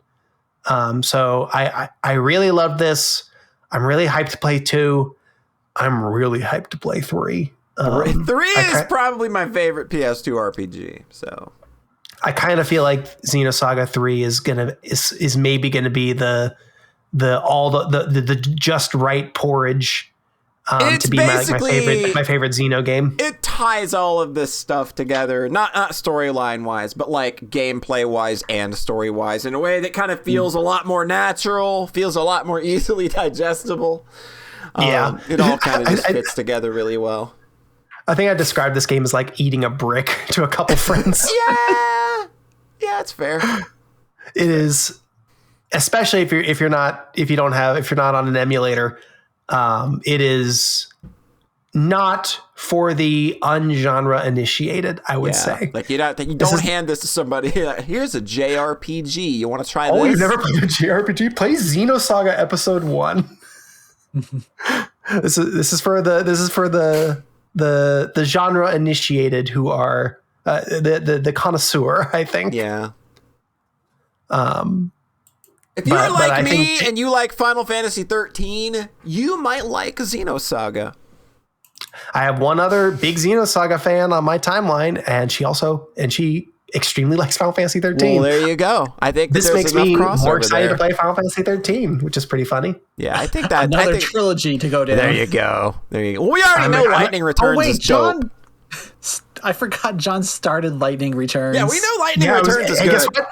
So I really loved this. I'm really hyped to play 2. I'm really hyped to play 3. 3 is probably my favorite PS2 RPG. So I kind of feel like Xenosaga 3 is maybe gonna be the the just right porridge to be my favorite Xeno game. It ties all of this stuff together, not storyline wise, but like gameplay wise and story wise, in a way that kind of feels a lot more natural, feels a lot more easily digestible. It all kind of just fits together really well. I think I described this game as like eating a brick to a couple friends. Yeah, it's fair. It is, especially if you're not on an emulator. It is not for the ungenre initiated, I would say. Like you don't hand this to somebody. Here's a JRPG. You want to try this? Oh, you've never played a JRPG? Play Xenosaga Episode 1. This is for the genre initiated who are the connoisseur, I think. Yeah. If you're like me and you like Final Fantasy 13, you might like Xenosaga. I have one other big Xenosaga fan on my timeline, and she extremely likes Final Fantasy 13. Well, there you go. I think this makes me more excited to play Final Fantasy 13 , which is pretty funny. Yeah, I think that another trilogy to go down. There you go. Well, we already know Lightning Returns is dope. John, I forgot John started Lightning Returns. Yeah, we know Lightning Returns is good. Guess what?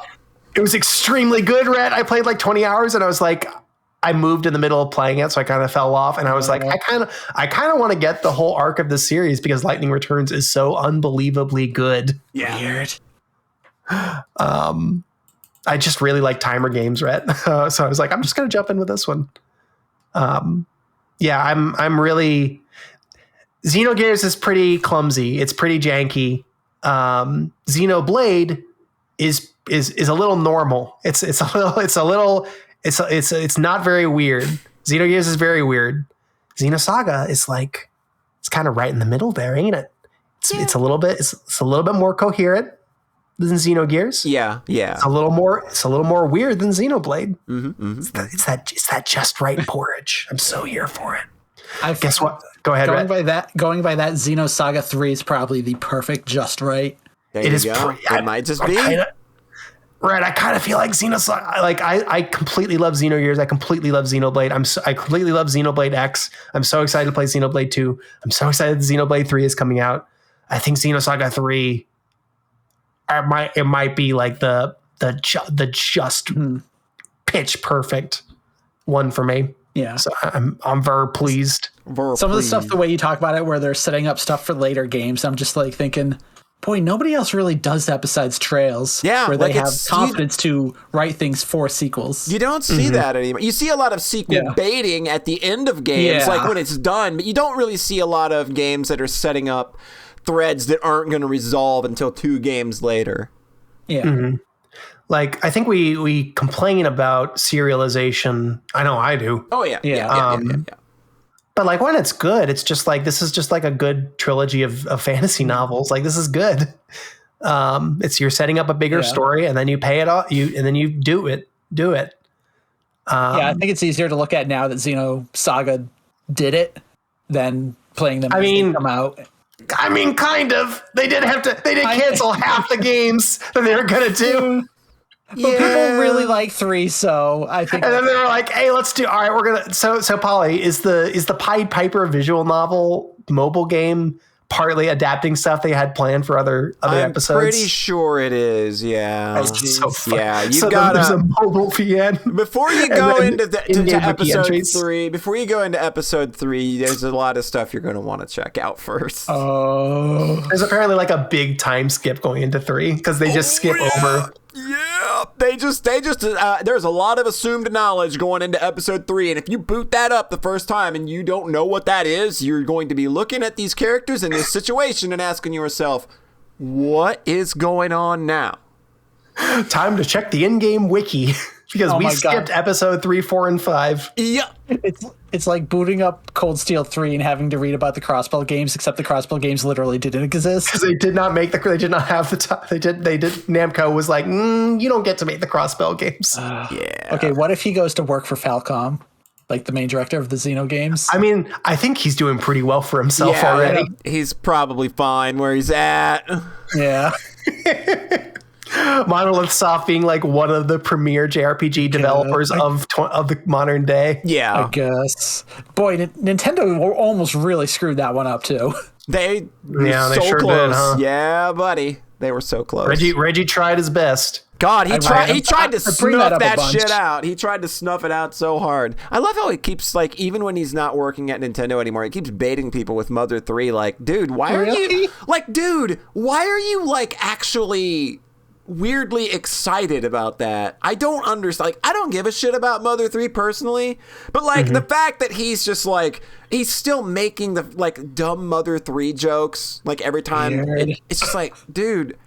It was extremely good, Rhett. I played like 20 hours, and I was like, I moved in the middle of playing it, so I kind of fell off. And I was like, I kind of want to get the whole arc of the series because Lightning Returns is so unbelievably good. Yeah. Weird. I just really like timer games, Rhett. So I was like, I'm just going to jump in with this one. I'm really. Xenogears is pretty clumsy. It's pretty janky. Xenoblade is a little normal. It's not very weird. Xenogears is very weird. Xenosaga is like, it's kind of right in the middle there, ain't it? It's a little bit more coherent than Xenogears. Yeah. It's a little more weird than Xenoblade. It's that just right porridge. I'm so here for it. Guess what? Go ahead. Going by that, Xenosaga 3 is probably the perfect just right. It is. It might just be. Right, I kind of feel like Xenosaga. Like I completely love Xenogears. I completely love Xenoblade. I completely love Xenoblade X. I'm so excited to play Xenoblade 2. I'm so excited that Xenoblade 3 is coming out. I think Xenosaga 3. It might be like the just pitch perfect one for me. Yeah. So I'm very pleased. Some of the stuff, the way you talk about it, where they're setting up stuff for later games, I'm just like thinking, boy, nobody else really does that besides Trails. Yeah, where they have confidence to write things for sequels. You don't see that anymore. You see a lot of sequel baiting at the end of games, like when it's done, but you don't really see a lot of games that are setting up threads that aren't going to resolve until 2 games later. Yeah. Mm-hmm. Like, I think we complain about serialization. I know I do. Oh, yeah. But like when it's good, it's just like, this is just like a good trilogy of fantasy novels. Like, this is good. You're setting up a bigger story, and then you pay it off. And then you do it. I think it's easier to look at now that Xenosaga did it than playing them as they come out. I mean, kind of. They did cancel half the games that they were gonna do. But people really like 3, so I think. And then they were like, "Hey, let's do. All right, we're gonna." So Polly, is the Pied Piper visual novel mobile game partly adapting stuff they had planned for other episodes? I'm pretty sure it is. Yeah. That's so fun. Yeah, you've got there's a mobile PN. Before you go into episode 3, before you go into episode 3, there's a lot of stuff you're going to want to check out first. Oh, there's apparently like a big time skip going into 3 because they just skip over. Yeah, they just there's a lot of assumed knowledge going into episode 3, and if you boot that up the first time and you don't know what that is, you're going to be looking at these characters in this situation and asking yourself, what is going on now? Time to check the in-game wiki because we skipped episode 3, 4, and 5. Yeah. It's like booting up Cold Steel 3 and having to read about the Crossbell games, except the Crossbell games literally didn't exist. Because they did not have the time. They did. Namco was like, you don't get to make the Crossbell games. Yeah. Okay, what if he goes to work for Falcom, like the main director of the Xeno games? I mean, I think he's doing pretty well for himself already. He's probably fine where he's at. Yeah. Monolith Soft being like one of the premier JRPG developers of the modern day. Yeah, I guess. Boy, Nintendo almost really screwed that one up too. They were Yeah, so they sure close. did, huh? Yeah, buddy, they were so close. Reggie tried his best. God, he tried to bring that snuff up a that bunch. shit out. He tried to snuff it out so hard. I love how he keeps, like, even when he's not working at Nintendo anymore, he keeps baiting people with Mother 3. Like, dude, why are you like actually weirdly excited about that? I don't understand. Like, I don't give a shit about Mother 3 personally, but like the fact that he's just like, he's still making the like dumb Mother 3 jokes like every time. It's just like, dude,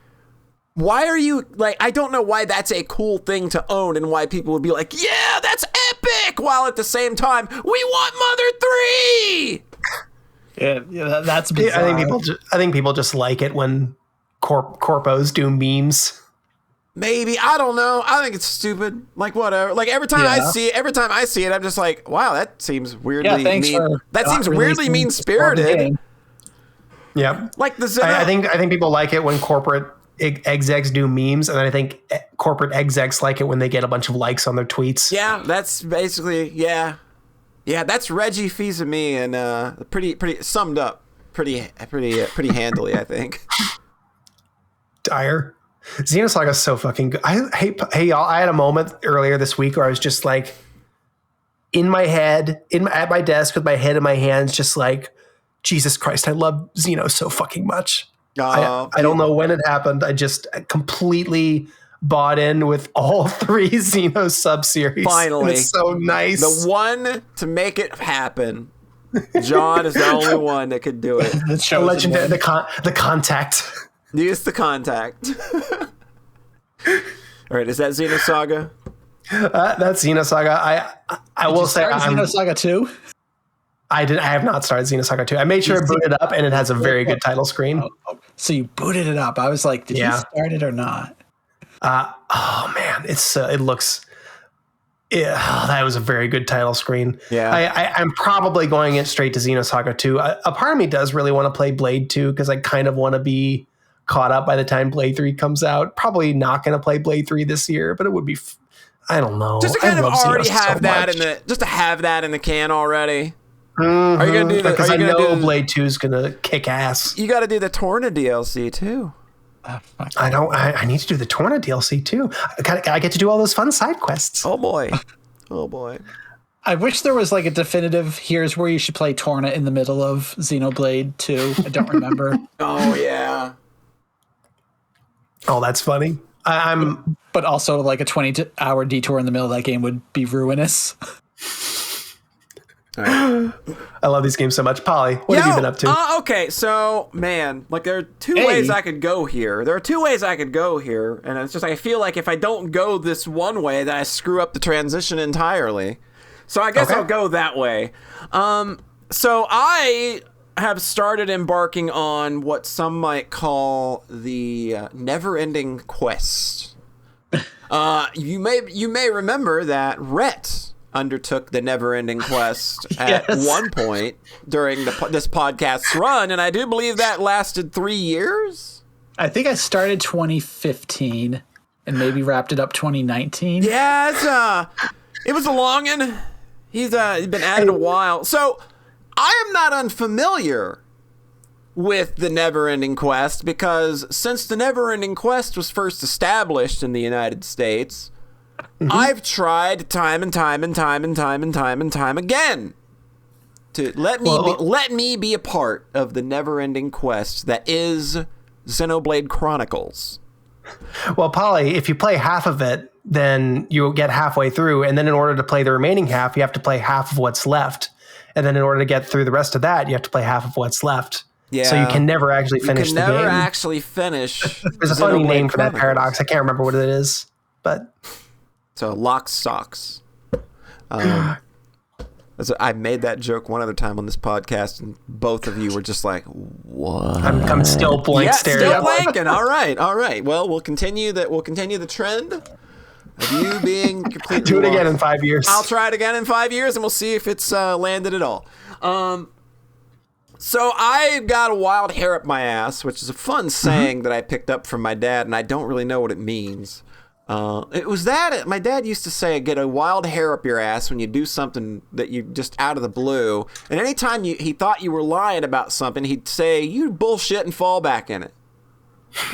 why are you like, I don't know why that's a cool thing to own and why people would be like, yeah, that's epic, while at the same time we want Mother 3. Yeah, that's bizarre. I think people just like it when corpos do memes. Maybe, I don't know. I think it's stupid. Like, whatever. Like, every time I see it, I'm just like, wow, that seems weirdly weirdly mean-spirited. Yeah. Like the I think people like it when corporate execs do memes, and then I think corporate execs like it when they get a bunch of likes on their tweets. Yeah, that's basically, yeah, that's Reggie Fils-Aimé, and pretty summed up pretty handily, I think. Dire. Xenosaga is so fucking good. Hey y'all, I had a moment earlier this week where I was just like in my head, at my desk with my head in my hands, just like, Jesus Christ, I love Xeno so fucking much. I don't know when it happened. I just completely bought in with all 3 Xeno sub-series. Finally. It's so nice. The one to make it happen. John is the only one that could do it. The legendary, the contact. Use the contact. All right, is that Xenosaga? That's Xenosaga. I will say Xenosaga 2? I have not started Xenosaga 2. I made sure I booted it up, and it has a very good title screen. So you booted it up. I was like, did you start it or not? Oh man, it looks. That was a very good title screen. Yeah, I'm probably going it straight to Xenosaga 2. A part of me does really want to play Blade 2 because I kind of want to be caught up by the time Blade 3 comes out. Probably not going to play Blade 3 this year, but it would be. I don't know. Just to kind of already have that just to have that in the can already. Are you gonna do that? Because I know Blade 2 is gonna kick ass. You got to do the Torna DLC too. I need to do the Torna DLC too. I get to do all those fun side quests. Oh boy. Oh boy. I wish there was like a definitive, here's where you should play Torna in the middle of Xenoblade 2. I don't remember. Oh yeah. Oh, that's funny. But also like a 20-hour detour in the middle of that game would be ruinous. Right. I love these games so much. Polly, what have you been up to? Okay, so, man, like there are two ways I could go here. And it's just like I feel like if I don't go this one way, then I screw up the transition entirely. So I guess I'll go that way. So I have started embarking on what some might call the never-ending quest. You may remember that Rhett undertook the never-ending quest at one point during this podcast's run, and I do believe that lasted 3 years. I think I started 2015 and maybe wrapped it up 2019. Yeah, it was a longin'. He's been at it a while. So I am not unfamiliar with the never-ending quest because since the never-ending quest was first established in the United States, I've tried time and time again to let me be a part of the never-ending quest that is Xenoblade Chronicles. Well, Polly, if you play half of it, then you'll get halfway through, and then in order to play the remaining half, you have to play half of what's left, and then in order to get through the rest of that, you have to play half of what's left. Yeah. So you can never actually finish the game. You can never actually finish. There's a funny name for that paradox. I can't remember what it is, but. So lock stocks. I made that joke one other time on this podcast, and both of you were just like, "What?" I'm still blank staring. Still blanking. All right. Well, we'll continue the trend of you being completely. Do it again in 5 years. I'll try it again in 5 years, and we'll see if it's landed at all. So I got a wild hair up my ass, which is a fun saying that I picked up from my dad, and I don't really know what it means. It was that my dad used to say, get a wild hair up your ass when you do something that you just out of the blue. And anytime he thought you were lying about something, he'd say, you bullshit, and fall back in it.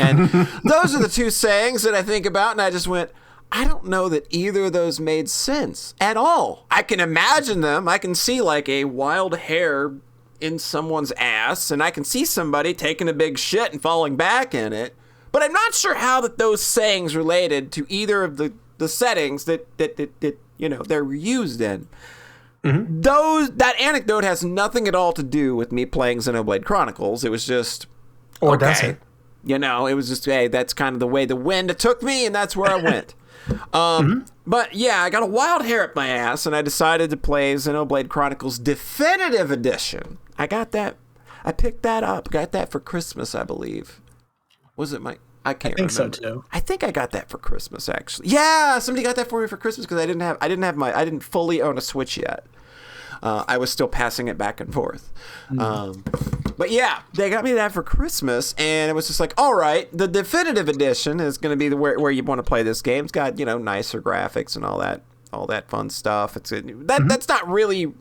And those are the two sayings that I think about, and I just went, I don't know that either of those made sense at all. I can imagine them. I can see like a wild hair in someone's ass, and I can see somebody taking a big shit and falling back in it, but I'm not sure how that those sayings related to either of the settings that you know they're used in. That anecdote has nothing at all to do with me playing Xenoblade Chronicles. It was just does it? You know, it was just, hey, that's kind of the way the wind took me, and that's where I went. But yeah, I got a wild hair up my ass, and I decided to play Xenoblade Chronicles Definitive Edition. I got that. I picked that up. Got that for Christmas, I believe. Was it my? I can't remember. I think so too. I think I got that for Christmas, actually. Yeah, somebody got that for me for Christmas because I didn't fully own a Switch yet. I was still passing it back and forth. But yeah, they got me that for Christmas, and it was just like, all right, the Definitive Edition is going to be where you want to play this game. It's got, you know, nicer graphics and all that fun stuff. That's not really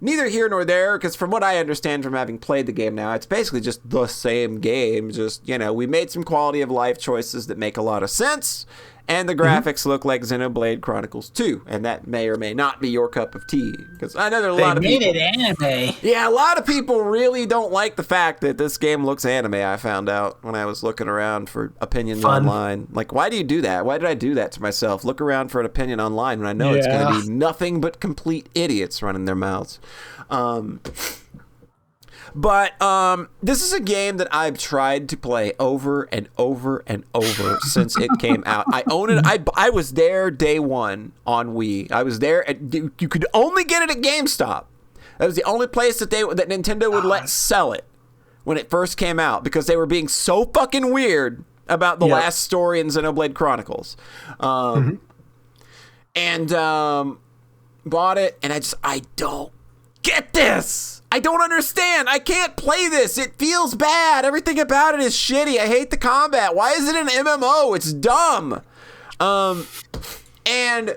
neither here nor there, because from what I understand from having played the game now, it's basically just the same game. Just, you know, we made some quality of life choices that make a lot of sense, and the graphics look like Xenoblade Chronicles 2, and that may or may not be your cup of tea, because I know there are a lot of people. They made it anime. Yeah, a lot of people really don't like the fact that this game looks anime. I found out when I was looking around for opinions online. Like, why do you do that? Why did I do that to myself? Look around for an opinion online when I know it's going to be nothing but complete idiots running their mouths. But this is a game that I've tried to play over and over and over since it came out. I own it. I was there day one on Wii. I was there. You could only get it at GameStop. That was the only place that Nintendo would let sell it when it first came out, because they were being so fucking weird about the last story in Xenoblade Chronicles. And bought it, and I don't get this. I don't understand. I can't play this. It feels bad. Everything about it is shitty. I hate the combat. Why is it an MMO? It's dumb. And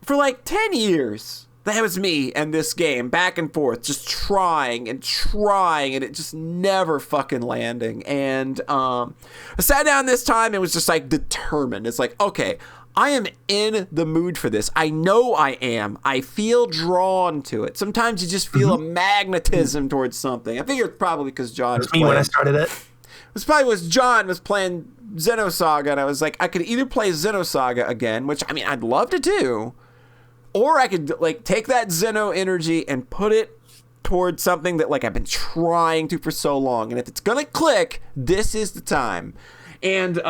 for like 10 years, that was me and this game, back and forth, just trying, and it just never fucking landing. And I sat down this time and was just like determined. It's like, okay, I am in the mood for this. I know I am. I feel drawn to it. Sometimes you just feel a magnetism towards something. I figure it's probably because John was playing. When I started it. It's probably because John was playing Xenosaga, and I was like, I could either play Xenosaga again, which, I mean, I'd love to do, or I could, like, take that Xeno energy and put it towards something that, like, I've been trying to for so long. And if it's going to click, this is the time. And,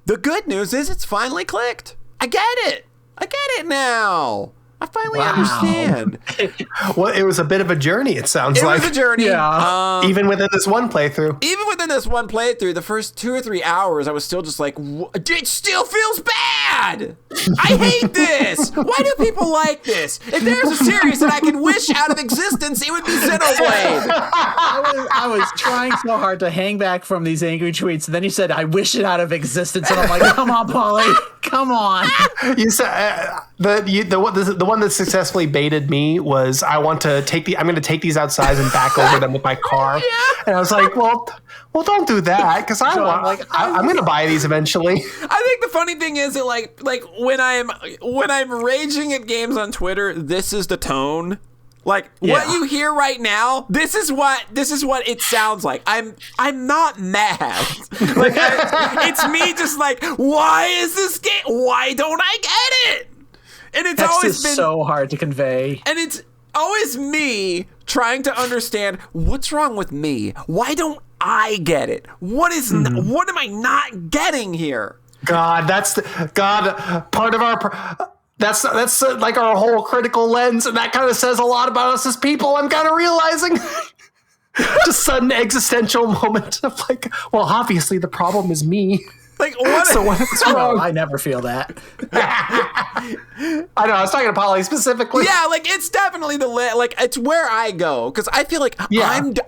the good news is it's finally clicked. I get it. I get it now. I finally understand. Well, it was a bit of a journey, it sounds like. It was a journey. Yeah. Even within this one playthrough. The first 2 or 3 hours, I was still just like, it still feels bad. I hate this. Why do people like this? If there's a series that I can wish out of existence, it would be Xenoblade. I was trying so hard to hang back from these angry tweets, and then you said, I wish it out of existence. And I'm like, come on, Paulie. Come on. You said the one that successfully baited me was I'm going to take these outside and back over them with my car. Yeah. And I was like, well, don't do that, because I'm going to buy these eventually. I think the funny thing is that like when I'm raging at games on Twitter, this is the tone. Like what you hear right now, this is what it sounds like. I'm not mad. Like it's me just like, why is this game? Why don't I get it? And it's always been so hard to convey. And it's always me trying to understand what's wrong with me. Why don't I get it? What am I not getting here? God, part of our. That's like our whole critical lens, and that kind of says a lot about us as people. I'm kind of realizing. Just sudden existential moment of like, well, obviously the problem is me. Like, what? So what's wrong? I never feel that. I know. I was talking to Polly specifically. Yeah, like it's definitely like it's where I go because I feel like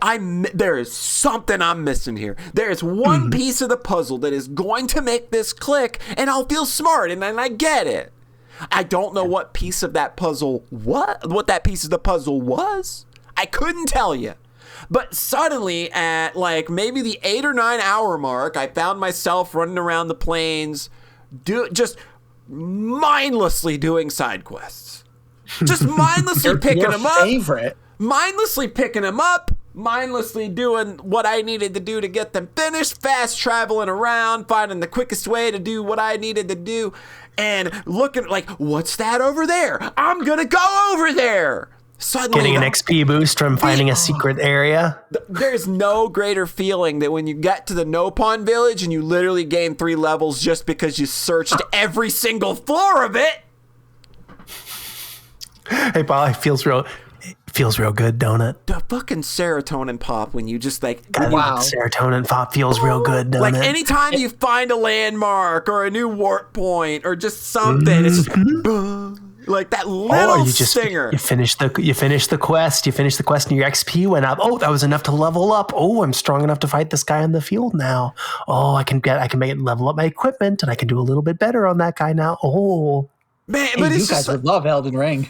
I'm there is something I'm missing here. There is one piece of the puzzle that is going to make this click, and I'll feel smart, and then I get it. I don't know what piece of that puzzle what that piece of the puzzle was. I couldn't tell you. But suddenly, at like maybe the 8 or 9 hour mark, I found myself running around the plains, just mindlessly doing side quests. Just mindlessly picking them up. Favorite. Mindlessly picking them up. Mindlessly doing what I needed to do to get them finished. Fast traveling around, finding the quickest way to do what I needed to do. And looking like, what's that over there? I'm going to go over there. Suddenly, getting an XP boost from finding a secret area. There's no greater feeling than when you get to the Nopon village and you literally gain 3 levels just because you searched every single floor of it. Hey, Paul, it feels real good, don't it? The fucking serotonin pop when you just like, Wow. Serotonin pop feels real good, don't like it? anytime you find a landmark or a new warp point or just something, it's just like that little stinger. You finish the quest. You finish the quest, and your XP went up. Oh, that was enough to level up. Oh, I'm strong enough to fight this guy in the field now. Oh, I can make it level up my equipment, and I can do a little bit better on that guy now. Oh, man, Hey, but you it's guys just would love Elden Ring.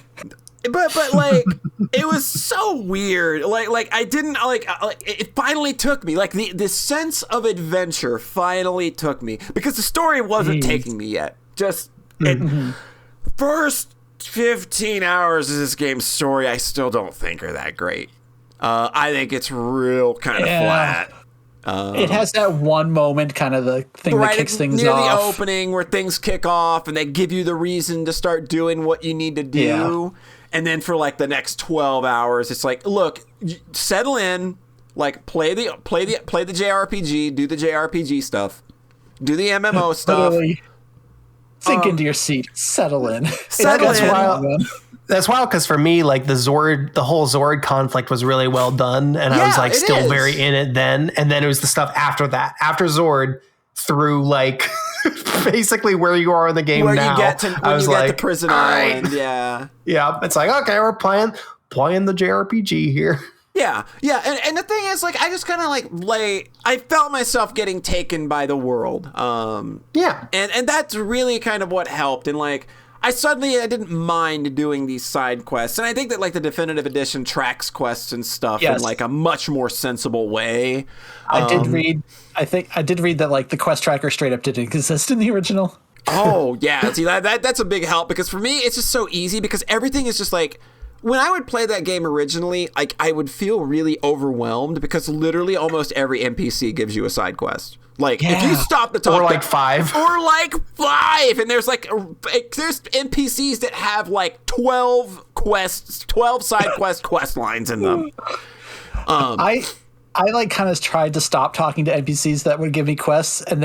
But like it was so weird. Like I didn't like it finally took me. Like the sense of adventure finally took me because the story wasn't taking me yet. Just first 15 hours of this game's story, I still don't think are that great. I think it's real kind of flat. It has that one moment, kind of the thing that kicks things near off. the opening where things kick off and they give you the reason to start doing what you need to do. Yeah. And then for like the next 12 hours, it's like, look, settle in, like play the JRPG, do the JRPG stuff, do the MMO stuff. Literally sink into your seat, settle in. That's wild because for me, like the whole Zord conflict was really well done, and I was like still very in it then. And then it was the stuff after that, after Zord, through like basically where you are in the game where now. You get to the prison island, yeah. It's like, okay, we're playing the JRPG here. Yeah. And the thing is, like, I just kind of like I felt myself getting taken by the world. And that's really kind of what helped. And like, I didn't mind doing these side quests. And I think that like the definitive edition tracks quests and stuff in like a much more sensible way. I did read that like the quest tracker straight up didn't exist in the original. Oh yeah. See that's a big help because for me, it's just so easy because everything is just like, when I would play that game originally, like I would feel really overwhelmed because literally almost every NPC gives you a side quest. Like if you stop to talk, or like 5, and there's NPCs that have like 12 side quest lines in them. I like kind of tried to stop talking to NPCs that would give me quests, and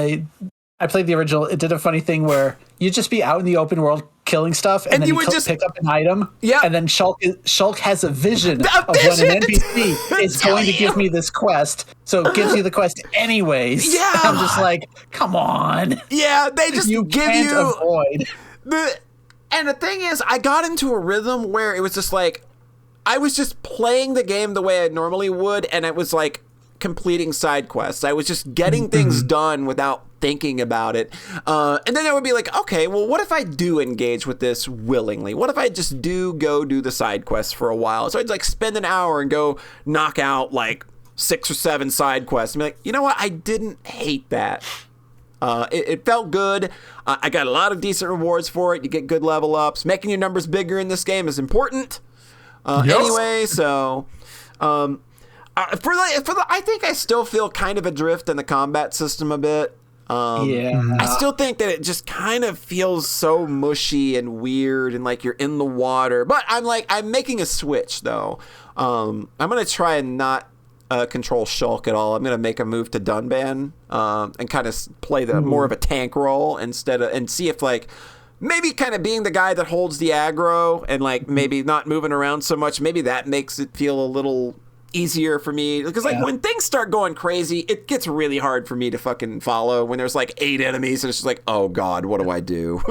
I played the original. It did a funny thing where you'd just be out in the open world killing stuff, and then you would just pick up an item. Yeah. And then Shulk has a vision of when an NPC is going to give me this quest, so it gives you the quest anyways. Yeah. And I'm just like, come on. Yeah, they just you give can't you avoid. And the thing is, I got into a rhythm where it was just like I was just playing the game the way I normally would, and it was like completing side quests. I was just getting things done without thinking about it. And then I would be like, okay, well, what if I do engage with this willingly? What if I just go do the side quests for a while? So I'd like spend an hour and go knock out like 6 or 7 side quests and be like, you know what? I didn't hate that. It felt good. I got a lot of decent rewards for it. You get good level ups. Making your numbers bigger in this game is important. Anyway, so I think I still feel kind of adrift in the combat system a bit. I still think that it just kind of feels so mushy and weird and like you're in the water. But I'm making a switch though. I'm gonna try and not control Shulk at all. I'm gonna make a move to Dunban and kind of play the more of a tank role and see if like maybe kind of being the guy that holds the aggro and like maybe not moving around so much. Maybe that makes it feel a little easier for me because like when things start going crazy, it gets really hard for me to fucking follow when there's like 8 enemies and it's just like, oh god, what do I do?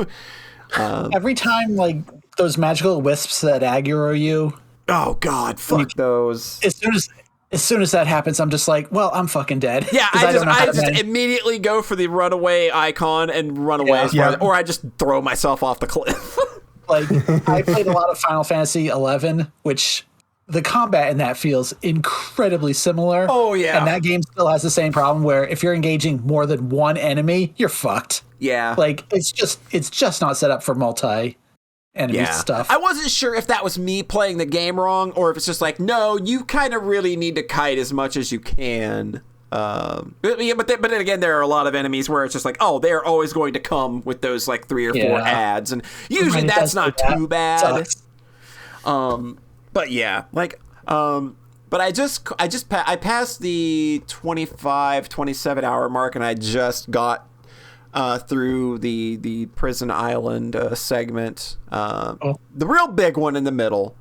Every time like those magical wisps that aggro you, oh god, fuck those. As soon as that happens, I'm just like, well, I'm fucking dead. Yeah, I just immediately go for the runaway icon and run away or I just throw myself off the cliff. Like, I played a lot of Final Fantasy 11, which the combat in that feels incredibly similar. Oh, yeah. And that game still has the same problem where if you're engaging more than one enemy, you're fucked. Yeah. Like, it's just not set up for multi-enemy stuff. I wasn't sure if that was me playing the game wrong or if it's just like, no, you kind of really need to kite as much as you can. But then again, there are a lot of enemies where it's just like, oh, they're always going to come with those like 3 or 4 ads, and usually that's not too bad. But yeah, like, but I passed the 27 hour mark, and I just got through the prison island segment, the real big one in the middle.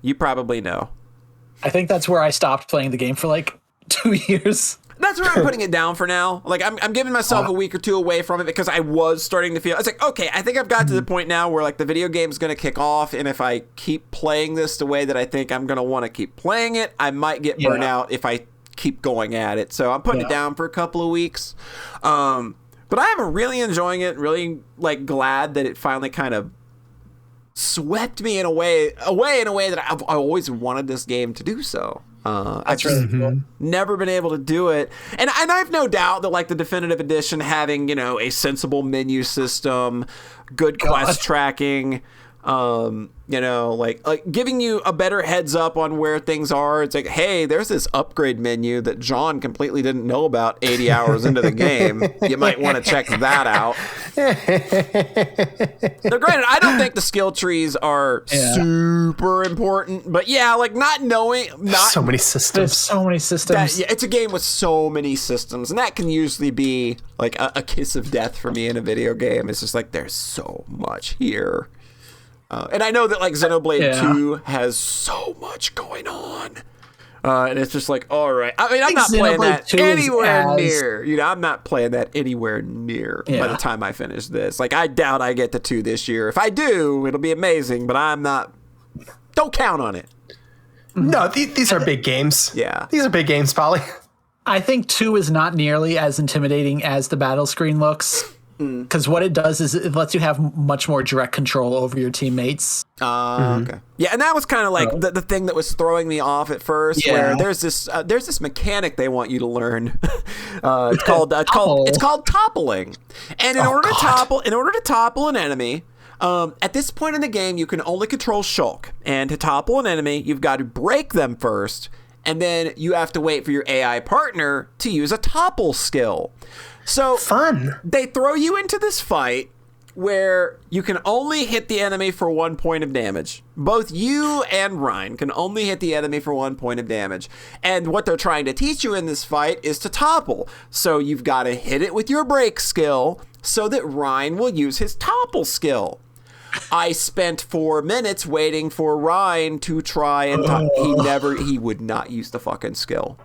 You probably know. I think that's where I stopped playing the game for like 2 years. That's where I'm putting it down for now. Like, I'm giving myself a week or 2 away from it because I was starting to feel... I was like, okay, I think I've got to the point now where, like, the video game's going to kick off, and if I keep playing this the way that I think I'm going to want to keep playing it, I might get burnt out if I keep going at it. So I'm putting it down for a couple of weeks. But I'm really enjoying it, really, like, glad that it finally kind of swept me away in a way that I always wanted this game to do so. I've just never been able to do it. And I've no doubt that like the definitive edition having, you know, a sensible menu system, good quest tracking, you know, like giving you a better heads up on where things are. It's like, hey, there's this upgrade menu that John completely didn't know about 80 hours into the game. You might want to check that out. Now, granted, I don't think the skill trees are super important, but yeah, like not so many systems. There's so many systems. It's a game with so many systems, and that can usually be like a kiss of death for me in a video game. It's just like there's so much here. And I know that like Xenoblade 2 has so much going on. And it's just like, all right. I mean, I'm not playing that anywhere near. You know, I'm not playing that anywhere near by the time I finish this. Like, I doubt I get to 2 this year. If I do, it'll be amazing, but I'm not. Don't count on it. No, these are big games. Yeah. These are big games, Polly. I think 2 is not nearly as intimidating as the battle screen looks. Because what it does is it lets you have much more direct control over your teammates. Okay. Yeah, and that was kind of like the thing that was throwing me off at first. Where there's this mechanic they want you to learn. It's called toppling. And in order to topple an enemy, at this point in the game, you can only control Shulk. And to topple an enemy, you've got to break them first, and then you have to wait for your AI partner to use a topple skill. So fun. They throw you into this fight where you can only hit the enemy for 1 point of damage. Both you and Ryan can only hit the enemy for 1 point of damage. And what they're trying to teach you in this fight is to topple. So you've got to hit it with your break skill so that Ryan will use his topple skill. I spent 4 minutes waiting for Ryan to try and he would not use the fucking skill.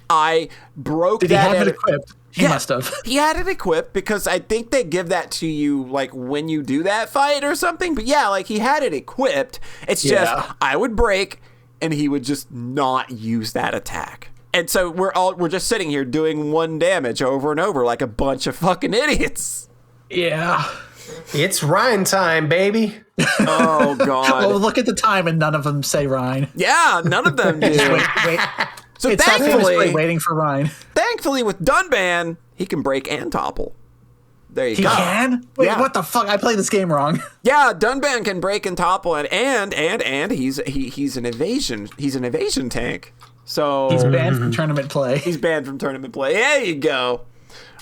I broke Did that. Did he have it equipped? He must have. He had it equipped because I think they give that to you like when you do that fight or something. But yeah, like he had it equipped. It's just I would break and he would just not use that attack. And so we're just sitting here doing 1 damage over and over like a bunch of fucking idiots. Yeah. It's Ryan time, baby. Oh God. Well, look at the time and none of them say Ryan. Yeah, none of them do. wait. So it's thankfully, waiting for Ryan. Thankfully, with Dunban, he can break and topple. There you go. He can? Wait, what the fuck? I played this game wrong. Yeah, Dunban can break and topple, and he's an evasion tank. So he's banned from tournament play. He's banned from tournament play. There you go.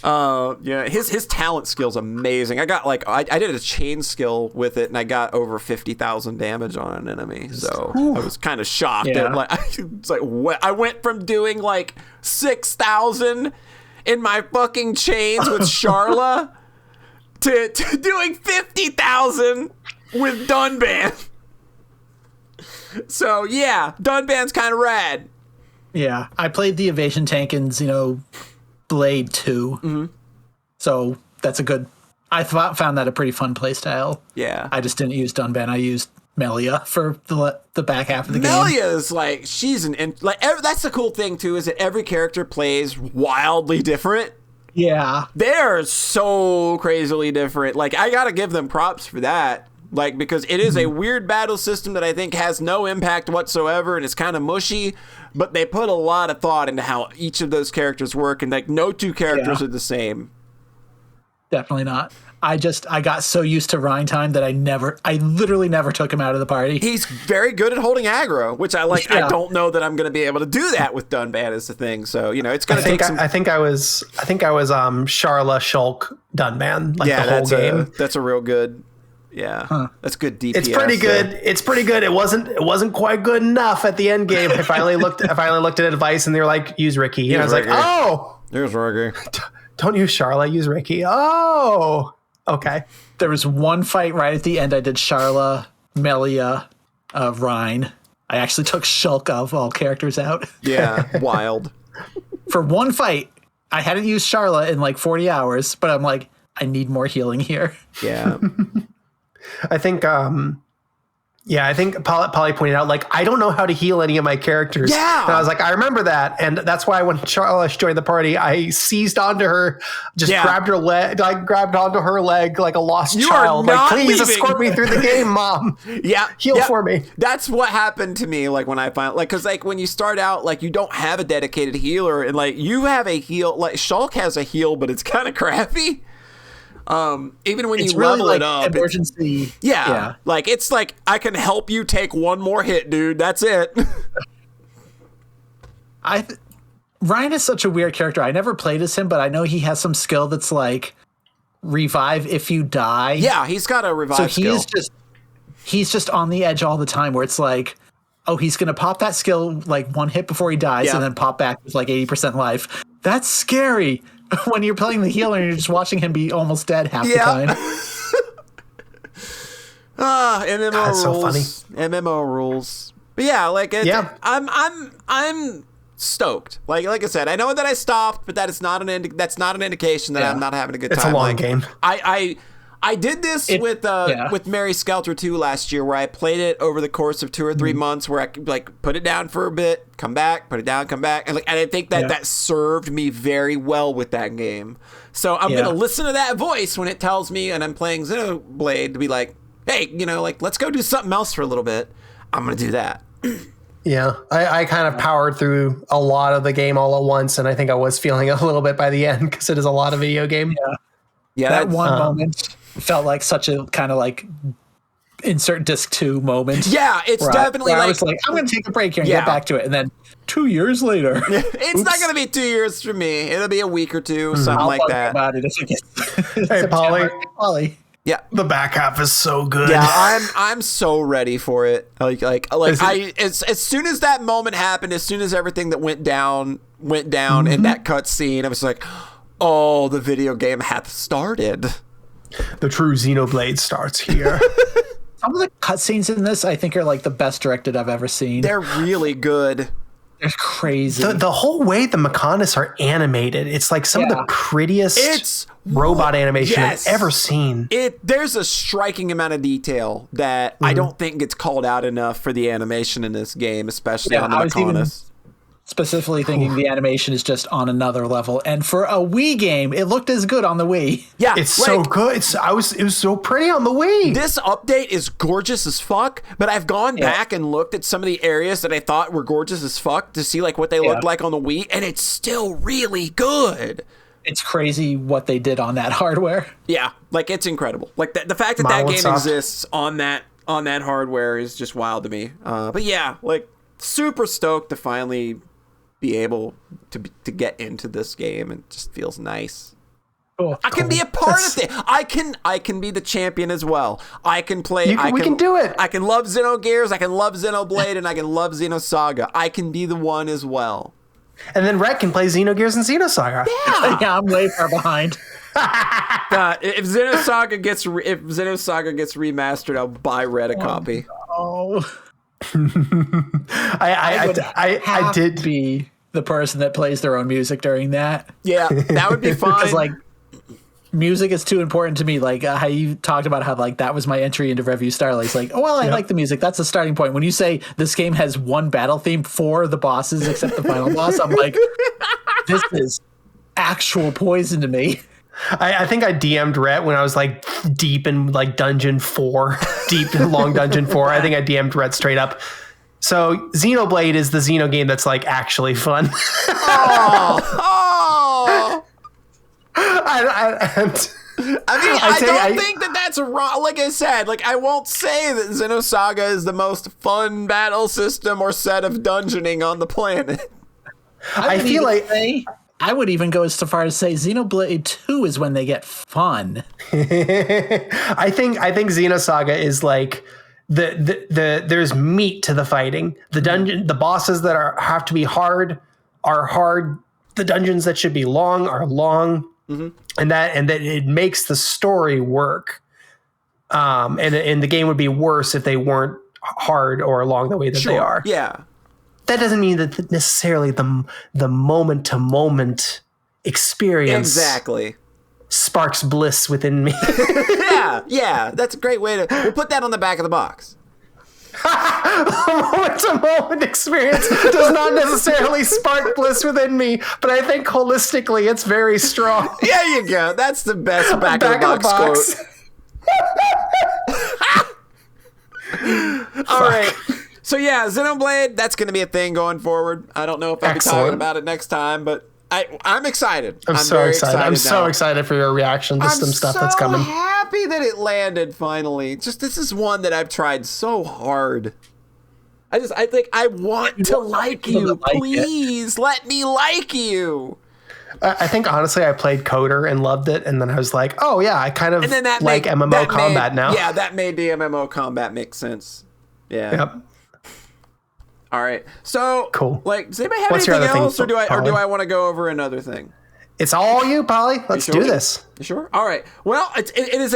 Yeah, his talent skill's amazing. I did a chain skill with it, and I got over 50,000 damage on an enemy. So I was kind of shocked. Yeah. It's like what? I went from doing like 6,000 in my fucking chains with Charla to doing 50,000 with Dunban. So yeah, Dunban's kind of rad. Yeah, I played the evasion tank in Blade 2. Mm-hmm. So that's a good. I found that a pretty fun playstyle. Yeah, I just didn't use Dunban. I used Melia for the back half of the game. Melia's like that's the cool thing too, is that every character plays wildly different. Yeah, they're so crazily different. Like I gotta give them props for that. Like, because it is a weird battle system that I think has no impact whatsoever, and it's kind of mushy, but they put a lot of thought into how each of those characters work, and like no two characters are the same. Definitely not. I got so used to Rhine time that I literally never took him out of the party. He's very good at holding aggro, which I like. Yeah. I don't know that I'm going to be able to do that with Dunban is the thing. So, it's going to take some. I think I was Sharla Shulk Dunban, like the whole game. That's a real good. Yeah, that's good DPS. It's pretty good. It's pretty good. It wasn't quite good enough at the end game. I finally looked at advice, and they were like, "Use Ricky," and I was like, "Oh, there's Ricky. Don't use Sharla. Use Ricky." Oh, okay. There was one fight right at the end. I did Sharla, Melia, Rhine. I actually took Shulk of all characters out. Yeah, wild. For one fight, I hadn't used Sharla in like 40 hours, but I'm like, I need more healing here. Yeah. I think Polly pointed out, like, I don't know how to heal any of my characters. Yeah. And I was like, I remember that. And that's why when Charlotte joined the party, I seized onto her, grabbed her leg, grabbed onto her leg like a lost child. Like, please escort me through the game, Mom. Yeah. Heal for me. That's what happened to me. Like when I found, like, cause like when you start out, like you don't have a dedicated healer, and like you have a heal, like Shulk has a heal, but it's kind of crappy. Even when you level it up, emergency. Yeah. Like it's like, I can help you take one more hit, dude. That's it. Ryan is such a weird character. I never played as him, but I know he has some skill that's like revive if you die. Yeah, he's got a revive skill. He's just on the edge all the time, where it's like, oh, he's gonna pop that skill like one hit before he dies, and then pop back with like 80% life. That's scary. When you're playing the healer and you're just watching him be almost dead half the time. MMO God, rules. so funny. MMO rules. But yeah, like I'm stoked. Like I said, I know that I stopped, but that's not an indication that I'm not having a good time. It's a long game. I did this with Mary Skelter 2 last year, where I played it over the course of 2 or 3 months, where I could like put it down for a bit, come back, put it down, come back, and I think that served me very well with that game. So I'm gonna listen to that voice when it tells me, and I'm playing Xenoblade, to be like, hey, like let's go do something else for a little bit. I'm gonna do that. Yeah, I kind of powered through a lot of the game all at once, and I think I was feeling a little bit by the end, because it is a lot of video game. Yeah, that one moment felt like such a kind of like insert disc 2 moment. Yeah, it's definitely I was like, I'm going to take a break here and get back to it. And then 2 years later. It's not going to be 2 years for me. It'll be a week or two, something like that. About it if it gets hey, Polly. Yeah, the back half is so good. Yeah, I'm so ready for it. As soon as that moment happened, as soon as everything that went down in that cutscene, I was like, oh, the video game hath started. The true Xenoblade starts here. Some of the cutscenes in this, I think, are like the best directed I've ever seen. They're really good. They're crazy. The whole way the Mechonis are animated, it's like some of the prettiest robot animation I've ever seen. There's a striking amount of detail that I don't think gets called out enough for the animation in this game, especially on the Mechonis. Specifically thinking the animation is just on another level, and for a Wii game, it looked as good on the Wii. Yeah, it's so good. It was so pretty on the Wii. This update is gorgeous as fuck, but I've gone back and looked at some of the areas that I thought were gorgeous as fuck to see like what they looked like on the Wii, and it's still really good. It's crazy what they did on that hardware. Yeah, like it's incredible. Like the fact that that game exists on that hardware is just wild to me. But yeah, like super stoked to finally be able to get into this game, and it just feels nice. I can be a part of it. I can be the champion as well. I can play. We can do it. I can love Xenogears. I can love Xenoblade, and I can love Xenosaga. I can be the one as well. And then Rhett can play Xenogears and Xenosaga. Yeah, I'm way far behind. If Xenosaga gets remastered, I'll buy Rhett a copy. Oh. I did be the person that plays their own music during that. Yeah, that would be fine. Because like music is too important to me. Like how you talked about how like that was my entry into Review Starlight. It's like, oh well, I like the music. That's a starting point. When you say this game has one battle theme for the bosses except the final boss, I'm like, this is actual poison to me. I think I DM'd Rhett when I was like deep in like dungeon 4, deep in long dungeon 4. I think I DM'd Rhett straight up. So Xenoblade is the Xeno game that's like actually fun. Oh. I don't think that that's wrong. Like I said, like I won't say that Xenosaga is the most fun battle system or set of dungeoning on the planet. I feel like I would even go so far as to say Xenoblade 2 is when they get fun. I think Xenosaga is like the there's meat to the fighting. The bosses that have to be hard are hard. The dungeons that should be long are long. Mm-hmm. And that it makes the story work. And the game would be worse if they weren't hard or long the way that they are. Yeah. That doesn't mean that necessarily the moment to moment experience exactly sparks bliss within me. yeah, that's a great way to. We'll put that on the back of the box. Moment to moment experience does not necessarily spark bliss within me, but I think holistically it's very strong. There you go. That's the best back of the box quote. All right. So yeah, Xenoblade, that's going to be a thing going forward. I don't know if I'll be talking about it next time, but I'm excited. I'm so excited. I'm so excited for your reaction to some stuff that's coming. I'm so happy that it landed finally. Just this is one that I've tried so hard. I think I want to like you. Please let me like you. I think honestly I played Coder and loved it, and then I was like, oh yeah, I kind of like MMO combat now. Yeah, that made the MMO combat make sense. Yeah. Yep. All right. So cool. Like, does anybody have anything else, or do I want to go over another thing? It's all you, Polly. Let's do this. You sure? All right. Well, it is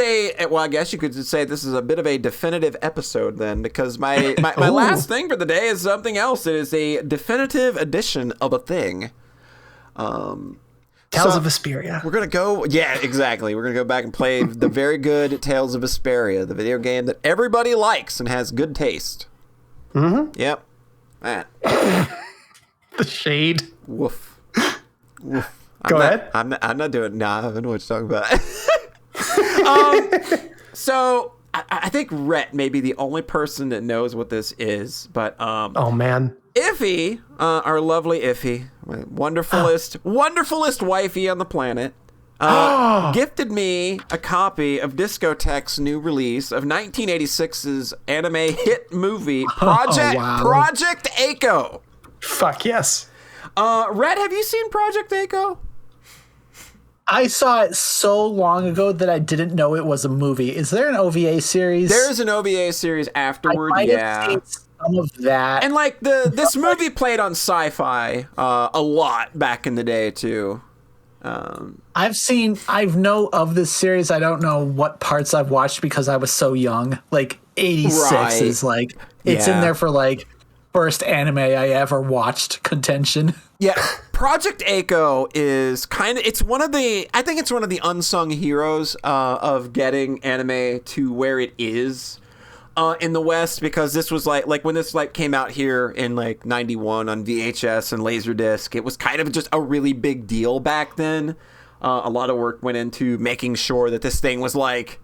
well, I guess you could say this is a bit of a definitive episode then, because my last thing for the day is something else. It is a definitive edition of a thing. Tales of Vesperia. We're going to go... Yeah, exactly. We're going to go back and play the very good Tales of Vesperia, the video game that everybody likes and has good taste. Mm-hmm. Yep. That. The shade. Woof. Woof. Go ahead. I'm not doing... Nah, I don't know what you're talking about. So, I think Rhett may be the only person that knows what this is, but... oh, man. Iffy, our lovely Iffy, my wonderfulest wifey on the planet, gifted me a copy of Discotech's new release of 1986's anime hit movie Project Echo. Fuck yes. Rhett, have you seen Project Echo? I saw it so long ago that I didn't know it was a movie. Is there an OVA series? There is an OVA series afterward. I might have seen some of that. And like this movie played on Sci-Fi a lot back in the day too. I've know of this series. I don't know what parts I've watched because I was so young. Like 86 is like it's in there for like first anime I ever watched contention. Yeah, Project Echo is it's one of the unsung heroes of getting anime to where it is in the West, because this was like when this came out here in like 91 on VHS and Laserdisc, it was kind of just a really big deal back then. A lot of work went into making sure that this thing was like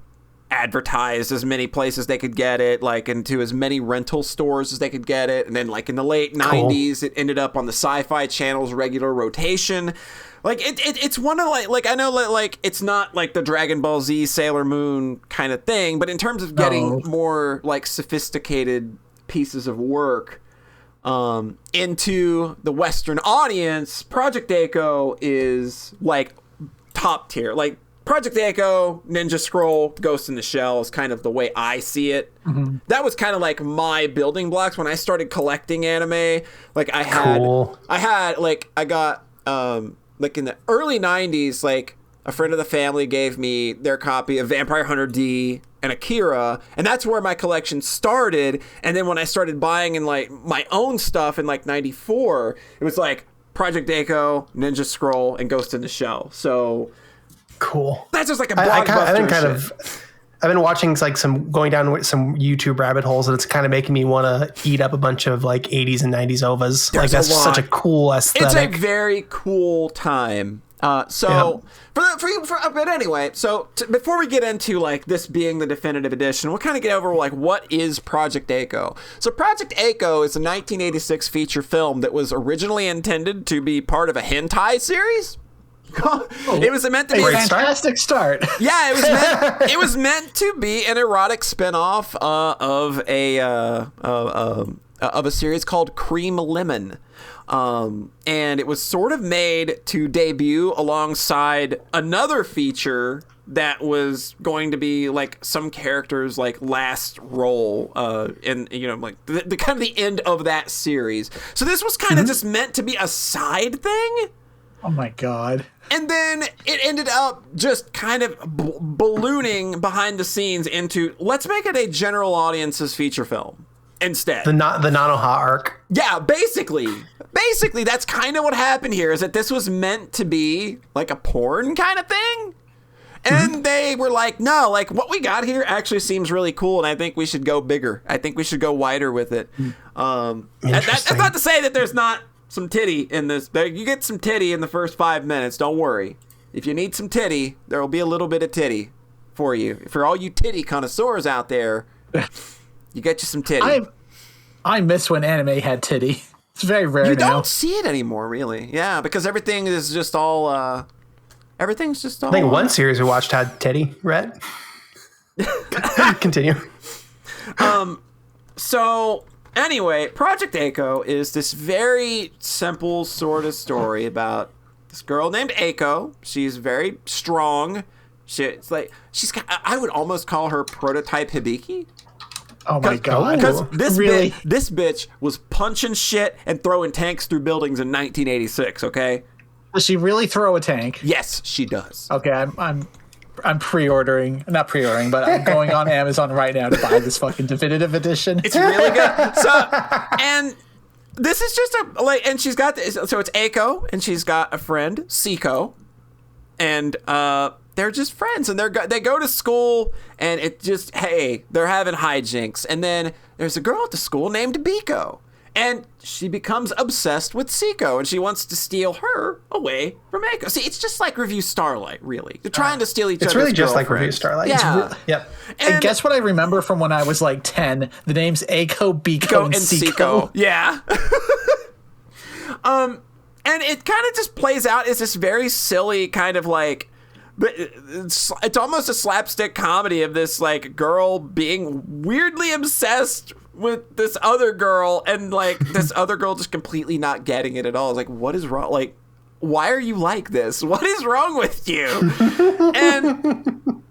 advertised as many places they could get it, like into as many rental stores as they could get it, and then like in the late 90s it ended up on the Sci-Fi Channel's regular rotation. Like it's one of like I know like it's not like the Dragon Ball Z Sailor Moon kind of thing, but in terms of getting more like sophisticated pieces of work into the Western audience, Project Echo is like top tier. Like Project Echo, Ninja Scroll, Ghost in the Shell is kind of the way I see it. Mm-hmm. That was kind of like my building blocks when I started collecting anime. Like I got like in the early 90s, like a friend of the family gave me their copy of Vampire Hunter D, and Akira, and that's where my collection started. And then when I started buying in like my own stuff in like 94, it was like Project A-ko, Ninja Scroll, and Ghost in the Shell. So cool. That's just like a blockbuster. I've been watching like going down some YouTube rabbit holes, and it's kind of making me want to eat up a bunch of like 80s and 90s OVAs. There's like that's such a cool aesthetic. It's a very cool time. For a bit anyway. So before we get into like this being the definitive edition, we'll kind of get over like what is Project A-ko. So Project A-ko is a 1986 feature film that was originally intended to be part of a hentai series. It was meant to be a fantastic start. Yeah, it was meant to be an erotic spinoff of a series called Cream Lemon. And it was sort of made to debut alongside another feature that was going to be like some character's like last role in like the kind of the end of that series. So this was kind of just meant to be a side thing. Oh my god. And then it ended up just kind of ballooning behind the scenes into, let's make it a general audience's feature film instead. The Nanoha arc. Yeah, basically that's kind of what happened here, is that this was meant to be like a porn kind of thing. And they were like, no, like what we got here actually seems really cool, and I think we should go bigger. I think we should go wider with it. That's not to say that there's not some titty in this. You get some titty in the first 5 minutes. Don't worry. If you need some titty, there will be a little bit of titty for you. For all you titty connoisseurs out there, you get you some titty. I miss when anime had titty. It's very rare now. You don't see it anymore, really. Yeah, because everything is just all. Everything's just all. I think one series we watched had titty, Rhett. Continue. So. Anyway, Project A-ko is this very simple sort of story about this girl named A-ko. She's very strong. I would almost call her prototype Hibiki. Oh my god! Because this bitch was punching shit and throwing tanks through buildings in 1986. Okay. Does she really throw a tank? Yes, she does. Okay, I'm pre-ordering, not pre-ordering, but I'm going on Amazon right now to buy this fucking definitive edition. It's really good. So, and this is just and she's got this, so it's A-ko, and she's got a friend, Seiko, and they're just friends, and they go to school, and they're having hijinks, and then there's a girl at the school named Biko. And she becomes obsessed with Seiko, and she wants to steal her away from A-ko. See, it's just like Review Starlight, really. They're trying to steal each other's girlfriends. It's really just like girlfriends. Review Starlight. Yeah. Yep. And guess what I remember from when I was like 10? The names A-ko, Biko, and Seiko. Yeah. And it kind of just plays out as this very silly kind of like, it's almost a slapstick comedy of this like girl being weirdly obsessed with this other girl, and like this other girl just completely not getting it at all. It's like, what is wrong? Like, why are you like this? What is wrong with you? And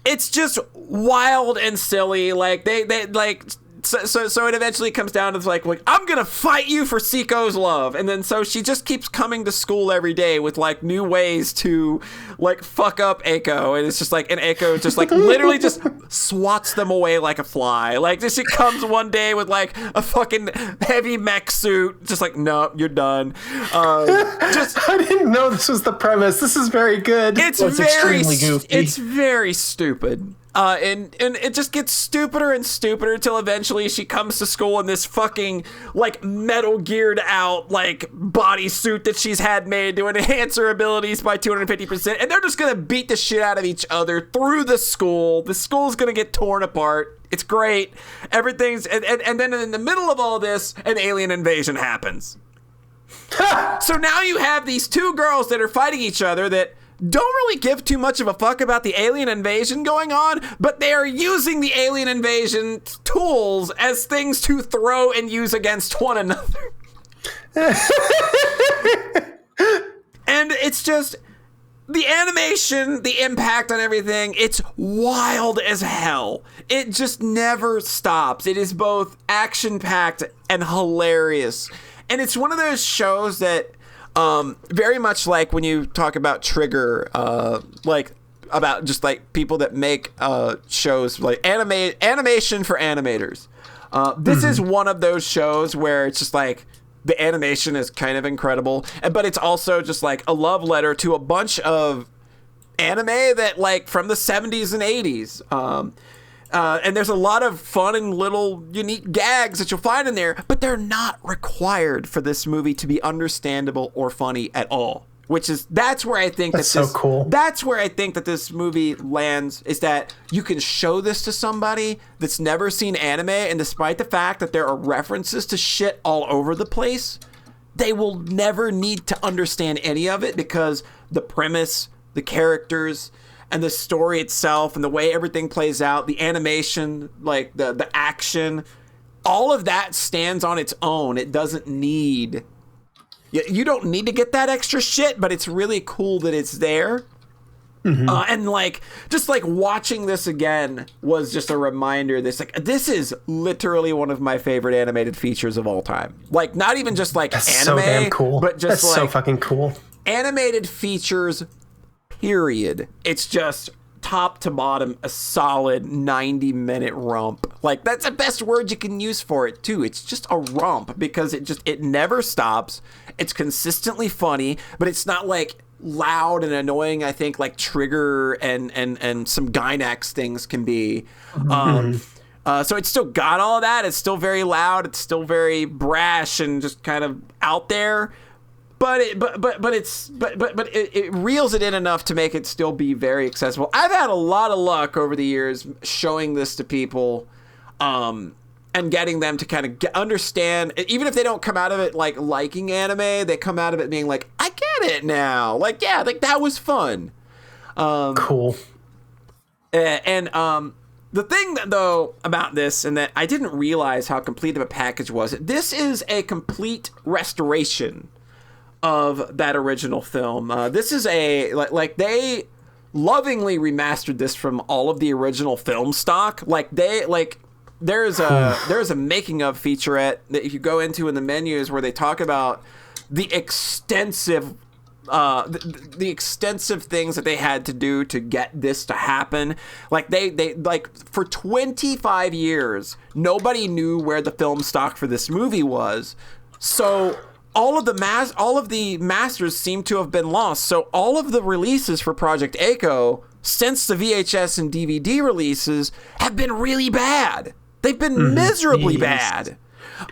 it's just wild and silly. Like they like. So it eventually comes down to like I'm gonna fight you for Seiko's love, and then so she just keeps coming to school every day with like new ways to like fuck up A-ko, and it's just like, and A-ko just like literally just swats them away like a fly. Like she comes one day with like a fucking heavy mech suit, just like, no, you're done. I didn't know this was the premise. This is very good. It's extremely goofy. It's very stupid. And it just gets stupider and stupider till eventually she comes to school in this fucking like Metal Geared out like bodysuit that she's had made to enhance her abilities by 250%, and they're just gonna beat the shit out of each other through the school. The school's gonna get torn apart. It's great. Everything's and then in the middle of all this, an alien invasion happens. So now you have these two girls that are fighting each other that don't really give too much of a fuck about the alien invasion going on, but they are using the alien invasion tools as things to throw and use against one another. And it's just the animation, the impact on everything, it's wild as hell. It just never stops. It is both action-packed and hilarious. And it's one of those shows that very much like when you talk about Trigger, like about just like people that make shows like animation for animators. This is one of those shows where it's just like the animation is kind of incredible, but it's also just like a love letter to a bunch of anime that like from the 70s and 80s. And there's a lot of fun and little unique gags that you'll find in there, but they're not required for this movie to be understandable or funny at all. That's where I think that's so cool. That's where I think that this movie lands, is that you can show this to somebody that's never seen anime, and despite the fact that there are references to shit all over the place, they will never need to understand any of it, because the premise, the characters, and the story itself, and the way everything plays out, the animation, like the action, all of that stands on its own. It doesn't need... You don't need to get that extra shit, but it's really cool that it's there. And like, just like watching this again was just a reminder. This is literally one of my favorite animated features of all time. Like, not even just like that's anime, so damn cool. but just that's like so fucking cool. Animated features, period. It's just top to bottom a solid 90-minute romp. Like, that's the best word you can use for it too. It's just a romp, because it never stops. It's consistently funny, but it's not like loud and annoying, I think, like Trigger and some Gainax things can be. So it's still got all of that. It's still very loud. It's still very brash and just kind of out there. But it reels it in enough to make it still be very accessible. I've had a lot of luck over the years showing this to people, and getting them to kind of understand, even if they don't come out of it like liking anime, they come out of it being like, I get it now. Like, yeah, like that was fun. Cool. And the thing though about this, and that I didn't realize how complete of a package was, this is a complete restoration of that original film. This is like they lovingly remastered this from all of the original film stock. There's a making of featurette that you go into in the menus where they talk about the extensive the extensive things that they had to do to get this to happen. Like they like for 25 years nobody knew where the film stock for this movie was. So all of the masters seem to have been lost. So all of the releases for Project Echo since the VHS and DVD releases have been really bad. They've been miserably bad.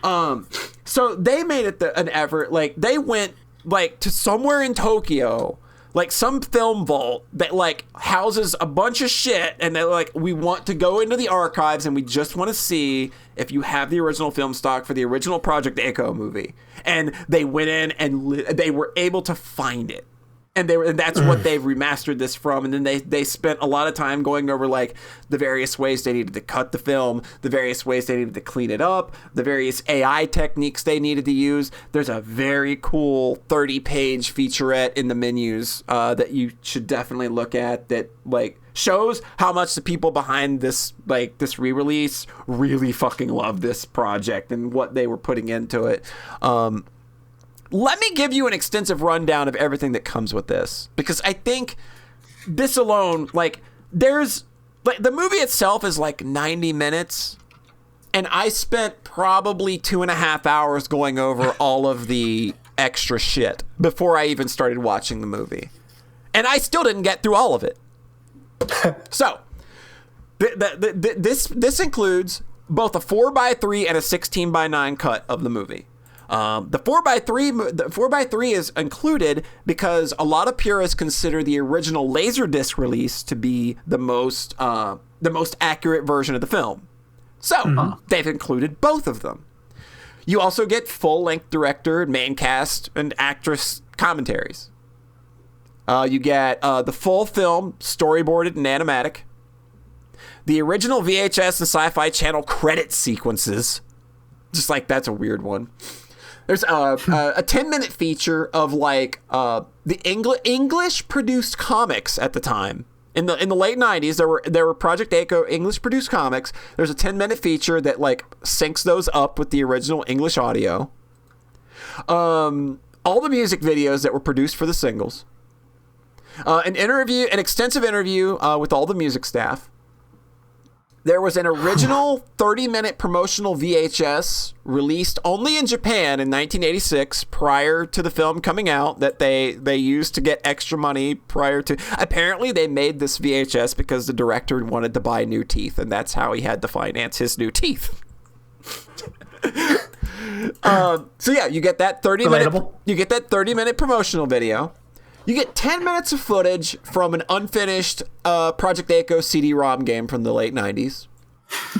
So they made it an effort. Like they went like to somewhere in Tokyo, like some film vault that like houses a bunch of shit, and they're like, we want to go into the archives and we just want to see if you have the original film stock for the original Project Echo movie. And they went in and they were able to find it. And that's what they've remastered this from. And then they spent a lot of time going over like the various ways they needed to cut the film, the various ways they needed to clean it up, the various AI techniques they needed to use. There's a very cool 30-page featurette in the menus that you should definitely look at, that like shows how much the people behind this re-release really fucking love this project and what they were putting into it. Let me give you an extensive rundown of everything that comes with this, because I think this alone, like, there's like the movie itself is like 90 minutes, and I spent probably 2.5 hours going over all of the extra shit before I even started watching the movie, and I still didn't get through all of it. So this includes both a 4:3 and a 16:9 cut of the movie. The 4:3 is included because a lot of purists consider the original Laserdisc release to be the most accurate version of the film. So they've included both of them. You also get full-length director, main cast, and actress commentaries. You get the full film storyboarded and animatic. The original VHS and Sci-Fi Channel credit sequences. Just like, that's a weird one. There's a 10-minute feature of like the English produced comics at the time. In the late 90s, there were Project Echo English produced comics. There's a 10-minute feature that like syncs those up with the original English audio. All the music videos that were produced for the singles. An extensive interview with all the music staff. There was an original 30-minute promotional VHS released only in Japan in 1986 prior to the film coming out that they used to get extra money prior to. Apparently, they made this VHS because the director wanted to buy new teeth, and that's how he had to finance his new teeth. So yeah, you get that 30-minute promotional video. You get 10 minutes of footage from an unfinished Project Echo CD-ROM game from the late 90s.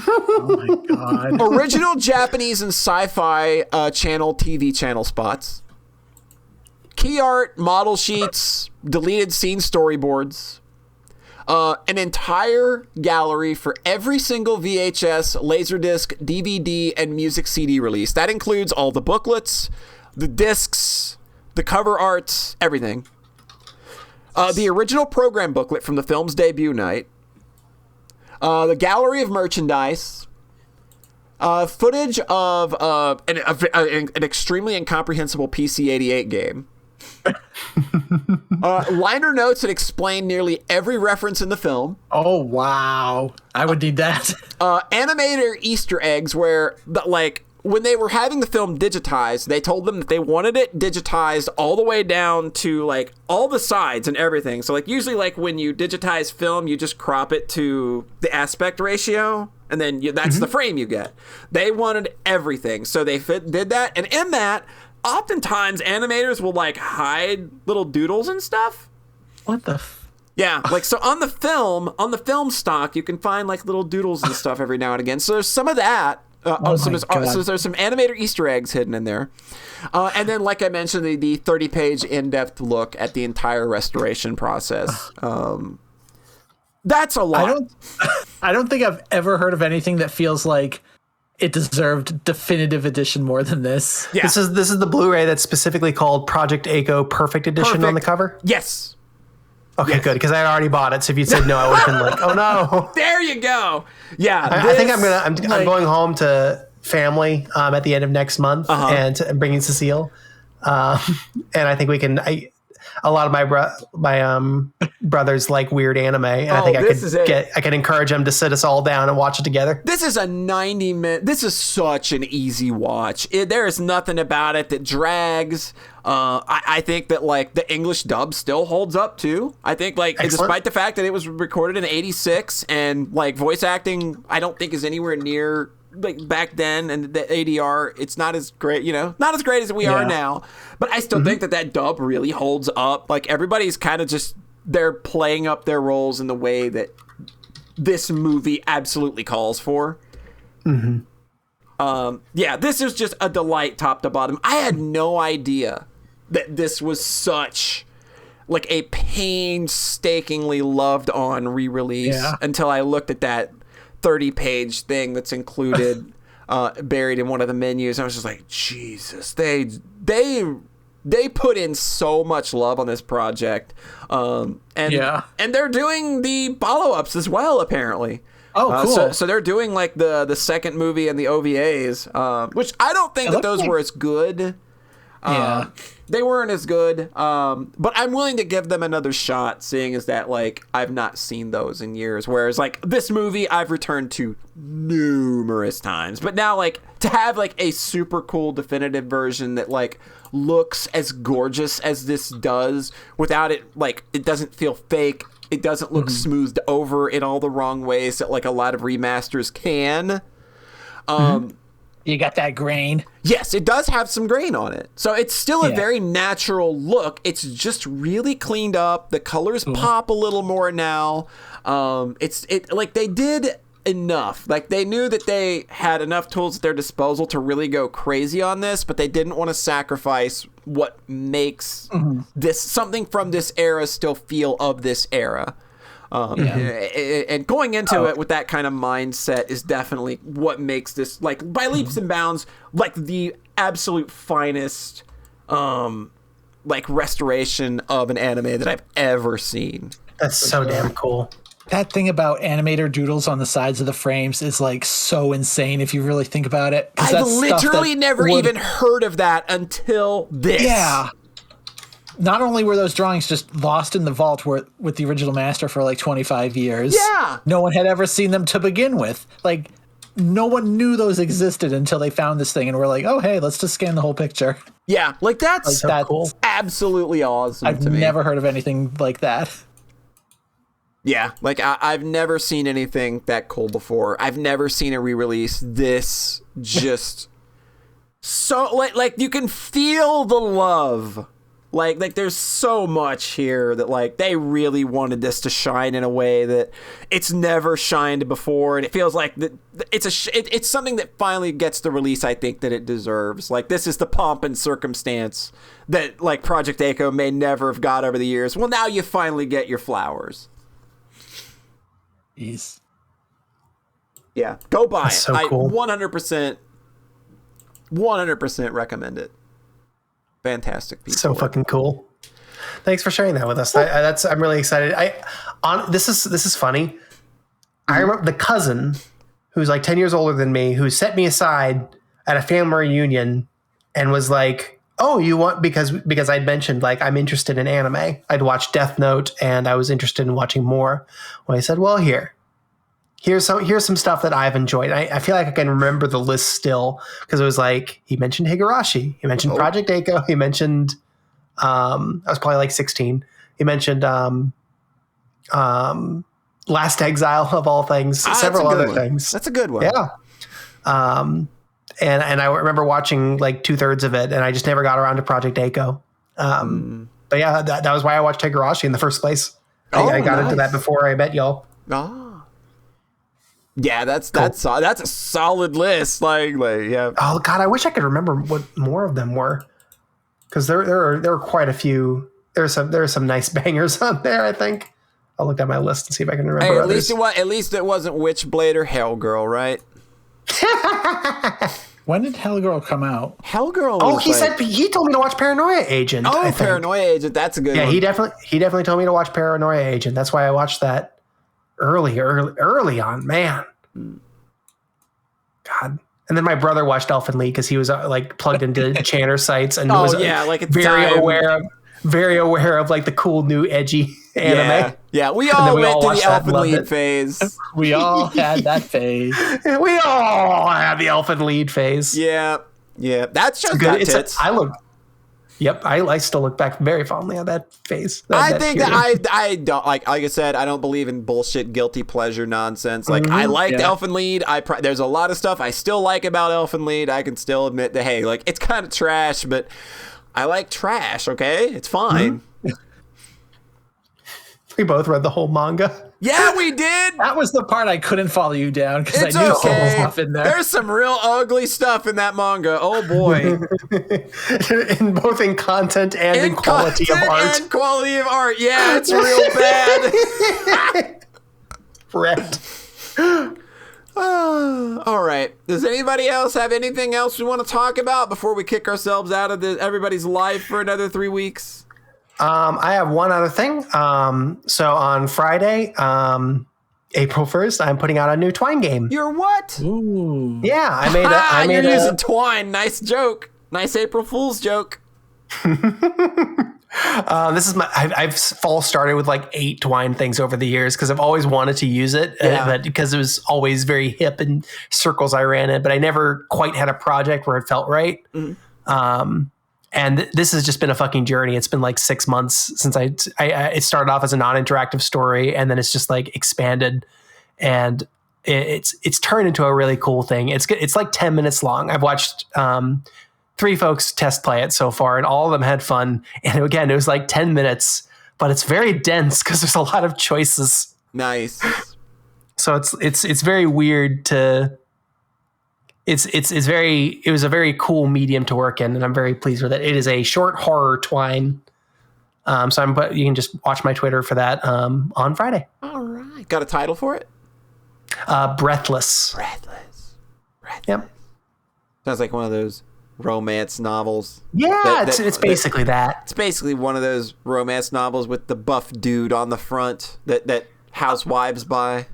Oh my god. Original Japanese and sci-fi channel TV channel spots. Key art, model sheets, deleted scene storyboards. An entire gallery for every single VHS, Laserdisc, DVD, and music CD release. That includes all the booklets, the discs, the cover arts, everything. The original program booklet from the film's debut night. The gallery of merchandise. Footage of an extremely incomprehensible PC-88 game. Liner notes that explain nearly every reference in the film. Oh, wow. I would need that. Animator Easter eggs where, when they were having the film digitized, they told them that they wanted it digitized all the way down to, all the sides and everything. So, usually, when you digitize film, you just crop it to the aspect ratio, and then that's the frame you get. They wanted everything, so they did that. And in that, oftentimes, animators will, hide little doodles and stuff. What the Yeah, so on the film stock, you can find, little doodles and stuff every now and again. So there's some of that. So there's some animator Easter eggs hidden in there. And then, like I mentioned, the 30-page in-depth look at the entire restoration process. That's a lot. I don't think I've ever heard of anything that feels like it deserved definitive edition more than this. Yeah. This is the Blu-ray that's specifically called Project Echo Perfect Edition on the cover? Yes. Okay, good, because I had already bought it. So if you'd said no, I would have been like, "Oh no!" There you go. Yeah, I think I'm going home to family at the end of next month and bringing Cecile, and I think we can. A lot of my brothers like weird anime, and I think I could encourage them to sit us all down and watch it together. This is a 90-minute. This is such an easy watch. There is nothing about it that drags. I think that the English dub still holds up too. I think despite the fact that it was recorded in '86 and voice acting, I don't think is anywhere near back then, and the ADR, it's not as great, not as great as we are now. But I still think that dub really holds up. Everybody's kind of just they're playing up their roles in the way that this movie absolutely calls for. This is just a delight top to bottom. I had no idea that this was such a painstakingly loved on re-release until I looked at that 30-page thing that's included buried in one of the menus. I was just like, Jesus, they put in so much love on this project, and they're doing the follow-ups as well, apparently. Oh, cool. So they're doing the second movie and the OVAs, which I don't think that those were as good. They weren't as good, but I'm willing to give them another shot, seeing as that I've not seen those in years, whereas this movie I've returned to numerous times, but now to have a super cool definitive version that looks as gorgeous as this does without it it doesn't feel fake, it doesn't look smoothed over in all the wrong ways that a lot of remasters can. You got that grain. Yes, it does have some grain on it. So it's still a very natural look. It's just really cleaned up. The colors pop a little more now. They did enough. They knew that they had enough tools at their disposal to really go crazy on this, but they didn't want to sacrifice what makes this something from this era still feel of this era. And going into it with that kind of mindset is definitely what makes this by leaps and bounds the absolute finest restoration of an anime that I've ever seen. That's so damn cool. That thing about animator doodles on the sides of the frames is so insane if you really think about it. I've literally never even heard of that until this. Yeah. not only were those drawings just lost in the vault with the original master for like 25 years. Yeah. No one had ever seen them to begin with. Like, no one knew those existed until they found this thing and were like, oh, hey, let's just scan the whole picture. Yeah, like that's cool. Absolutely awesome. I've never heard of anything like that. Yeah, like I've never seen anything that cool before. I've never seen a re-release this just so like you can feel the love. Like there's so much here that like they really wanted this to shine in a way that it's never shined before, and it feels like that it's something that finally gets the release I think that it deserves. Like this is the pomp and circumstance that like Project Echo may never have got over the years. Well, now you finally get your flowers. Jeez. Yeah, go buy That's it. so cool. 100% recommend it. Fantastic piece. So fucking cool. Thanks for sharing that with us. I'm really excited. This is funny. I remember the cousin who's like 10 years older than me, who set me aside at a family reunion and was like, oh, you want, because I'd mentioned like, I'm interested in anime. I'd watched Death Note and I was interested in watching more. Well, I said, well, here's some stuff that I've enjoyed. I feel like I can remember the list still because it was like, he mentioned Higurashi. He mentioned Project Echo. He mentioned, I was probably like 16. He mentioned Last Exile of all things, several other things. That's a good one. Yeah. And I remember watching like 2/3 of it and I just never got around to Project Echo. But yeah, that was why I watched Higurashi in the first place. I got into that before I met y'all. Oh. Yeah, that's a solid list. Like yeah. Oh God, I wish I could remember what more of them were, because there were quite a few. There are some nice bangers on there. I think I'll look at my list and see if I can remember. Hey, at least it wasn't Witchblade or Hellgirl, right? When did Hellgirl come out? Hellgirl. Oh, he told me to watch Paranoia Agent. Oh, Paranoia Agent. That's a good one. Yeah, he definitely told me to watch Paranoia Agent. That's why I watched that early on, man. God. And then my brother watched Elfen Lied because he was like plugged into Chanter sites and was like very aware of like the cool new edgy anime. Yeah. We all went to the Elfen Lied it. phase. We all had that phase. We all had the Elfen Lied phase. Yeah. That's just good. tits. I still look back very fondly on that phase. I don't like I said, I don't believe in bullshit guilty pleasure nonsense. Like I liked Elfen Lied. There's a lot of stuff I still like about Elfen Lied. I can still admit that, hey, like it's kind of trash, but I like trash. Okay, it's fine. We both read the whole manga. Yeah, we did. That was the part I couldn't follow you down because I knew some stuff in there. There's some real ugly stuff in that manga. Oh boy. Both in content and in quality of art. And quality of art. Yeah, it's real bad. Correct. All right. Does anybody else have anything else we want to talk about before we kick ourselves out of everybody's life for another 3 weeks? I have one other thing. So on Friday, April 1st, I'm putting out a new Twine game. You're what? Ooh. Yeah, I made You're using Twine. Nice joke. Nice April Fool's joke. This is I've false started with like 8 Twine things over the years because I've always wanted to use it, but because it was always very hip in circles I ran in, but I never quite had a project where it felt right. Mm-hmm. And this has just been a fucking journey. It's been like 6 months since it started off as a non-interactive story, and then it's just like expanded, and it's turned into a really cool thing. It's like 10 minutes long. I've watched 3 folks test play it so far, and all of them had fun. And again, it was like 10 minutes, but it's very dense because there's a lot of choices. Nice. So it's very weird to. It was a very cool medium to work in, and I'm very pleased with it. It is a short horror Twine. So you can just watch my Twitter for that on Friday. All right. Got a title for it? Breathless. Yep. Sounds like one of those romance novels. Yeah, it's basically that. It's basically one of those romance novels with the buff dude on the front that housewives buy.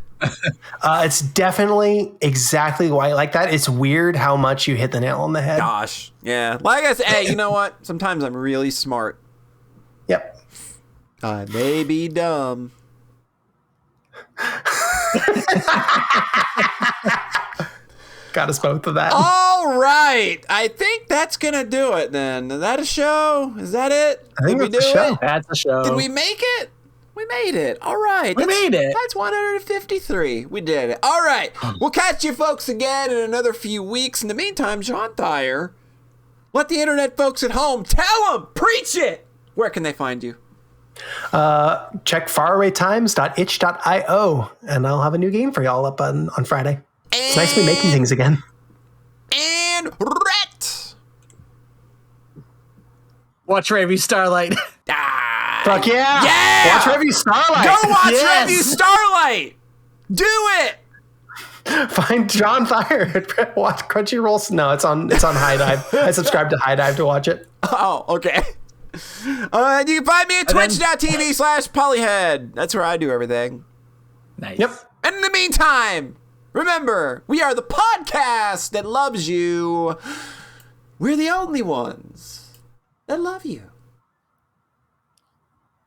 It's definitely exactly why I like that. It's weird how much you hit the nail on the head. Gosh, yeah. Like I said, hey, you know what? Sometimes I'm really smart. Yep. I may be dumb. Got us both of that. All right. I think that's going to do it then. Is that a show? Is that it? I think Did we that's do a show. it? That's a show. Did we make it? We made it. All right. We made it. That's 153. We did it. All right. We'll catch you folks again in another few weeks. In the meantime, John Thayer, let the internet folks at home tell them, preach it. Where can they find you? Check farawaytimes.itch.io, and I'll have a new game for y'all up on Friday. It's nice to be making things again. And Rhett. Watch Review Starlight. Fuck yeah! Yeah! Watch Review Starlight! Go watch Yes! Review Starlight! Do it! Find John Thayer. Watch Crunchyroll. No, it's on High Dive. I subscribe to High Dive to watch it. Oh, okay. You can find me at twitch.tv/polyhead. That's where I do everything. Nice. Yep. And in the meantime, remember, we are the podcast that loves you. We're the only ones that love you.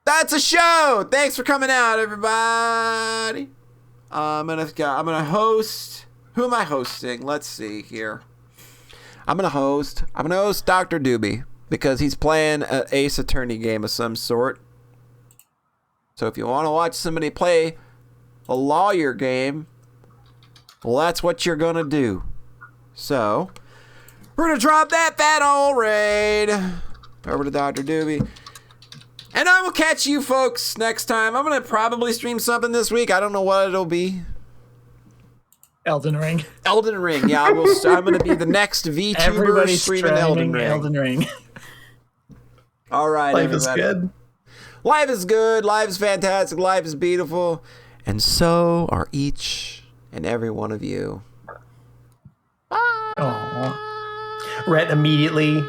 That's a show. Thanks for coming out, everybody. I'm gonna host. Who am I hosting? Let's see here. I'm gonna host Dr. Doobie because he's playing an Ace Attorney game of some sort. So if you want to watch somebody play a lawyer game, well, that's what you're gonna do. So we're gonna drop that fat old raid over to Dr. Doobie. And I will catch you folks next time. I'm going to probably stream something this week. I don't know what it'll be. Elden Ring. Elden Ring. Yeah, I'm going to be the next VTuber Everybody's streaming Elden Ring. Elden Ring. All right, Life everybody. is good. Life is good. Life is fantastic. Life is beautiful. And so are each and every one of you. Aww. Rhett immediately